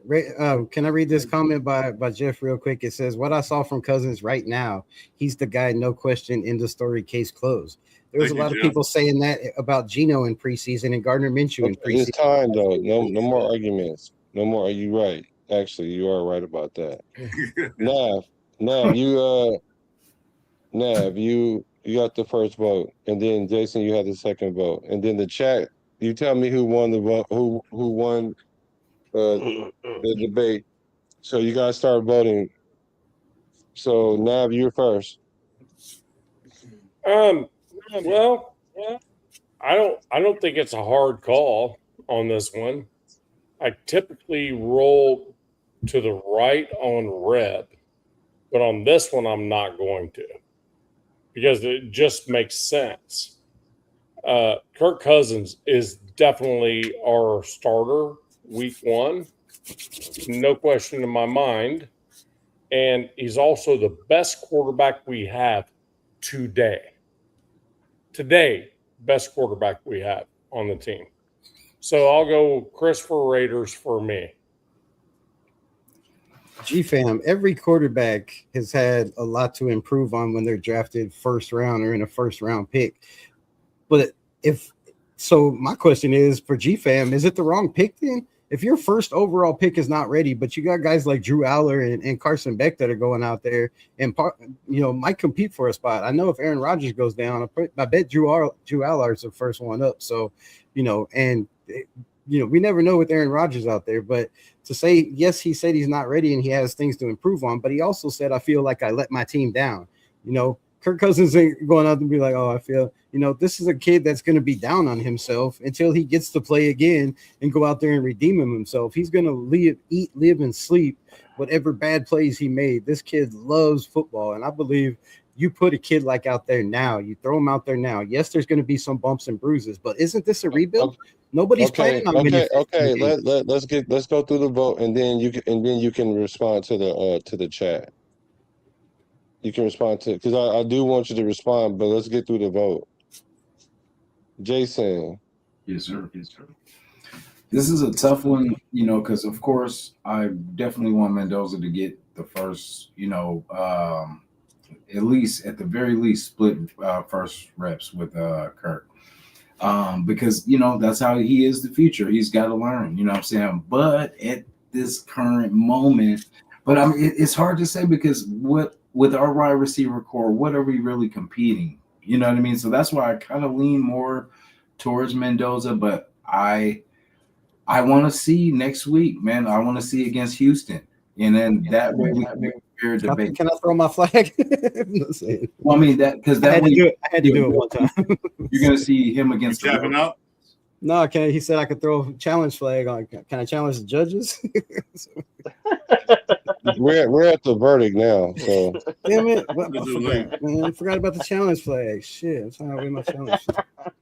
can I read this comment by Jeff real quick? It says, "What I saw from Cousins right now, he's the guy, no question. End of story. Case closed." There was a lot of people saying that about Geno in preseason and Gardner Minshew in preseason.
It's time though. No more arguments. No more. Are you right? Actually, you are right about that. Nav, you got the first vote, and then Jason, you had the second vote, and then the chat. You tell me who won the vote, who won the debate. So you guys start voting. So Nav, you're first.
Well, I don't think it's a hard call on this one. I typically roll to the right on red, but on this one I'm not going to, because it just makes sense. Kirk Cousins is definitely our starter week 1, no question in my mind, and he's also the best quarterback we have today. Best quarterback we have on the team. So I'll go Christopher Raiders for me.
G-Fam, every quarterback has had a lot to improve on when they're drafted first round or in a first round pick. But my question is for G-Fam, is it the wrong pick then? If your first overall pick is not ready, but you got guys like Drew Aller and Carson Beck that are going out there and might compete for a spot. I know if Aaron Rodgers goes down, I bet Drew Aller is the first one up. So, we never know with Aaron Rodgers out there. But to say, yes, he said he's not ready and he has things to improve on, but he also said, I feel like I let my team down. Kirk Cousins ain't going out and be like, oh, I feel, this is a kid that's going to be down on himself until he gets to play again and go out there and redeem himself. He's going to eat, live, and sleep whatever bad plays he made. This kid loves football, and I believe you put a kid like out there now, you throw him out there now. Yes, there's going to be some bumps and bruises, but isn't this a rebuild? Nobody's planning on
Okay. Let's go through the vote, and then you can respond to the chat. You can respond to, because I do want you to respond, but let's get through the vote. Jason.
Yes, sir. This is a tough one, because of course I definitely want Mendoza to get the first, at the very least split first reps with Kirk. Because that's how he is the future. He's got to learn, what I'm saying? But at this current moment, it's hard to say, because with our wide receiver core, what are we really competing? You know what I mean? So that's why I kind of lean more towards Mendoza, but I want to see next week, man. I want to see against Houston. And then that way we can make a fair debate.
Can I throw my flag?
Well, I mean, I
had to do it one time.
You're going to see him against
Japping up?
No, he said I could throw a challenge flag on. Can I challenge the judges?
We're at the verdict now. So
damn it! I forgot about the challenge flag. Shit, I'm trying to win my challenge.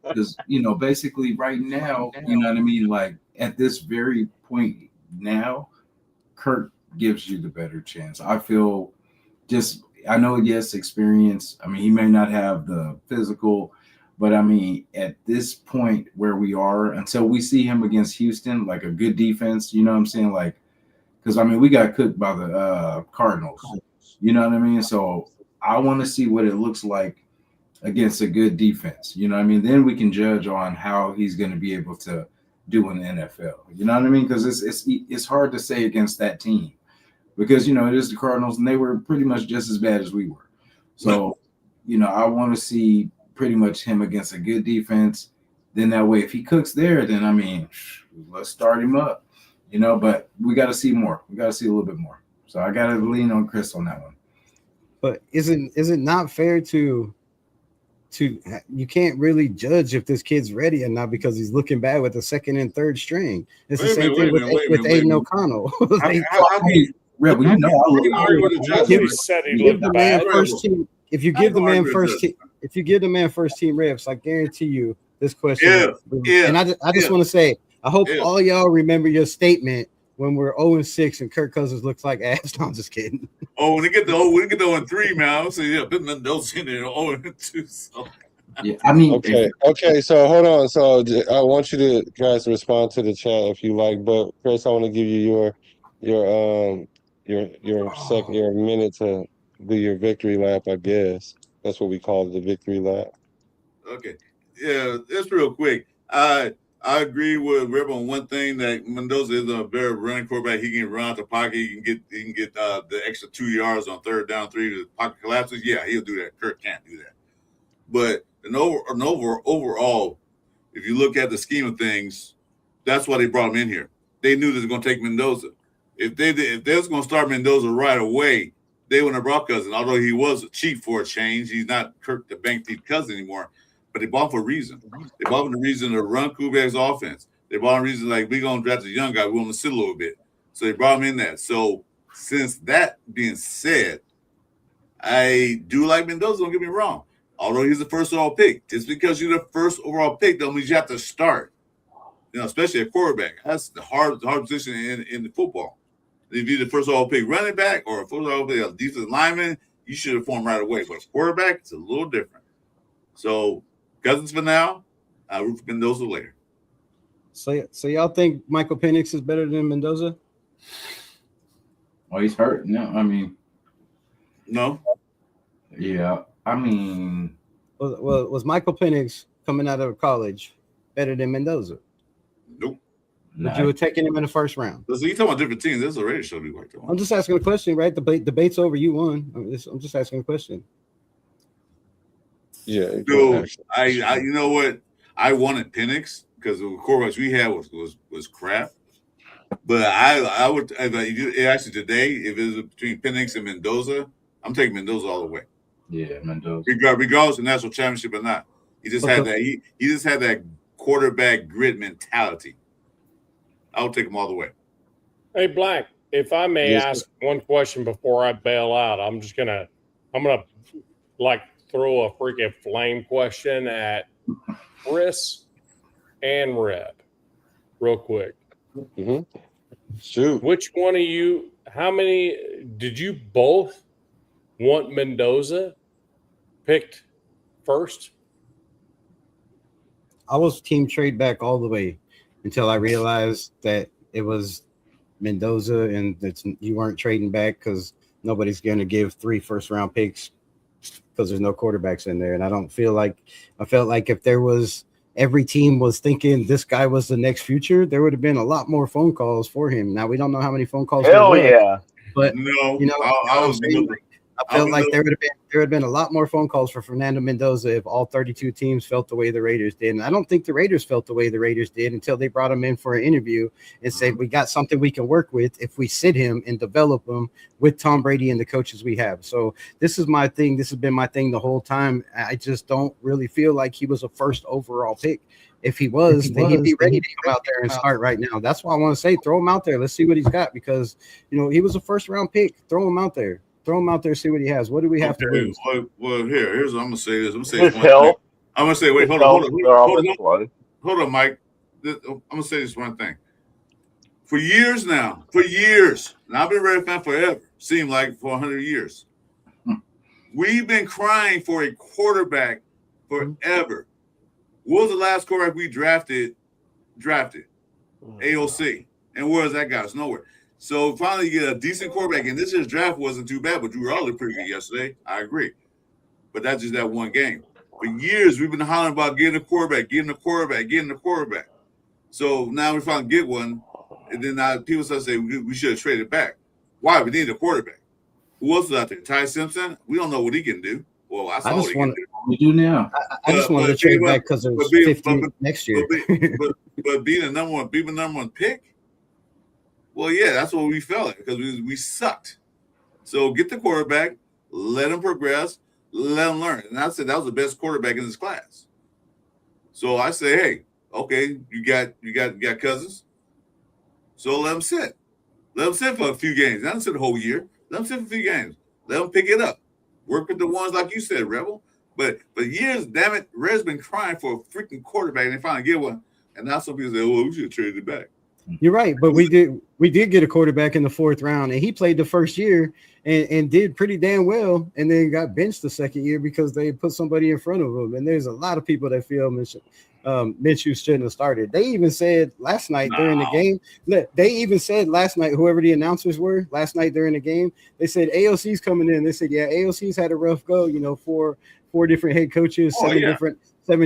Because basically right now, you know what I mean. Like at this very point now, Kirk gives you the better chance. I feel I know, yes, experience. I mean, he may not have the physical, but I mean, at this point where we are, until we see him against Houston, like a good defense, you know what I'm saying? Like, because I mean, we got cooked by the Cardinals, you know what I mean? So I want to see what it looks like against a good defense, you know what I mean? Then we can judge on how he's going to be able to do in the NFL, you know what I mean? Because it's hard to say against that team because, you know, it is the Cardinals and they were pretty much just as bad as we were. So, you know, I want to see pretty much him against a good defense. Then that way, if he cooks there, then I mean, let's start him up, you know, but we got to see more. We got to see a little bit more. So I got to lean on Chris on that one.
But is it not fair to you can't really judge if this kid's ready or not because he's looking bad with the second and third string. It's the same thing with Aiden O'Connell.
Rebel, you know,
if you give the man first team reps, I guarantee you this question. And I just want to say, I hope all y'all remember your statement when we're 0-6 and Kirk Cousins looks like ass. No, I'm just kidding.
Oh, when they get the 0-3, man, I'm saying, yeah, but Mendoza in there 0-2. So.
Yeah, I mean,
okay. So hold on. So I want you to guys respond to the chat if you like, but Chris, I want to give you your minute to do your victory lap. I guess that's what we call it, the victory lap.
Okay, yeah, that's real quick. I agree with Rebel on one thing, that Mendoza is a very running quarterback. He can run out the pocket. He can get the extra 2 yards on third down, 3. The pocket collapses. Yeah, he'll do that. Kirk can't do that. But overall, if you look at the scheme of things, that's why they brought him in here. They knew they were going to take Mendoza. If they was going to start Mendoza right away, they wouldn't have brought Cousins. Although he was cheap for a change, he's not Kirk the bank thief Cousins anymore. But they bought him for a reason. They bought him for the reason to run Kubiak's offense. They bought him for a reason like, we're going to draft a young guy. We want him to sit a little bit. So they brought him in that. So since that being said, I do like Mendoza, don't get me wrong. Although he's the first overall pick. Just because you're the first overall pick don't mean you have to start. You know, especially a quarterback. That's the hard position in the football. If you're the first overall pick running back or a first overall pick a defensive lineman, you should have formed right away. But a quarterback, it's a little different. So Cousins for now, root for Mendoza later.
So y'all think Michael Penix is better than Mendoza?
Oh, he's hurt. No, I mean,
no.
Yeah, I mean,
was Michael Penix coming out of college better than Mendoza?
Nope.
But you were taking him in the first round.
So you talking about different teams? This is a radio show. Like that.
I'm just asking a question, right? Debate's over. You won. I'm just asking a question.
Yeah.
So I you know what? I wanted Penix because the quarterbacks we had was crap. But I would actually today, if it was between Penix and Mendoza, I'm taking Mendoza all the way.
Yeah, Mendoza.
Regardless of national championship or not, he just had that. He just had that quarterback grit mentality. I would take him all the way.
Hey, Black, if I may ask one question before I bail out, I'm gonna like throw a freaking flame question at Chris and Reb, real quick.
Mm-hmm. Shoot.
Which one of you? How many did you both want Mendoza picked first?
I was team trade back all the way until I realized that it was Mendoza and that you weren't trading back because nobody's going to give 3 first-round picks because there's no quarterbacks in there. And I felt like if there was every team was thinking this guy was the next future, there would have been a lot more phone calls for him. Now we don't know how many phone calls.
Hell yeah!
But
no,
you know, I felt like there would have been a lot more phone calls for Fernando Mendoza if all 32 teams felt the way the Raiders did. And I don't think the Raiders felt the way the Raiders did until they brought him in for an interview and said, we got something we can work with if we sit him and develop him with Tom Brady and the coaches we have. So this is my thing. This has been my thing the whole time. I just don't really feel like he was a first overall pick. If he was, then he'd be ready to come out there and start right now. That's why I want to say, throw him out there. Let's see what he's got because, you know, he was a first round pick. Throw him out there. Throw him out there, see what he has. What do we have to lose?
Well, here's what I'm gonna say this. I'm gonna say this one thing. I'm gonna say, hold on, Mike. I'm gonna say this one thing. For years now. For years. And I've been a Raider fan forever. Seemed like for 100 years. We've been crying for a quarterback forever. What was the last quarterback we drafted? AOC. And where is that guy? It's nowhere. So finally you get a decent quarterback. And this year's draft wasn't too bad, but Drew Hall looked pretty good yesterday. I agree. But that's just that one game. For years, we've been hollering about getting a quarterback. So now we finally get one. And then now people start saying we should have traded back. Why? We need a quarterback. Who else is out there? Ty Simpson? We don't know what he can do. Well, I saw what he can do.
We do now.
I just wanted to trade back because there's 15 next year.
But being the number one pick, well, yeah, that's what we felt like because we sucked. So get the quarterback, let him progress, let him learn. And I said that was the best quarterback in this class. So I say, hey, okay, you got Cousins. So let him sit. Let him sit for a few games. Let him sit the whole year. Let him sit for a few games. Let him pick it up. Work with the ones like you said, Rebel. But for years, damn it, Red's been crying for a freaking quarterback, and they finally get one. And now some people say, "Oh, we should have traded it back."
You're right, but we did get a quarterback in the 4th round, and he played the first year and did pretty damn well, and then got benched the second year because they put somebody in front of him. And there's a lot of people that feel Minshew shouldn't have started. They even said last night during the game. They even said last night, whoever the announcers were last night during the game, they said AOC's coming in. They said, yeah, AOC's had a rough go. You know, four different head coaches, seven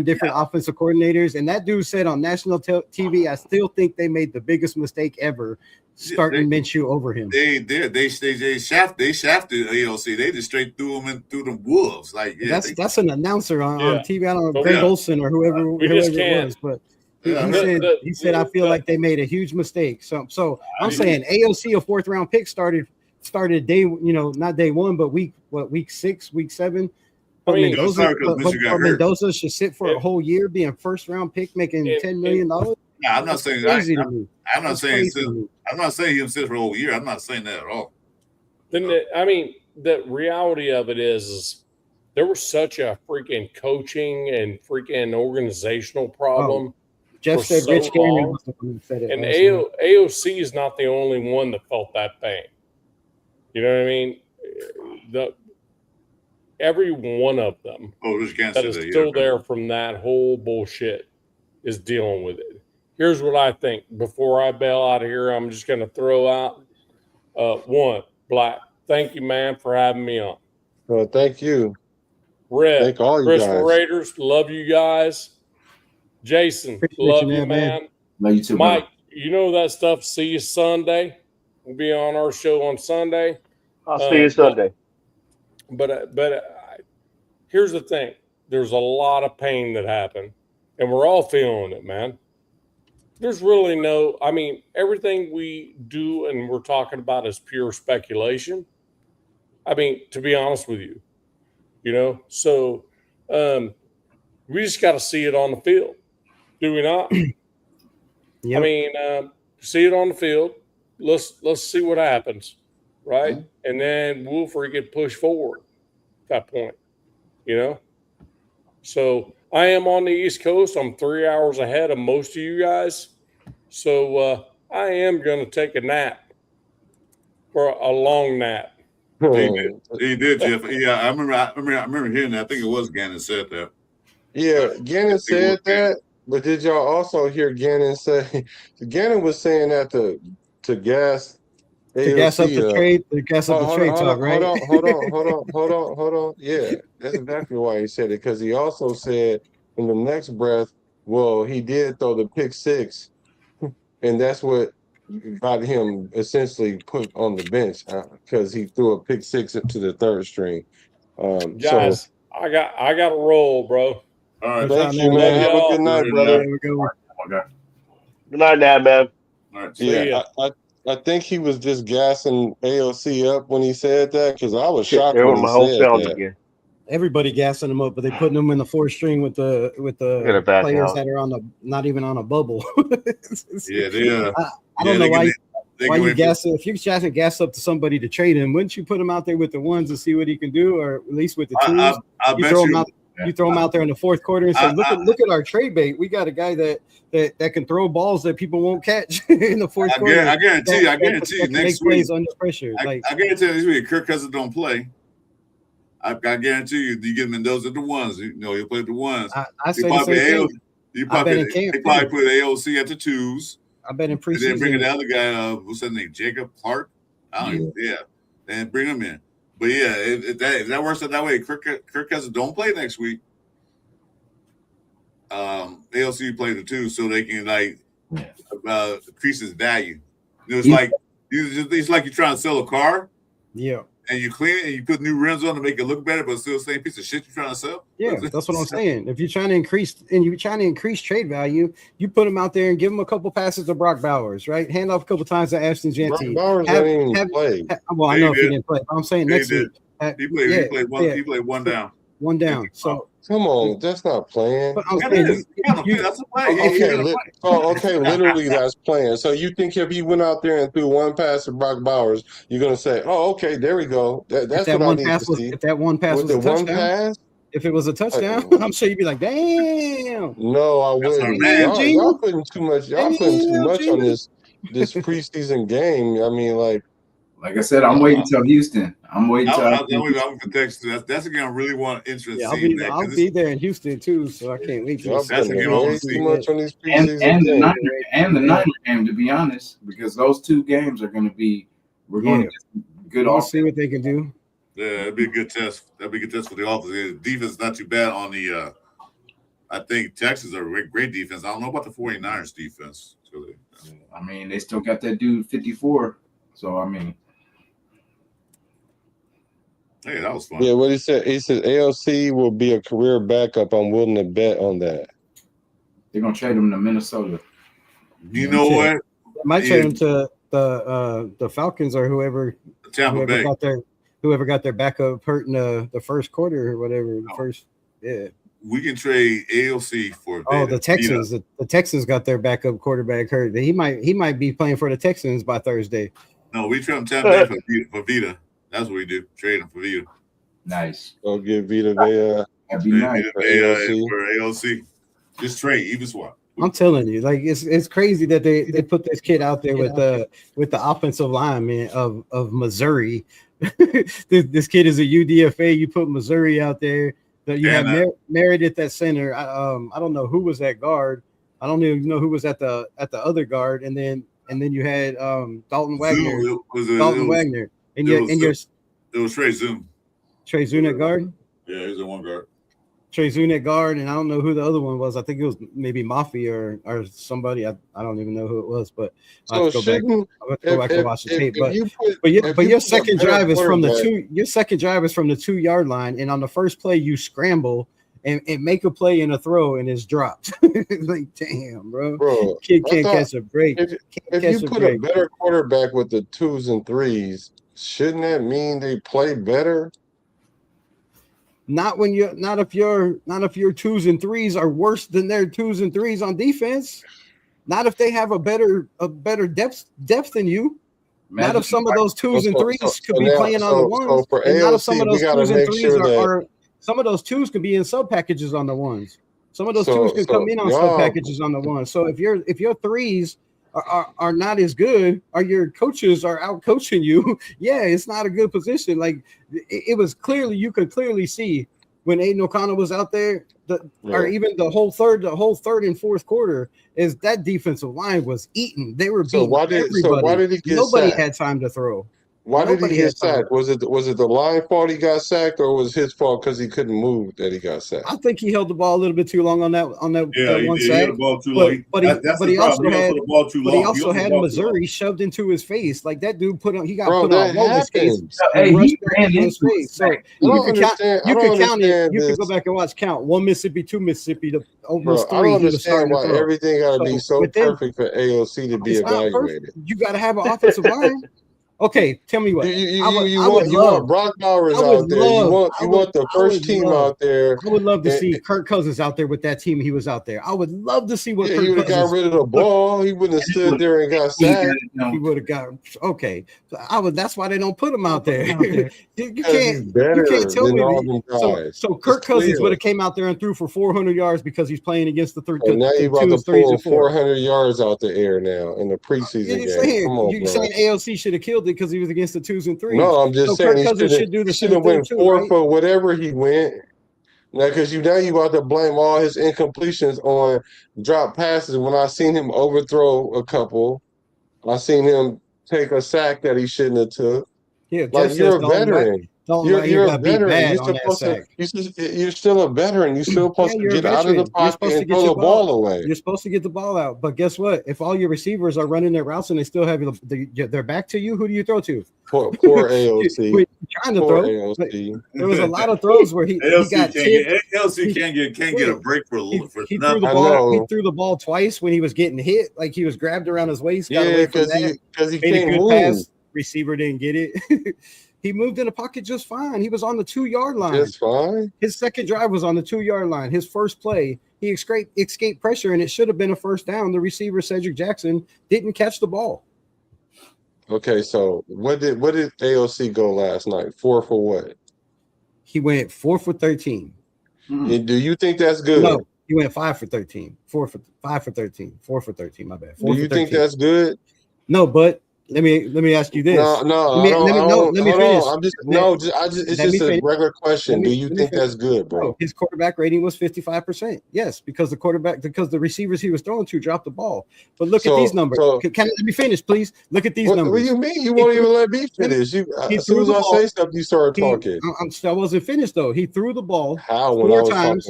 different offensive coordinators, and that dude said on national TV, I still think they made the biggest mistake ever starting Minshew over him.
They did. They shafted AOC. They just straight threw them wolves. Like
that's an announcer on TV. I don't know, Greg Olson or whoever it was, but he said I feel like they made a huge mistake. So I'm saying AOC a 4th round pick started day, not day 1, but week 6, week 7. I mean, Mendoza should sit for a whole year, being 1st round pick, making $10 million.
No, I'm not saying that. I'm not saying he'll sit for a whole year. I'm not saying that at all.
Then the reality of it is there was such a freaking coaching and freaking organizational problem.
Jeff said Rich Gannon was the one who said it.
And AOC is not the only one that felt that pain. You know what I mean? Every one of them that is still there from that whole bullshit is dealing with it. Here's what I think. Before I bail out of here, I'm just going to throw out one. Black, thank you, man, for having me on.
Well, thank you.
Red,
thank all you
Christopher
guys.
Raiders, love you guys. Jason, love you, man.
Love you too,
Mike, you know that stuff. See you Sunday. We'll be on our show on Sunday.
I'll see you Sunday.
But here's the thing. There's a lot of pain that happened, and we're all feeling it, man. There's really everything we do and we're talking about is pure speculation. To be honest with you, so we just got to see it on the field. Do we not? Yep. See it on the field. Let's see what happens. Right. Mm-hmm. And then we'll freaking push forward at that point, So I am on the East Coast. I'm 3 hours ahead of most of you guys. So I am going to take a nap for a long nap.
He did, Jeff. Yeah, I remember hearing that. I think it was Gannon said that.
Yeah, Gannon said that. But did y'all also hear Gannon say? Gannon was saying that to gas.
To gas up the trade, talk, right?
Hold on. Yeah, that's exactly why he said it, because he also said in the next breath, well, he did throw the pick 6, and that's what got him essentially put on the bench because he threw a pick 6 into the 3rd string.
Guys, so, I got to roll, bro.
All right,
thank you, man. Have a good night, brother.
Good night, man.
All right,
yeah, I think he was just gassing AOC up when he said that, because I was shocked when he said that. Again.
Everybody gassing him up, but they putting him in the 4th string with the players that are not even on a bubble.
Yeah.
I don't know why you gas it. If you're trying gas up to somebody to trade him, wouldn't you put him out there with the ones and see what he can do, or at least with the twos?
I bet
You throw him out there in the fourth quarter and say, look at our trade bait. We got a guy that can throw balls that people won't catch in the fourth quarter.
I guarantee you next week
under pressure.
I guarantee you this week Kirk Cousins don't play. I guarantee you get Mendoza the ones. He'll play the ones.
I say the same thing.
They probably put AOC at the twos.
I bet in preseason.
And then bring in the other guy, what's that name? Jacob Clark? And bring him in. But yeah, if that works out that way, Kirk Cousins don't play next week. ALC play the two so they can increase his value. It's like you're trying to sell a car.
Yeah.
And you clean it and you put new rims on to make it look better, but still the same piece of shit you're trying to sell.
Yeah, that's what I'm saying. If you're trying to increase trade value, you put him out there and give him a couple passes to Brock Bowers, right? Hand off a couple times to Ashton Jeanty.
Brock Bowers didn't even play.
Well, I know he didn't play, but I'm saying next week.
He played one down.
One down. So
come on, that's not playing.
But I'm saying,
that's a play.
Okay, literally that's playing. So you think if he went out there and threw one pass to Brock Bowers, you're gonna say, "Oh, okay, there we go." That's what I need to see.
If that one pass was a touchdown, if it was a touchdown, I'm sure you'd be like, "Damn."
No, I wouldn't. Y'all putting too much. Y'all putting too much on this preseason game. I mean,
like I said, I'm waiting till Houston. I'm waiting till.
I'm for Texas. That's a game I really want interest.
Yeah, I'll be there in Houston too, so I can't wait to.
That's a game I want to see.
Too much on these
and the Niner game, to be honest, because those two games are going to be. We're going to get good.
We'll see what they can do.
Yeah, it'd be a good test. That'd be a good test for the offense. The defense is not too bad on the. I think Texas are a great defense. I don't know about the 49ers defense.
I mean, they still got that dude 54. So I mean.
Hey, that was fun.
Yeah, what he said AOC will be a career backup. I'm willing to bet on that.
They're gonna trade him to Minnesota.
You know what?
Might trade him to the Falcons or whoever got their backup hurt in the first quarter or whatever.
We can trade AOC for
the Texans. The Texans got their backup quarterback hurt. He might be playing for the Texans by Thursday.
No, we trade him Tampa for Vita. That's what we do. Trade him for Vita.
Nice.
Go get Vita Vea.
That'd be nice.
For AOC. Just trade, even swap.
I'm telling you, like it's crazy that they put this kid out there with the offensive lineman of Missouri. This kid is a UDFA. You put Missouri out there. You have Meredith at center. I don't know who was at guard. I don't even know who was at the other guard. And then you had Dalton Wagner. Wagner. It
was Trey Zoom.
Trey Zoom at guard?
Yeah, he was at one guard.
Trey Zoom at guard, and I don't know who the other one was. I think it was maybe Mafia or somebody. I don't even know who it was, but I have to go back and watch the tape. But your second drive is from the 2. Your second drive is from the 2-yard line, and on the first play you scramble and make a play and a throw, and it's dropped. Like, damn, bro. Kid can't catch a break.
If you put a better quarterback with the 2s and 3s, shouldn't that mean they play better?
Not if your 2s and 3s are worse than their 2s and 3s on defense. Not if they have a better depth than you. Not if some of those 2s and 3s could be playing on the ones. Not if some of those 2s and 3s are some of those 2s could be in sub packages on the ones. Some of those 2s can come in on sub packages on the ones. So if your 3s are not as good, or your coaches are out coaching you, yeah, it's not a good position. Like it was clearly, you could clearly see when Aiden O'Connell was out there, or even the whole third and fourth quarter, is that defensive line was eating. They were beating everybody.
So why did he get
Nobody
sacked?
had time to throw.
Why did he get sacked? Was it the line fault he got sacked, or was his fault because he couldn't move that he got sacked?
I think he held the ball a little bit too long on that one sack.
He held the ball too long.
But he also had Missouri shoved into his face. Like that dude put on roller skates.
Hey, he ran into his face.
So you can count it. You can go back and watch count 1 Mississippi, 2 Mississippi, to almost 3.
I don't understand why everything got to be so perfect for AOC to be evaluated.
You got to have an offensive line. Okay, tell me what.
You want Brock Bowers out there. You want the first team out there.
I would love to see Kirk Cousins out there with that team. He was out there. I would love to see what Kirk
he would have got rid of the ball. He wouldn't have stood there and got sacked.
He would have got okay. That's why they don't put him out there. you can't tell me. So Kirk Cousins would have came out there and threw for 400 yards because he's playing against the three.
And now you're about to pull 400 yards out the air now in the preseason game. Come on,
you're saying AOC should have killed it because he was against the 2s and 3s.
No, I'm just saying he should have went 4 for whatever he went. Now, because you about to blame all his incompletions on drop passes. When I seen him overthrow a couple, I seen him take a sack that he shouldn't have took.
Yeah,
like you're a veteran. You're a veteran. You're still a veteran. You're still supposed to get out of the pocket and throw the ball away.
You're supposed to get the ball out. But guess what? If all your receivers are running their routes and they still have their back to you, who do you throw to?
Poor AOC.
Trying to throw. AOC. There was a lot of throws where he got tipped.
AOC can't get a break for a little.
He threw the ball. He threw the ball twice when he was getting hit. Like he was grabbed around his waist.
Yeah, because he can't move.
Pass. Receiver didn't get it. He moved in the pocket just fine. He was on the 2-yard line.
Just fine.
His second drive was on the 2-yard line. His first play, he escaped pressure, and it should have been a first down. The receiver, Cedric Jackson, didn't catch the ball.
Okay, so what did AOC go last night? 4 for what?
He went 4 for 13.
And do you think that's good?
No, he went 5 for 13. 5 for 13. 4 for 13. My bad.
Do you think that's good?
No, but let me ask you this.
No, let me finish. It's just a regular question. Do you think that's good, bro?
His quarterback rating was 55%. Yes, because the receivers he was throwing to dropped the ball. But look at these numbers. Let me finish, please? Look at these numbers.
What do you mean? You won't even let me finish. As soon as I say something, you start talking.
I wasn't finished though. He threw the ball
four times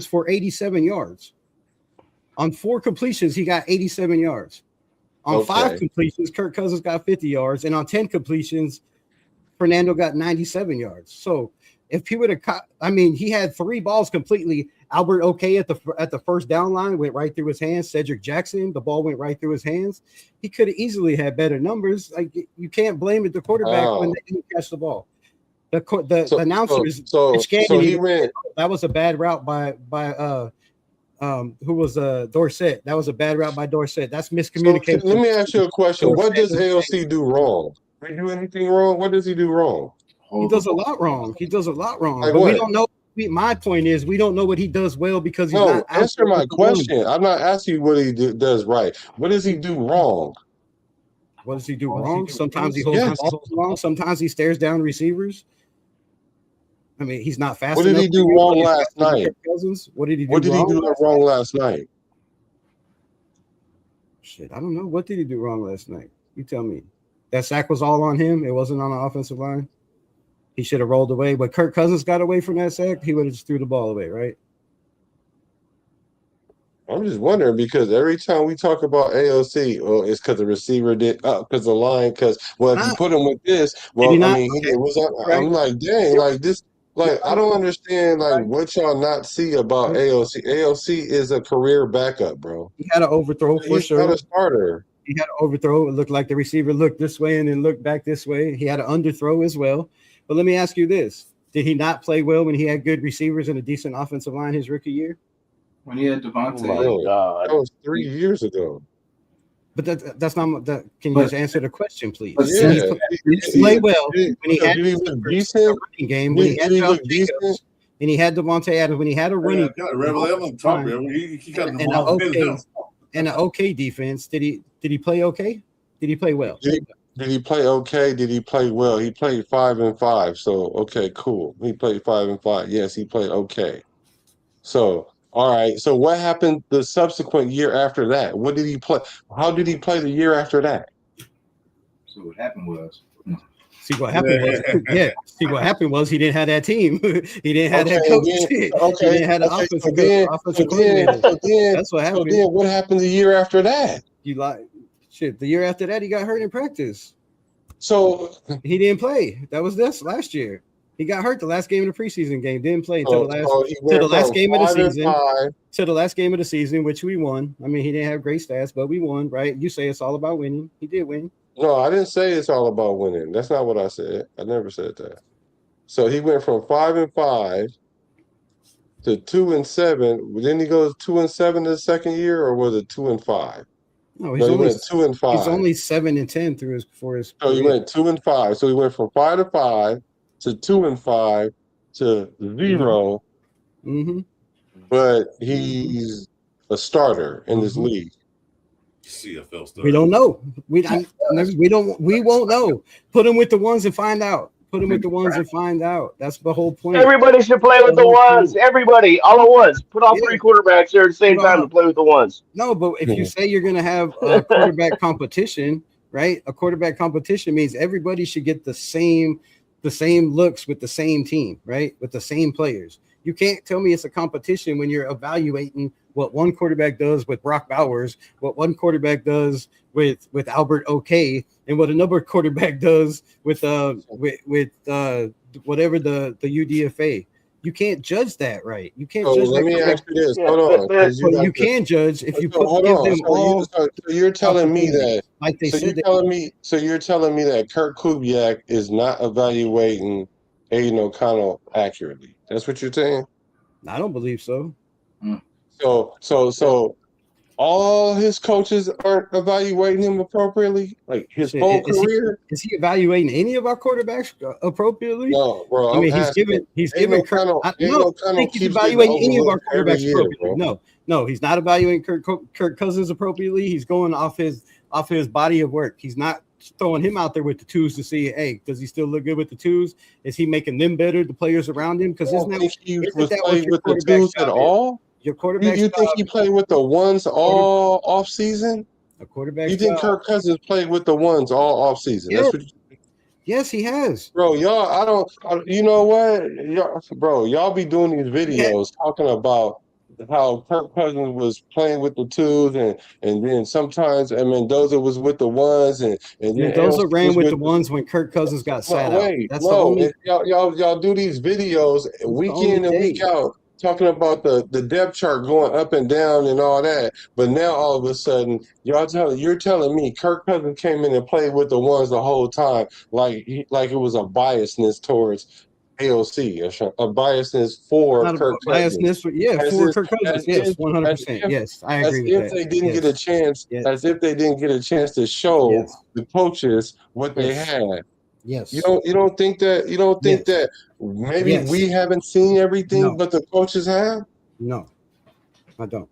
for 87 yards. On 4 completions, he got 87 yards. On 5 completions, Kirk Cousins got 50 yards, and on 10 completions, Fernando got 97 yards. So if he would have caught, he had 3 balls completely. Albert OK at the first down line went right through his hands. Cedric Jackson, the ball went right through his hands. He could have easily had better numbers. Like you can't blame the quarterback when they didn't catch the ball. The announcers,
he ran.
That was a bad route by who was Dorsett. That was a bad route by Dorsett. That's miscommunication.
So, let me ask you a question. What does AOC do wrong? Did he do anything wrong? What does he do wrong?
He does a lot wrong.
Like
but we don't know. My point is, we don't know what he does well because he's not.
Answer my question. I'm not asking you what he does right. What does he do wrong?
What does he do wrong? Sometimes he holds the ball wrong. Sometimes he stares down receivers. He's not fast.
What did he do wrong last night?
What did he do
wrong last night?
Shit, I don't know. What did he do wrong last night? You tell me. That sack was all on him. It wasn't on the offensive line. He should have rolled away. But Kirk Cousins got away from that sack. He would have just threw the ball away, right?
I'm just wondering because every time we talk about AOC, it's because the receiver did because the line. If you put him with this, it was. I'm like, dang, like this. Like, I don't understand, what y'all not see about AOC. AOC is a career backup, bro.
He had an overthrow for sure.
He's not a starter.
He had an overthrow. It looked like the receiver looked this way and then looked back this way. He had an underthrow as well. But let me ask you this. Did he not play well when he had good receivers and a decent offensive line his rookie year?
When he had Devontae.
Oh, my God. That was 3 years ago.
But that's not that. Can you just answer the question, please?
Yeah.
He played well when he had a running game. When he had Josh Jacobs and he had Devontae Adams. When he had a running and an okay defense. Did he play okay? Did he play well?
Did he play okay? Did he play well? He played 5-5. So okay, cool. He played 5-5. Yes, he played okay. So. All right. So what happened the subsequent year after that? What did he play? How did he play the year after that?
So what happened was.
See what happened was he didn't have that team. He didn't have that coach. He didn't have the offensive coordinator. That's what happened.
So then what happened the year after that?
The year after that he got hurt in practice.
So
he didn't play. That was this last year. He got hurt the last game of the preseason game. Didn't play until the last game of the season. To the last game of the season, which we won. He didn't have great stats, but we won, right? You say it's all about winning. He did win.
No, I didn't say it's all about winning. That's not what I said. I never said that. So he went from 5-5 to 2-7. Then he goes 2-7 the second year, or was it 2-5?
No,
he went 2-5.
He's only 7-10 through his for his.
So he went 2-5. So he went from 5-5 to 2-5 to 0.
Mm-hmm.
But he's a starter in this league.
CFL starter.
We don't know. We won't know. Put him with the ones and find out. Put him with the ones and find out. That's the whole point.
Everybody should play with the ones. Everybody, all at once. Put all three quarterbacks there at the same time to play with the ones.
No, but if you say you're going to have a quarterback competition, right? A quarterback competition means everybody should get the same looks with the same team, right? With the same players. You can't tell me it's a competition when you're evaluating what one quarterback does with Brock Bowers, what one quarterback does with Albert OK, and what another quarterback does with whatever the UDFA. You can't judge that, right? You can't judge.
Let me ask you this. Hold on.
You can judge if you give them
all. So you're telling me that,
like they said.
So you're telling me that Kirk Kubiak is not evaluating Aiden O'Connell accurately. That's what you're saying?
I don't believe so.
So all his coaches aren't evaluating him appropriately, like his whole career.
Is he evaluating any of our quarterbacks appropriately?
No, bro.
I mean, he's giving Kirk. I don't think he's evaluating any of our quarterbacks appropriately. No, he's not evaluating Kirk Cousins appropriately. He's going off his body of work. He's not throwing him out there with the twos to see, hey, does he still look good with the twos? Is he making them better, the players around him? Because isn't that what your
with the twos at all?
Your quarterback.
You think he played with the ones all off season?
A quarterback.
You think Kirk Cousins played with the ones all off season?
Yeah.
That's what.
Yes, he has.
Bro, y'all. You know what, y'all be doing these videos talking about how Kirk Cousins was playing with the twos, and then sometimes Mendoza was with the ones, and
Mendoza ran with the ones when Kirk Cousins got sat out. That's the only.
Y'all do these videos week in and week out, talking about the depth chart going up and down and all that, but now all of a sudden you're telling me Kirk Cousins came in and played with the ones the whole time, like it was a biasness towards AOC, a biasness for Kirk Cousins.
For Kirk Cousins. Yes, 100%. Yes, I agree with that.
They didn't get a chance, as if they didn't get a chance to show the coaches what they had.
Yes.
You don't think that that maybe we haven't seen everything but the coaches have?
No, I don't.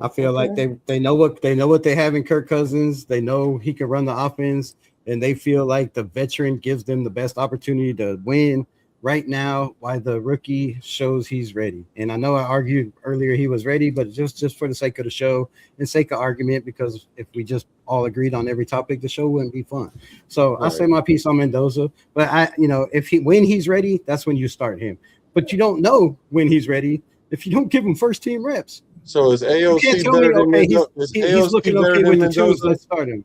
I feel like they know what they have in Kirk Cousins. They know he can run the offense, and they feel like the veteran gives them the best opportunity to win right now, while the rookie shows he's ready. And I know I argued earlier he was ready, but just for the sake of the show and sake of argument, because if we just all agreed on every topic, the show wouldn't be fun. So I say my piece on Mendoza, but when he's ready, that's when you start him. But you don't know when he's ready if you don't give him first team reps.
So is AOC better than Mendoza?
He's looking okay with the twos. Let's start him.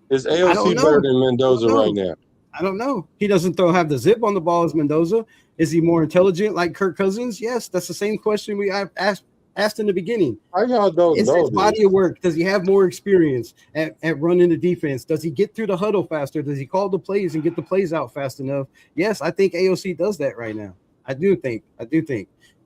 Is AOC better than Mendoza right now?
I don't know. He doesn't have the zip on the ball as Mendoza. Is he more intelligent like Kirk Cousins? Yes, that's the same question we asked in the beginning.
How y'all don't know
his body of work? Does he have more experience at running the defense? Does he get through the huddle faster? Does he call the plays and get the plays out fast enough? Yes, I think AOC does that right now. I do think.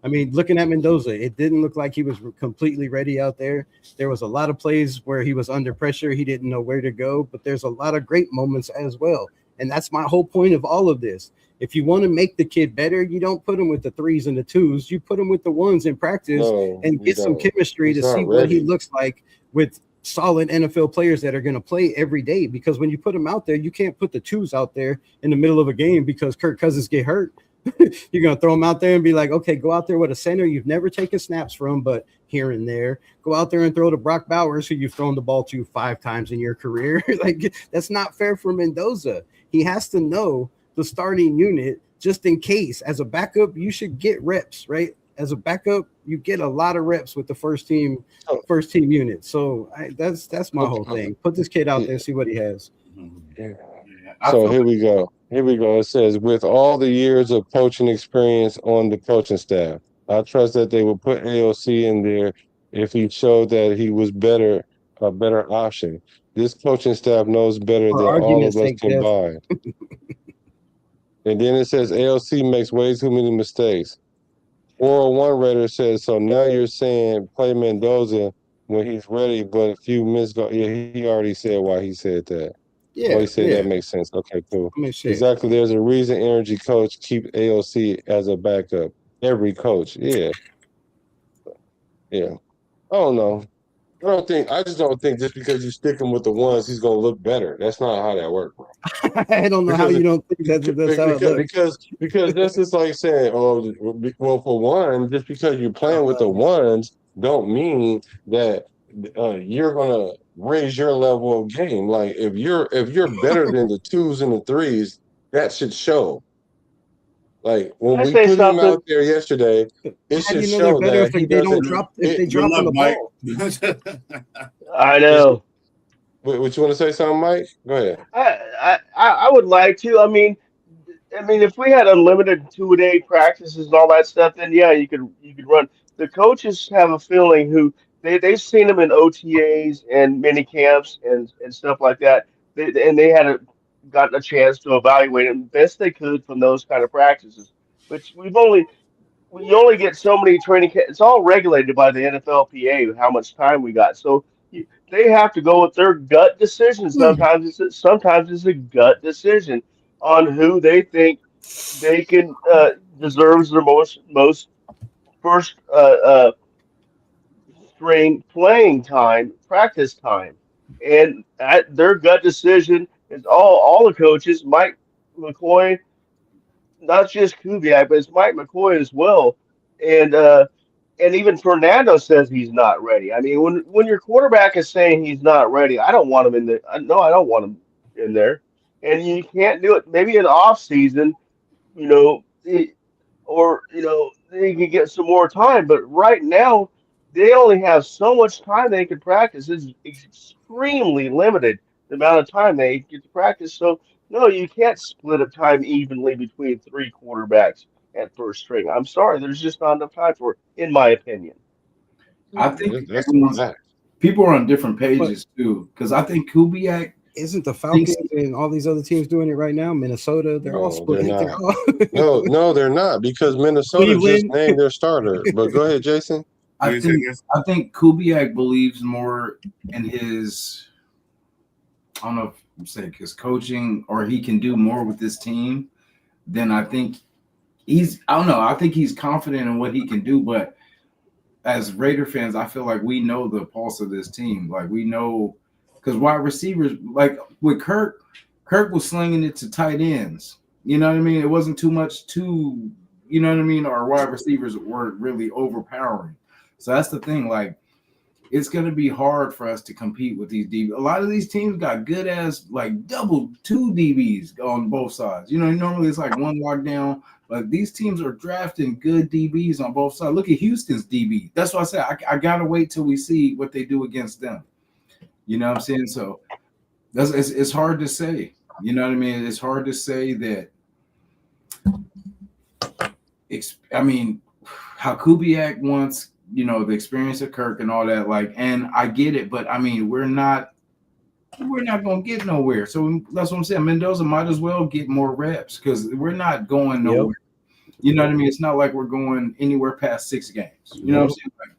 I mean, looking at Mendoza, it didn't look like he was completely ready out there. There was a lot of plays where he was under pressure. He didn't know where to go, but there's a lot of great moments as well. And that's my whole point of all of this. If you want to make the kid better, you don't put him with the threes and the twos. You put him with the ones in practice and get some chemistry to see what he looks like with solid NFL players that are going to play every day. Because when you put him out there, you can't put the twos out there in the middle of a game because Kirk Cousins get hurt. You're going to throw him out there and be like, okay, go out there with a center you've never taken snaps from, but here and there. Go out there and throw to Brock Bowers, who you've thrown the ball to 5 times in your career. Like, that's not fair for Mendoza. He has to know the starting unit just in case. As a backup, you should get reps, right? As a backup, you get a lot of reps with the first team unit. So that's my whole thing. Put this kid out there, see what he has.
So here we go. It says, with all the years of coaching experience on the coaching staff, I trust that they will put AOC in there if he showed that he was better a better option. This coaching staff knows better
For
than all of
argument's
us
sake, Jeff.
combined. And then it says AOC makes way too many mistakes. 401 Raider says, so now you're saying play Mendoza when he's ready, but a few minutes ago, yeah, he already said why he said that.
Yeah,
Well, he said
yeah.
that makes sense. Okay, cool.
I mean, shit.
Exactly. There's a reason Energy coach keep AOC as a backup. Every coach. Yeah. Yeah. I don't know. I just don't think just because you stick him with the ones, he's gonna look better. That's not how that works, bro.
I don't know how you don't think that's how it looks.
Because that's just like saying, oh, well, for one, just because you're playing with the ones, don't mean that you're gonna raise your level of game. Like if you're better than the twos and the threes, that should show. Like when we put him out there yesterday, it should show that he doesn't.
If they drop on the ball.
I know.
What you want to say, something, Mike? Go ahead.
I would like to. I mean, if we had unlimited 2-a-day practices and all that stuff, then yeah, you could run. The coaches have a feeling who they've seen them in OTAs and mini camps and stuff like that. They had gotten a chance to evaluate them best they could from those kind of practices. Which we only get so many training. It's all regulated by the NFLPA how much time we got. So they have to go with their gut decision. Sometimes it's a gut decision on who they think they can deserves their most first string playing time, practice time, and their gut decision is all the coaches, Mike McCoy, not just Kubiak, but it's Mike McCoy as well, and even Fernando says he's not ready. I mean, when your quarterback is saying he's not ready, I don't want him in there. No, I don't want him in there. And you can't do it. Maybe in the off season, or they can get some more time. But right now, they only have so much time they can practice. It's extremely limited the amount of time they get to practice. So no, you can't split up time evenly between three quarterbacks at first string. I'm sorry, there's just not enough time for it, in my opinion.
I think people are on different pages too, because I think Kubiak
isn't the Falcons and all these other teams doing it right now. Minnesota, they're all split.
No, they're not, because Minnesota just named their starter. But go ahead, Jason.
I think Kubiak believes more in his, I don't know if I'm saying his coaching, or he can do more with this team than I think I don't know. I think he's confident in what he can do, but as Raider fans, I feel like we know the pulse of this team. Like we know, because wide receivers, like with Kirk was slinging it to tight ends. You know what I mean? It wasn't too much you know what I mean? Our wide receivers weren't really overpowering. So that's the thing. Like, it's going to be hard for us to compete with these DBs. A lot of these teams got good as like two DBs on both sides. You know, normally it's like one lockdown, but these teams are drafting good DBs on both sides. Look at Houston's DB. That's what I said. I got to wait till we see what they do against them. You know what I'm saying? So it's hard to say. You know what I mean? It's hard to say that. I mean, how Kubiak wants, the experience of Kirk and all that, like, and I get it, but I mean, we're not going to get nowhere. So that's what I'm saying. Mendoza might as well get more reps, because we're not going nowhere. Yep. You know what I mean? It's not like we're going anywhere past 6 games. You know what I'm saying? Like,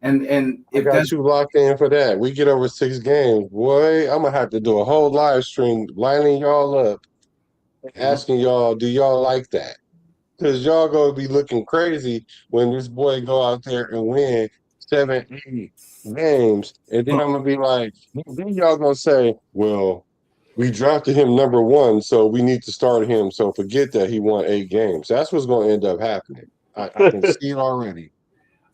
and if
that's you locked in for that, we get over 6 games, boy, I'm gonna have to do a whole live stream lining y'all up, asking y'all, do y'all like that? Because y'all gonna be looking crazy when this boy go out there and win 7, 8 games, and then I'm gonna be like, then y'all gonna say, well, we drafted him number 1, so we need to start him. So forget that he won 8 games. That's what's gonna end up happening. I can see it already.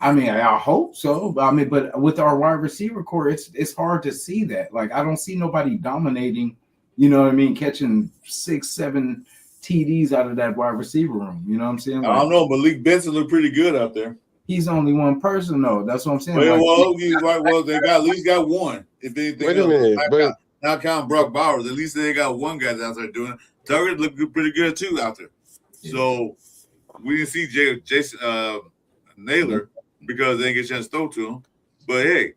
I mean, I hope so. I mean, but with our wide receiver core, it's hard to see that. Like, I don't see nobody dominating. You know what I mean? Catching 6, 7 TDs out of that wide receiver room. You know what I'm saying? Like,
I don't know. Malik Benson looked pretty good out there.
He's only one person, though. That's what I'm saying.
Well, they got at least got one. If anything,
wait a minute,
not count Brock Bowers, at least they got one guy out there doing it. Tucker looked pretty good too out there. Yeah. So we didn't see Jason Naylor because they didn't get a chance to throw to him. But hey,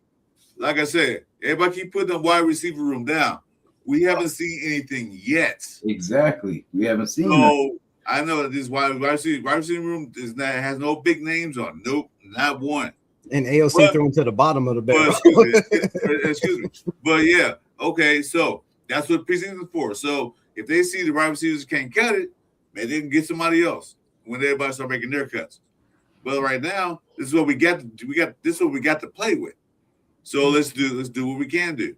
like I said, everybody keep putting the wide receiver room down. We haven't seen anything yet.
Exactly. We haven't seen
So
that.
I know that this wide receiver room has no big names on. Nope, not one.
And AOC thrown to the bottom of the barrel.
Excuse me. But yeah, okay, so that's what preseason is for. So if they see the wide receivers can't cut it, maybe they can get somebody else when everybody start making their cuts. But right now, this is what we got. This is what we got to play with. So let's do what we can do.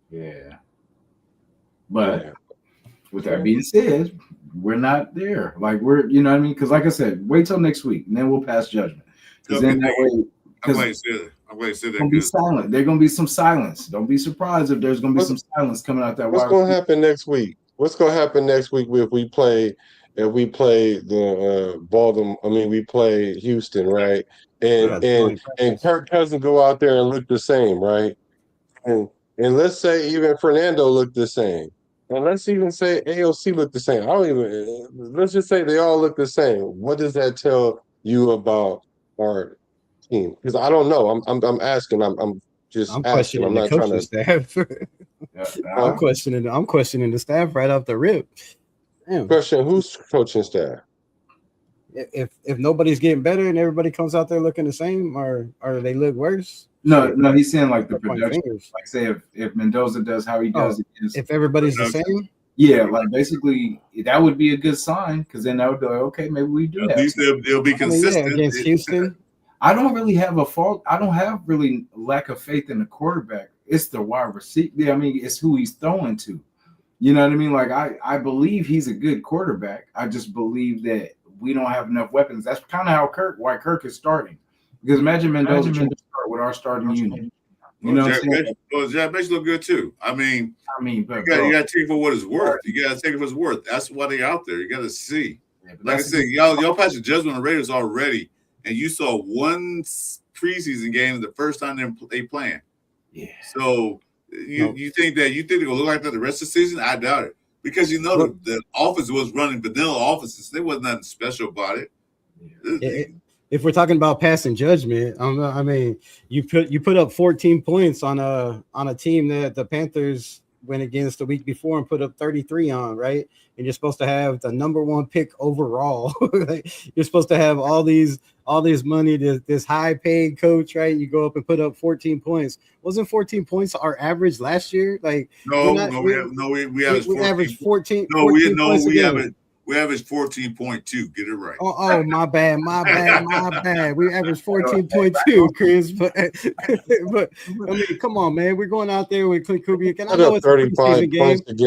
Yeah. But with that being said, we're not there. Like we're, you know what I mean? Because like I said, wait till next week and then we'll pass judgment. Because then that way,
I'm glad you said that.
Gonna be silent. There's gonna be some silence. Don't be surprised if there's gonna be some silence coming out that.
What's gonna happen next week? What's gonna happen next week if we play the Baltimore? I mean, we play Houston, right? And Kirk Cousins go out there and look the same, right? And let's say even Fernando looked the same. And let's even say AOC looked the same. Let's just say they all look the same. What does that tell you about our team? Because I don't know. I'm asking. I'm asking. I'm not trying to.
Staff. I'm questioning the staff right off the rip. Damn.
Question: who's coaching staff?
If nobody's getting better and everybody comes out there looking the same, or they look worse.
No, he's saying like the production. Like say if Mendoza does how he does it,
if everybody's the same.
Yeah, like basically that would be a good sign because then that would be like, okay, maybe we do.
At least they'll be consistent
against Houston.
I don't really have a fault. I don't have really lack of faith in the quarterback. It's the wide receiver. I mean, it's who he's throwing to. You know what I mean? Like I believe he's a good quarterback. I just believe that we don't have enough weapons. That's kind of how why Kirk is starting. Because imagine Mendoza trying to start with our starting unit. You know,
Jack makes look good too. I mean,
but
you got to take it for what it's worth. You got to take it for what it's worth. That's why they out there. You got to see. Like I said, y'all passed the judgment on the Raiders already, and you saw one preseason game the first time they playing.
Yeah.
So you think they're gonna look like that the rest of the season? I doubt it because the offense was running vanilla offenses. There wasn't nothing special about it.
If we're talking about passing judgment, I mean, you put up 14 points on a team that the Panthers went against the week before and put up 33 on, right? And you're supposed to have the number one pick overall. You're supposed to have all these money, this high paid coach, right? You go up and put up 14 points. Wasn't 14 points our average last year? Like
we averaged
14.
We averaged 14.2. Get it right.
Oh, my bad. We averaged 14.2, Chris. But I mean, come on, man. We're going out there with Clint Kubiak. And I know it's a preseason game, but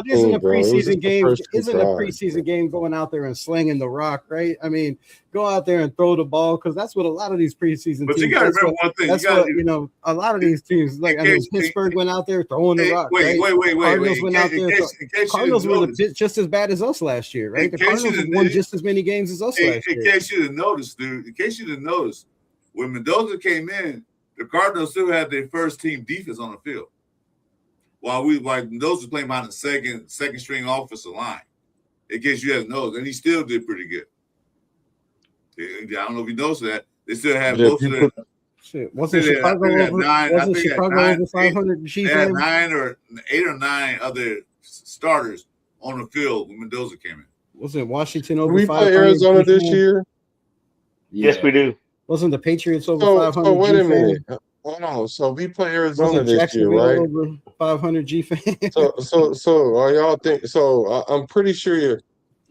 isn't a preseason game? Isn't a preseason game going out there and slinging the rock, right? I mean, go out there and throw the ball because that's what a lot of these preseason
teams.
But
you got to remember one thing.
That's a lot of these teams. Like Pittsburgh went out there throwing the rock.
Wait.
Cardinals went out there. Cardinals were just as bad as us last year, right? The Cardinals won just as many games as us last year.
In case you didn't notice, dude. In case you didn't notice, when Mendoza came in, the Cardinals still had their first team defense on the field. While Mendoza was playing behind the second string offensive line. In case you hadn't noticed, and he still did pretty good. I don't know if you noticed that. They still have most of their
shit. Wasn't Chicago over 500 Chiefs?
They had 8 or 9 other starters on the field when Mendoza came in.
Wasn't Washington over 500?
We play Arizona this year?
Yes, we do.
Wasn't the Patriots over 500?
So wait a minute. Hold on. So we play Arizona this year, right?
Over 500 G fans.
So are y'all think? So I'm pretty sure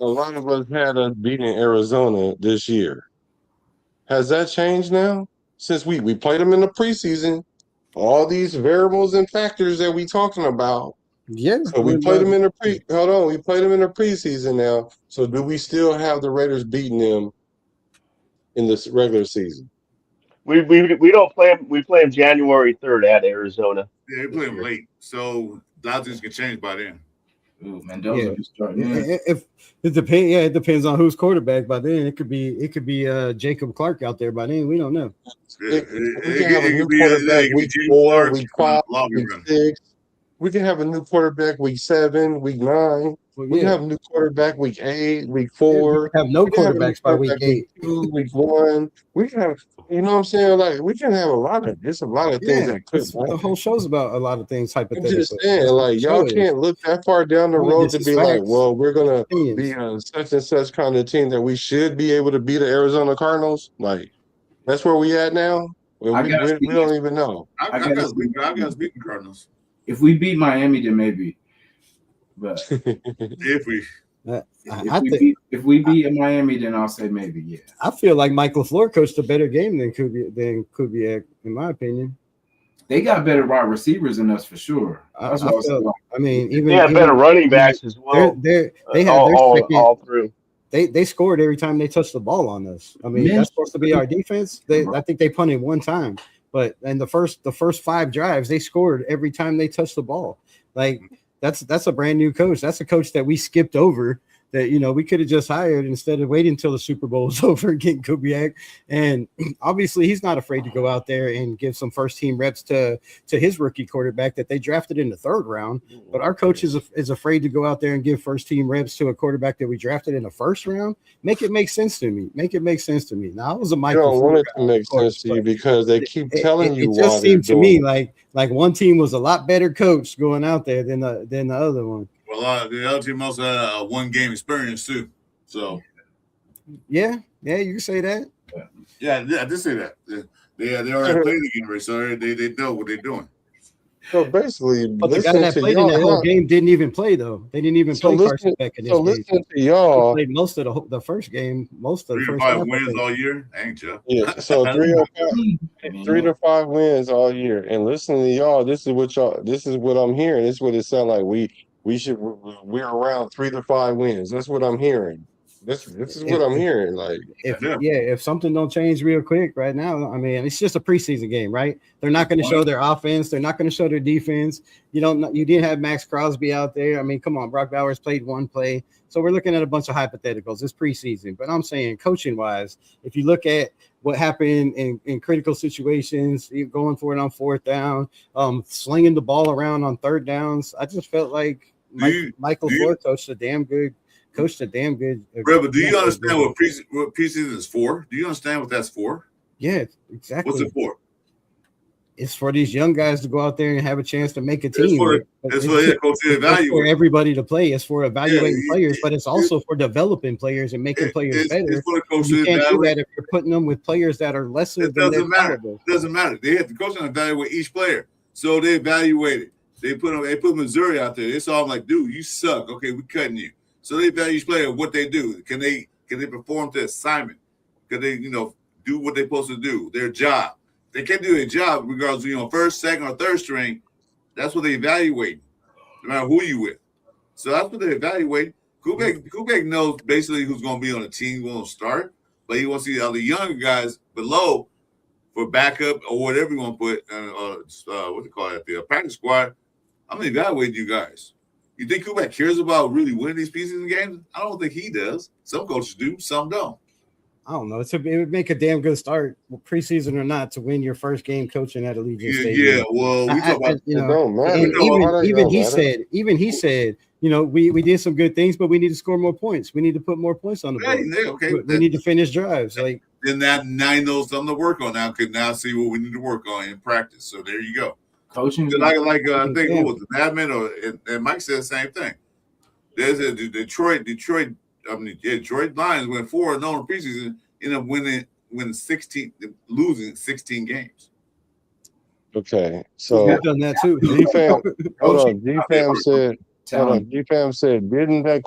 a lot of us had us beating Arizona this year. Has that changed now? Since we played them in the preseason, all these variables and factors that we talking about.
Yeah.
So we played them in the we played them in the preseason now. So do we still have the Raiders beating them in this regular season?
We don't play them. We play them January 3rd at Arizona.
Yeah, they play them late, so a lot of things can change by then.
Ooh, Mendoza just starting.
If it depends, it depends on who's quarterback. By then, it could be Jacob Clark out there. By then, we don't know.
We can have a new quarterback week 4, week 5, week 6. We can have a new quarterback week 7, week 9. We can have a new quarterback week 8, week 4.
Have no
We can have a new
quarterbacks by week
quarterback 2, week 1. We can have, you know what I'm saying? Like, we can have a lot of things that could
the
happen.
whole show's about a lot of things
I'm
hypothetical.
just saying, like, y'all can't look that far down the road to be like, well, we're gonna be a such and such kind of team that we should be able to beat the Arizona Cardinals. Like, that's where we at now. Well, we don't even know.
I got beating Cardinals.
If we beat Miami, then maybe. But
if we
beat Miami, then I'll say maybe. Yeah.
I feel like Mike LaFleur coached a better game than Kubiak, in my opinion.
They got better wide receivers than us for sure. That's what
I mean, even
they have better running backs as well.
They have
all through.
They scored every time they touched the ball on us. I mean, that's supposed to be our defense. I think they punted one time, but in the first 5 drives, they scored every time they touched the ball. Like that's a brand new coach. That's a coach that we skipped over. That we could have just hired instead of waiting until the Super Bowl was over and getting Kubiak. And obviously, he's not afraid to go out there and give some first team reps to his rookie quarterback that they drafted in the 3rd round. But our coach is afraid to go out there and give first team reps to a quarterback that we drafted in the 1st round. Make it make sense to me. Now, I was a Michael.
You don't want it to make sense to you because they keep telling you.
It just seemed to me like one team was a lot better coach going out there than the other one.
Well, the other team also had a 1-game experience too. So,
yeah, you can say that.
Yeah, I did say that. They already played the game already, so they know what they're doing.
So basically,
but the guy that played in that whole game didn't even play though. They didn't even play Carson Beck in this game.
Listen to y'all.
He played most of the first game, most of the
3 to 5 wins all year, ain't you?
Yeah, so 3 to 5 wins all year. And listening to y'all, this is what I'm hearing. This is what it sounds like. We're around 3 to 5 wins. That's what I'm hearing. This is what I'm hearing. Like,
if something don't change real quick right now, I mean, it's just a preseason game, right? They're not going to show their offense. They're not going to show their defense. You didn't have Max Crosby out there. I mean, come on, Brock Bowers played one play, so we're looking at a bunch of hypotheticals. It's preseason, but I'm saying coaching wise, if you look at what happened in critical situations, going for it on 4th down, slinging the ball around on 3rd downs, I just felt like Michael Ford coached a damn good.
Rebel, do you understand what preseason is for? Do you understand what that's for?
Yeah, exactly.
What's it for?
It's for these young guys to go out there and have a chance to make a team.
It's for
everybody to play. It's for evaluating players, but it's also for developing players and making players better. You can't do that if you're putting them with players that are lesser than their
It doesn't matter. They have to coach and evaluate each player. So they evaluate it. They put Missouri out there. They saw them like, dude, you suck. Okay, we're cutting you. So they evaluate each player what they do. Can they perform the assignment? Can they, do what they're supposed to do? Their job. They can't do their job regardless, 1st, 2nd, or 3rd string. That's what they evaluate, no matter who you with. So that's what they evaluate. Kubiak knows basically who's going to be on the team, going to start, but he wants to see the other younger guys below for backup or whatever you want to put. What they call it, the practice squad. I'm going to evaluate you guys. You think Kubiak cares about really winning these preseason games? I don't think he does. Some coaches do, some don't.
I don't know. It would make a damn good start, preseason or not, to win your first game coaching at Allegiant Stadium.
Yeah, well, we talk about
even he said, we did some good things, but we need to score more points. We need to put more points on the board. We need to finish drives. Like,
then now he knows something to work on. Now can see what we need to work on in practice. So there you go.
Coaching,
I think who was it, Admin and Mike said the same thing. There's a Detroit Lions went 4-0 in preseason, ended up losing 16 games.
Okay, so
we've done that too.
G-Fam said, didn't that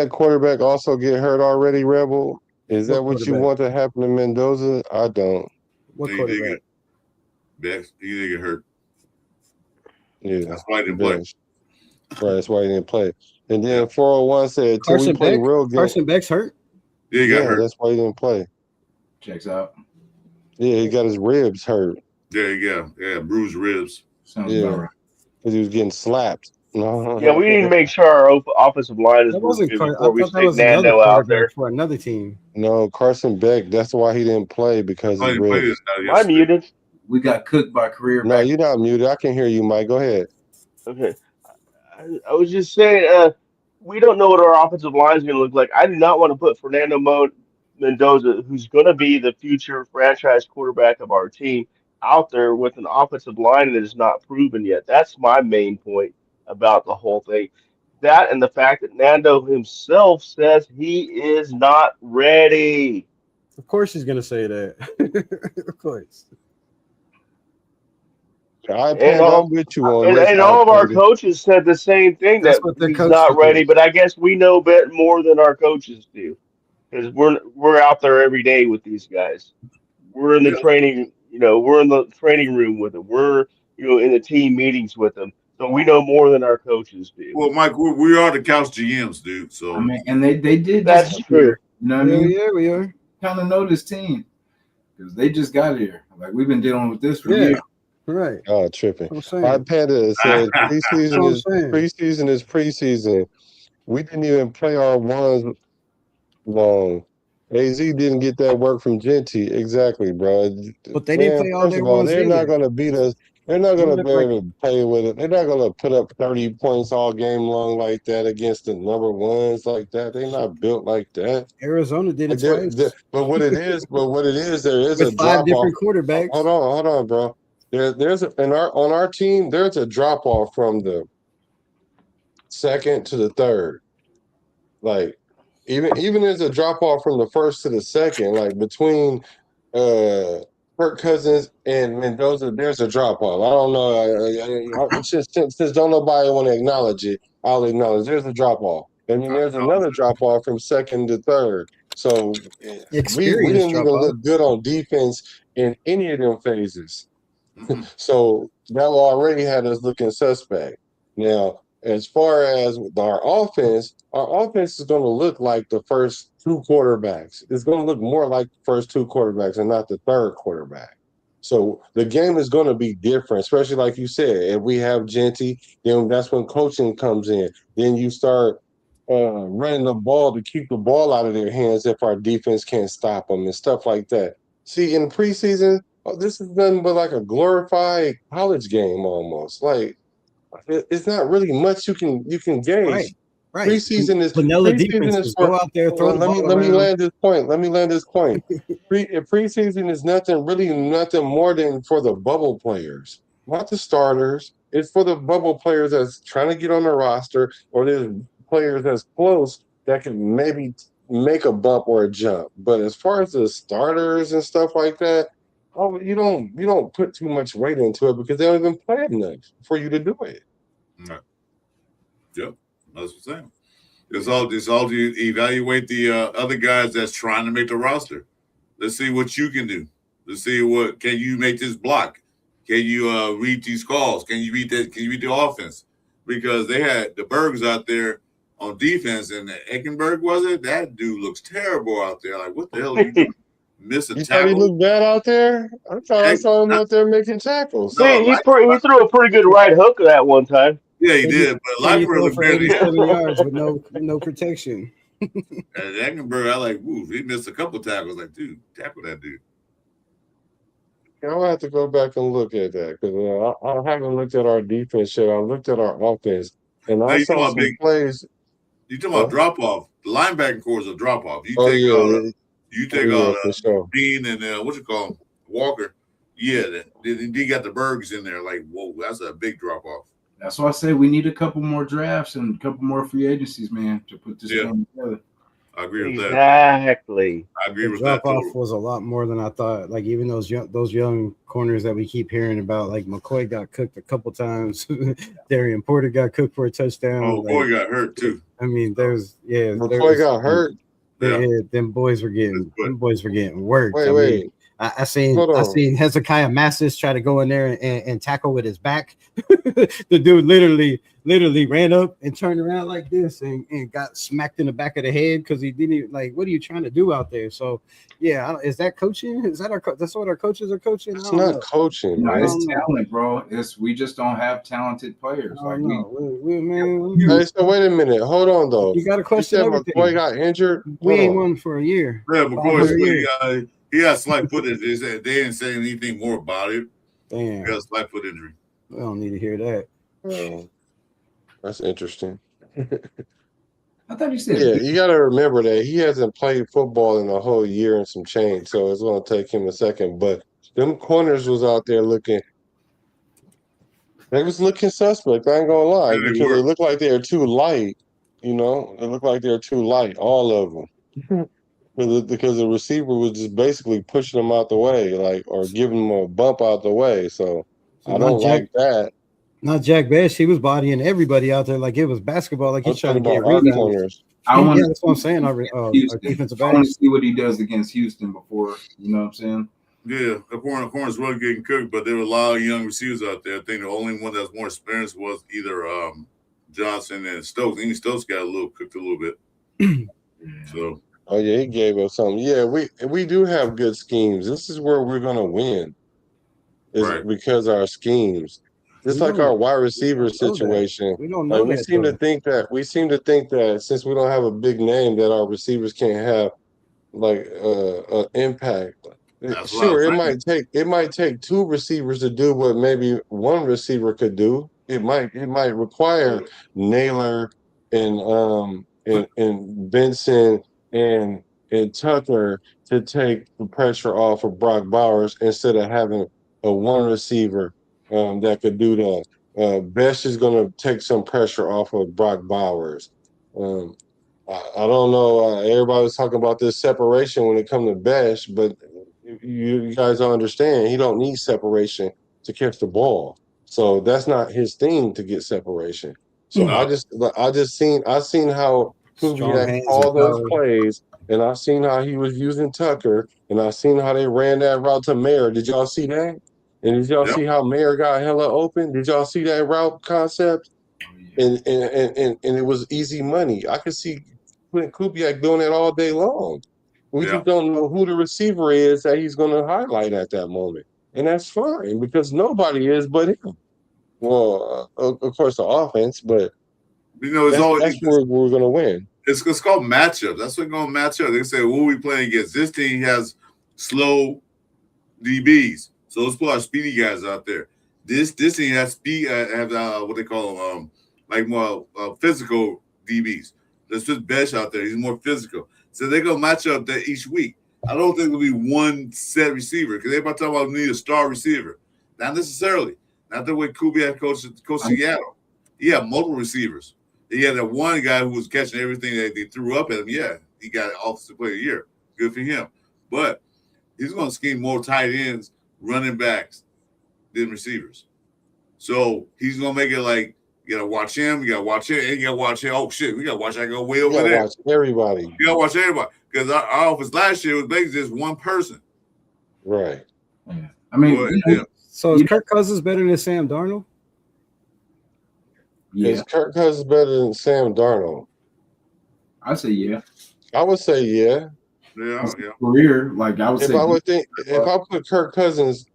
quarterback also get hurt already, Rebel? Is that what you want to happen to Mendoza? I don't.
What quarterback?
He didn't get hurt.
Yeah,
that's why he didn't play.
Right, that's why he didn't play. And then 401 said,
Carson Beck's hurt?
Yeah, he got hurt.
That's why he didn't play.
Checks out.
Yeah, he got his ribs hurt.
There you go. Yeah, bruised ribs.
Sounds about right.
Because he was getting slapped.
Yeah, we need to make sure our offensive line is moving before we stick Nando out there
for another team.
No, Carson Beck. That's why he didn't play because he
I'm muted.
we got cooked by career.
No, you're not muted. I can hear you, Mike. Go ahead.
Okay. I was just saying, we don't know what our offensive line is going to look like. I do not want to put Fernando Mendoza, who's going to be the future franchise quarterback of our team, out there with an offensive line that is not proven yet. That's my main point about the whole thing. That and the fact that Nando himself says he is not ready.
Of course he's going to say that. Of course.
I'm with you on this.
And all of our coaches said the same thing, that he's not ready. But I guess we know a bit more than our coaches do, because we're out there every day with these guys. We're in the training, we're in the training room with them. We're in the team meetings with them. So we know more than our coaches do.
Well, Mike, we are the couch GMs, dude. So
I mean, and they did.
That's true.
You know what I mean?
Yeah, we are.
Kind of know this team because they just got here. Like we've been dealing with this for years.
Right.
Oh, tripping. My Panda said preseason is preseason. We didn't even play our ones long. AZ didn't get that work from Genty. Exactly, bro.
But they didn't play all their ones.
They're not going to beat us. They're not going to be able to play with it. They're not going to put up 30 points all game long like that against the number ones like that. They're not built like that.
Arizona did it twice.
But what it is, there is
with
a
5
drop
different
off.
quarterbacks.
Hold on, bro. On our team, there's a drop off from the second to the third. Like even there's a drop off from the first to the second. Like between Kirk Cousins and Mendoza, there's a drop off. I don't know. Since don't nobody want to acknowledge it, I'll acknowledge there's a drop off. And then there's another drop off from second to third. So we didn't even look good on defense in any of them phases. So that already had us looking suspect. Now, as far as our offense is going to look like the first 2 quarterbacks. It's going to look more like the first 2 quarterbacks and not the third quarterback. So the game is going to be different, especially like you said. If we have Genty, then that's when coaching comes in. Then you start running the ball to keep the ball out of their hands if our defense can't stop them and stuff like that. See, in preseason, this is nothing but like a glorified college game almost. Like it's not really much you can gauge.
Right.
Preseason is
vanilla
preseason
defenses. Go out there, throw the ball
let me land this point. Preseason is nothing more than for the bubble players, not the starters. It's for the bubble players that's trying to get on the roster, or there's players that's close that can maybe make a bump or a jump. But as far as the starters and stuff like that, you don't put too much weight into it because they don't even play enough for you to do it.
Right. Yep, that's what I'm saying. It's all to evaluate the other guys that's trying to make the roster. Let's see what you can do. Let's see what can you make this block. Can you read these calls? Can you read that? Can you read the offense? Because they had the Bergs out there on defense, and Eckenberg, was it? That dude looks terrible out there. Like, what the hell are you doing? Miss a
You
tackle.
thought he looked bad out there? I thought I saw him out there making tackles.
See, he threw a pretty good right hook that one time.
Yeah, he did. But Lightfoot looked barely
87 yards with no protection.
And Eckenberg, I like, woo, he missed a couple tackles. Like, dude, tackle that dude.
I'll have to go back and look at that because I haven't looked at our defense yet. I looked at our offense, and I saw some plays.
You talking about drop off? The linebacking core is a drop off. You take
for sure.
Bean and Walker. Yeah, they got the Bergs in there. Like, whoa, that's a big drop off.
That's why I say we need a couple more drafts and a couple more free agencies, man, to put this thing together.
I agree with that.
Exactly.
I agree with that.
Drop off was a lot more than I thought. Like even those young corners that we keep hearing about, like McCoy got cooked a couple times. Darian Porter got cooked for a touchdown.
Oh, McCoy got hurt too.
I mean,
McCoy got hurt.
Yeah, them boys were getting worked.
Wait.
I seen Hezekiah Massis try to go in there and tackle with his back. The dude literally ran up and turned around like this and got smacked in the back of the head because he didn't what are you trying to do out there? So yeah, is that coaching? Is that that's what our coaches are coaching?
It's not coaching.
No, it's talent, bro. We just don't have talented players.
Hey, so wait a minute. Hold on though.
You got a question?
McCoy got injured.
We ain't won for a year.
Yeah, McCoy. He had slight foot in his head. They didn't say anything more about it.
Damn.
He got a slight foot injury.
I don't need to hear that.
Oh, that's interesting.
I thought you said.
Yeah, you got to remember that he hasn't played football in a whole year and some change, so it's going to take him a second. But them corners was out there looking. They was looking suspect. I ain't gonna lie,
Yeah, they
because
were.
they look like they're too light. You know, they look like they're too light, all of them. Because the receiver was just basically pushing them out the way, like, or giving them a bump out the way. So I don't like that.
Not Jack Bash. He was bodying everybody out there like it was basketball. Like he's trying to get
our
rebounds.
corners.
I want.
Yeah, that's what I'm saying. Our defensive
I want
backs.
to see what he does against Houston before. You know what I'm saying?
Yeah, the corner's really getting cooked, but there were a lot of young receivers out there. I think the only one that was more experienced was either Johnson and Stokes. Even Stokes got cooked a little bit. So.
Oh yeah, he gave us something. Yeah, we do have good schemes. This is where we're gonna win. Is because our schemes. Just like our wide receiver situation.
We don't know
we
that,
seem
though.
to think that since we don't have a big name, that our receivers can't have like an impact. Sure, it might take two receivers to do what maybe one receiver could do. It might require Naylor and Benson and Tucker to take the pressure off of Brock Bowers instead of having a one receiver that could do that. Best is going to take some pressure off of Brock Bowers. I don't know. Everybody was talking about this separation when it comes to Best, but you guys don't understand. He don't need separation to catch the ball. So that's not his thing to get separation. So I seen how Kubiak called those plays, and I seen how he was using Tucker, and I seen how they ran that route to Mayer. Did y'all see that? And did y'all see how Mayer got hella open? Did y'all see that route concept? And it was easy money. I could see Kubiak doing it all day long. We just don't know who the receiver is that he's going to highlight at that moment. And that's fine because nobody is but him. Well, of course, the offense, but that's where we're going to win.
It's called matchup. That's what going to match up. They say, what are we playing against? This team has slow DBs. So let's put our speedy guys out there. This team has speed, have what they call like more physical DBs. Let's put Besh out there. He's more physical. So they're going to match up that each week. I don't think it'll be one set receiver because everybody talking about we need a star receiver. Not necessarily. Not the way Kubiak coached Seattle. He had multiple receivers. He had that one guy who was catching everything that they threw up at him. Yeah, he got Offensive Player of the Year. Good for him. But he's going to scheme more tight ends, running backs than receivers. So he's going to make it like, you got to watch him, you got to watch him, and you got to watch him. Oh, shit, we got to watch that go way over there.
Watch everybody.
You got to watch everybody. Because our offense last year was basically just one person.
Right.
Yeah. I mean,
so is Kirk Cousins better than Sam Darnold?
Yeah.
Is Kirk Cousins better than Sam Darnold?
I say yeah.
I would say yeah.
Yeah.
Career, like I would say.
If I put Kirk Cousins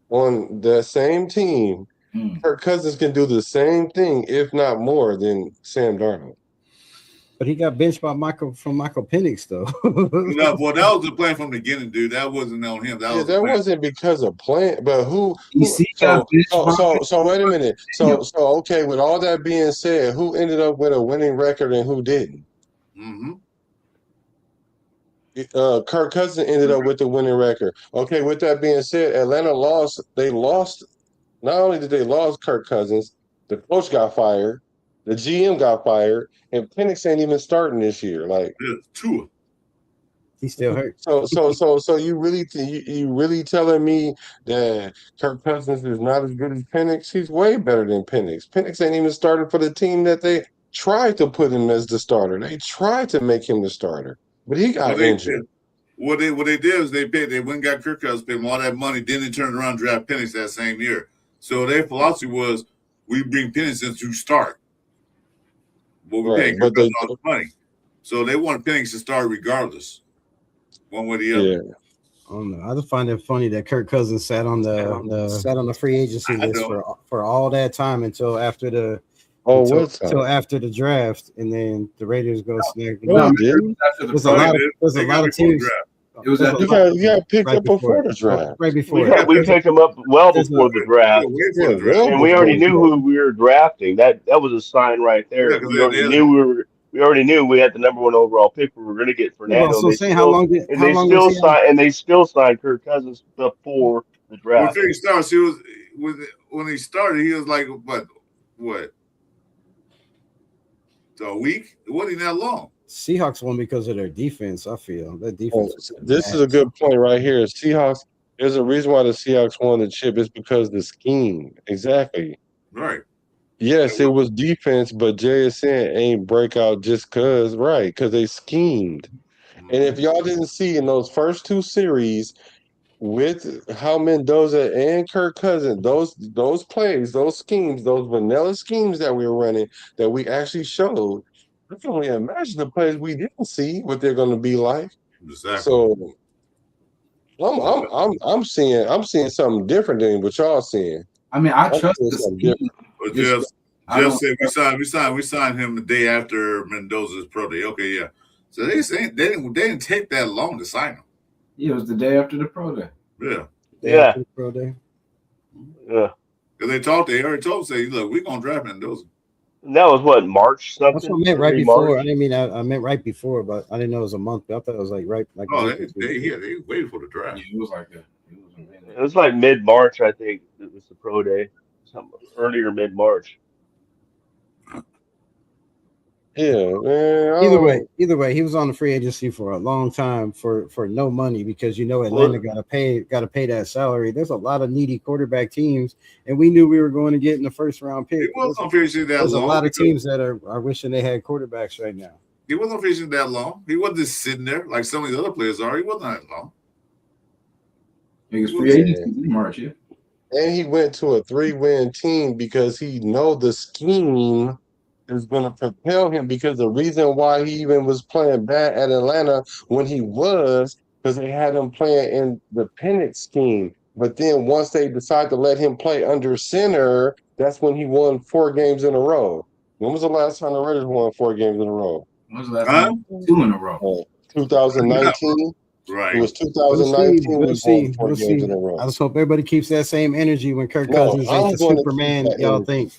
on the same team, Kirk Cousins can do the same thing, if not more, than Sam Darnold.
But he got benched by Michael Penix, though.
No, well, that was the plan from the beginning, dude. That wasn't on him. That
wasn't because of plan. But who
so
wait a minute. So okay. With all that being said, who ended up with a winning record and who didn't?
Mm-hmm.
Kirk Cousins ended up with the winning record. Okay. With that being said, Atlanta lost. They lost. Not only did they lose Kirk Cousins, the coach got fired. The GM got fired, and Penix ain't even starting this year. Like,
Tua,
he's still hurt.
So you really telling me that Kirk Cousins is not as good as Penix? He's way better than Penix. Penix ain't even started for the team that they tried to put him as the starter. They tried to make him the starter, but he got injured.
What they did is they went and got Kirk Cousins, paid him all that money, then they turned around and draft Penix that same year. So their philosophy was, we bring Penix in to start. But we pay Kirk Cousins all the money. So they wanted Penix to start regardless, one way or the other.
Yeah.
I don't know. I just find it funny that Kirk Cousins sat on the free agency list for all that time until after the after the draft, and then the Raiders go snag. There's a lot of
It was at
You got picked up before the draft.
Right before.
We picked him up well before the draft,
well
and we already
before.
knew who we were drafting. That was a sign right there.
Yeah, 'cause
We already knew we had the #1 overall pick. We were going to get Fernando.
So saying how long was
They still signed Kirk Cousins before the draft.
Before he started, when he started, he was like what? A week? It wasn't even that long.
Seahawks won because of their defense. I feel that defense.
This is a good point right here. Seahawks. There's a reason why the Seahawks won the chip. It's because the scheme. Exactly.
Right.
Yes, it was defense, but JSN ain't breakout just cause, right? Because they schemed. And if y'all didn't see in those first two series with how Mendoza and Kirk Cousins, those plays, those schemes, those vanilla schemes that we were running, that we actually showed, I can only imagine the plays we didn't see what they're going to be like.
Exactly.
So I'm seeing something different than what y'all seeing.
I mean, I trust the scheme.
But Jeff said we signed him the day after Mendoza's pro day. Okay, yeah. So they didn't take that long to sign him.
Yeah, it was the day after the pro day.
Yeah.
Pro day.
Yeah.
Because they already told us, say, look, we're gonna draft Mendoza.
And that was what, March something?
That's what I meant right before.
March?
I didn't mean I meant right before, but I didn't know it was a month. I thought it was like right. Like
They waited for the draft.
Yeah, it was like that.
It was like mid-March, I think. It was the pro day, something earlier mid-March.
Yeah, man.
Either way, he was on the free agency for a long time for no money because Atlanta got to pay that salary. There's a lot of needy quarterback teams, and we knew we were going to get in the first round pick.
He wasn't fishing that
There's
long.
a lot of teams that are wishing they had quarterbacks right now.
He wasn't fishing that long. He wasn't just sitting there like some of the other players are. He wasn't that long.
He was free agency in March, yeah.
And he went to a 3-win team because he know the scheme is going to propel him, because the reason why he even was playing bad at Atlanta when he was because they had him playing in the pennant scheme. But then once they decided to let him play under center, that's when he won 4 games in a row. When was the last time the Raiders won 4 games in a row?
When was the last time? 2 in a row.
2019.
Right.
It was 2019.
We'll see.
Four games in a row.
I just hope everybody keeps that same energy when Kirk Cousins is the Superman. Y'all think?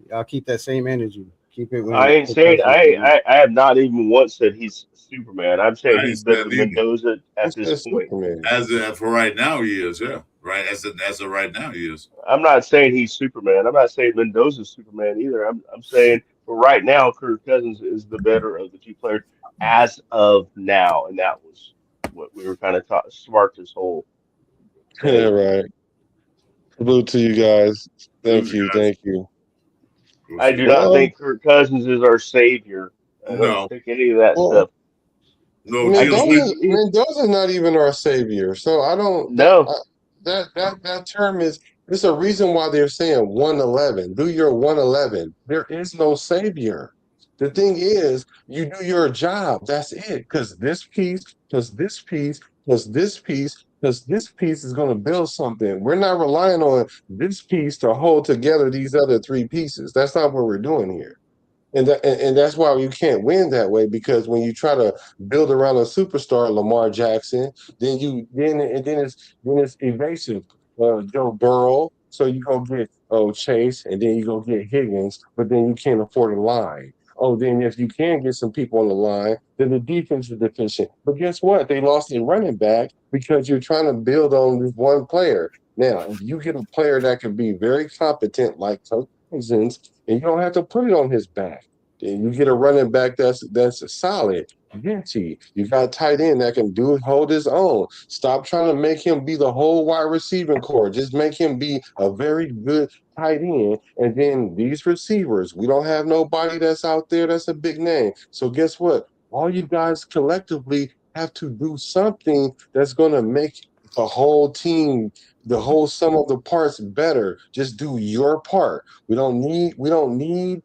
Y'all keep that same enery. Keep it.
I ain't saying I have not even once said he's Superman. I'm saying he's better than Mendoza at this point.
As for right now, he is. Yeah, right. As of right now, he is.
I'm not saying he's Superman. I'm not saying Mendoza's Superman either. I'm saying for right now, Kirk Cousins is the better of the two players as of now, and that was what we were kind of sparked this whole.
Yeah, right. Salute to you guys. Thank you.
I do not think Kirk Cousins is our savior. I don't think any of that stuff.
No,
Mendoza's not even our savior. So I don't know. That term is, there's a reason why they're saying 111. Do your 111. There is no savior. The thing is, you do your job. That's it. Because this piece, because this piece, because this piece, because this piece is going to build something. We're not relying on this piece to hold together these other 3 pieces. That's not what we're doing here. And that's why you can't win that way, because when you try to build around a superstar, Lamar Jackson, then it's evasive. Joe Burrow, so you go get Chase, and then you go get Higgins, but then you can't afford a line. Oh, then if you can get some people on the line, then the defense is deficient. But guess what? They lost their running back because you're trying to build on this one player. Now, if you get a player that can be very competent like Cousins, and you don't have to put it on his back, then you get a running back that's solid. You got a tight end that can hold his own. Stop trying to make him be the whole wide receiving core. Just make him be a very good tight end. And then these receivers, we don't have nobody that's out there that's a big name. So guess what? All you guys collectively have to do something that's going to make the whole team, the whole sum of the parts better. Just do your part. We don't need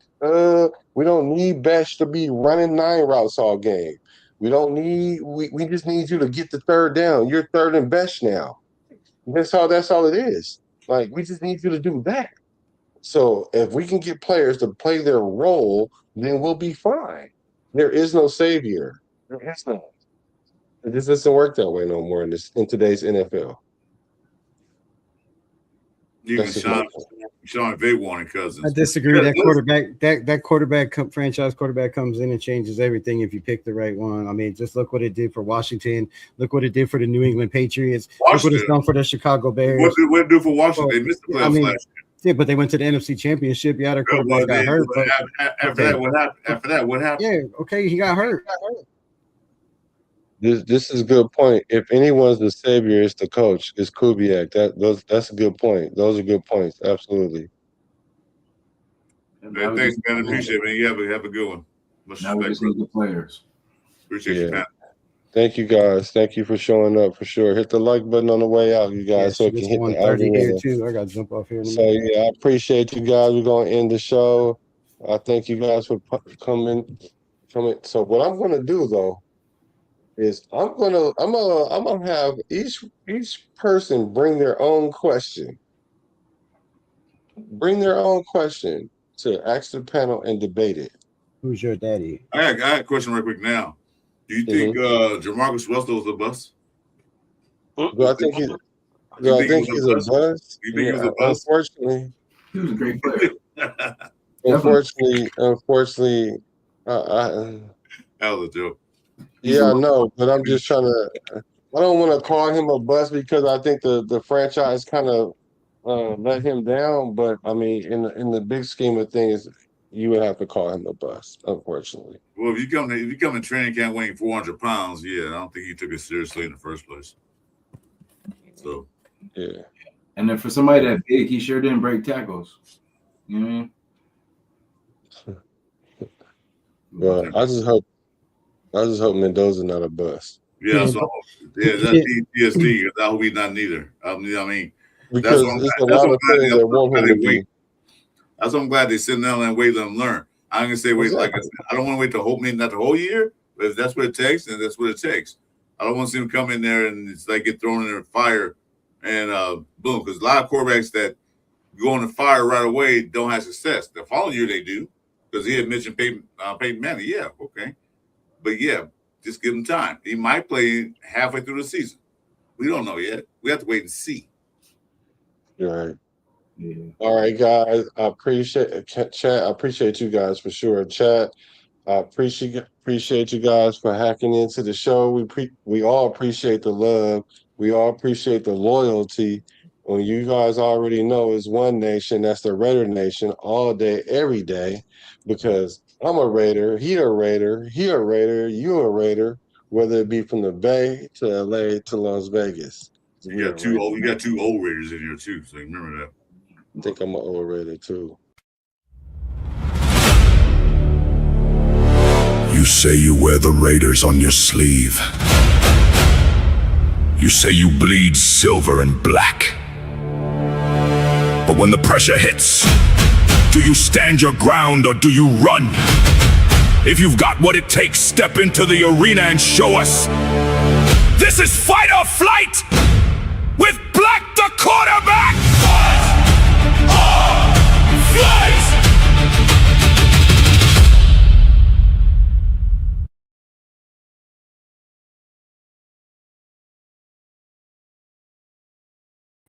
Besh to be running 9 routes all game. We just need you to get the 3rd down. You're 3rd and Besh now. That's all it is. Like, we just need you to do that. So if we can get players to play their role, then we'll be fine. There is no savior. There is none. This doesn't work that way no more in today's NFL.
Even Sean McVay wanted Cousins.
I disagree. That quarterback, franchise quarterback comes in and changes everything if you pick the right one. I mean, just look what it did for Washington. Look what it did for the New England Patriots. Look what it's done for the Chicago Bears.
What did it do for Washington? They missed the playoffs last year.
Yeah, but they went to the NFC Championship. Yeah, their quarterback got hurt.
After that, what happened?
Yeah, okay, he got hurt.
This is a good point. If anyone's the savior, it's the coach. It's Kubiak. That's a good point. Those are good points. Absolutely.
Man, thanks, man. Appreciate it, man. You have a good one. Much
now we just need the players.
Appreciate you, man.
Thank you, guys. Thank you for showing up for sure. Hit the like button on the way out, you guys, so it can hit the algorithm.
Too. I got to jump off here.
So yeah, I appreciate you guys. We're gonna end the show. I thank you guys for coming. So what I'm gonna do though is I'm gonna have each person bring their own question. Bring their own question to ask the panel and debate it.
Who's your daddy?
I got a question right quick now. Do you think Jamarcus Russell is a bust?
Do I think he's a bust?
You think he's a bust?
Unfortunately,
he was a great player.
Unfortunately,
that was a joke.
Yeah, I know, but I'm just trying to. I don't want to call him a bust because I think the franchise kind of let him down. But I mean, in the big scheme of things, you would have to call him a bust, unfortunately.
Well, if you come in training camp weighing 400 pounds, yeah, I don't think he took it seriously in the first place. So,
yeah.
And then for somebody that big, he sure didn't break tackles. You know what I mean?
Well, I just hope Mendoza's not a bust.
Yeah, that's PTSD. I hope he's not neither. I mean,
because there's a lot of things that won't have to be.
That's why I'm glad they sit down and wait, let them learn. I'm gonna say wait, like I said, I don't want to wait the whole not the whole year, but if that's what it takes, then that's what it takes. I don't want to see him come in there and it's like get thrown in the fire and boom. Because a lot of quarterbacks that go in the fire right away don't have success. The following year they do, because he had mentioned Peyton Manning. Yeah, okay, but yeah, just give him time. He might play halfway through the season. We don't know yet. We have to wait and see.
Right. Yeah. All right, guys. I appreciate chat. I appreciate you guys for sure. Chat. I appreciate you guys for hacking into the show. We all appreciate the love. We all appreciate the loyalty. When you guys already know is one nation, that's the Raider Nation, all day, every day. Because I'm a Raider, he a Raider, you a Raider, whether it be from the Bay to LA to Las Vegas.
You got two old Raiders in here too, so remember that.
I think I'm an old Raider too.
You say you wear the Raiders on your sleeve. You say you bleed silver and black. But when the pressure hits, do you stand your ground or do you run? If you've got what it takes, step into the arena and show us. This is Fight or Flight with Black Dakota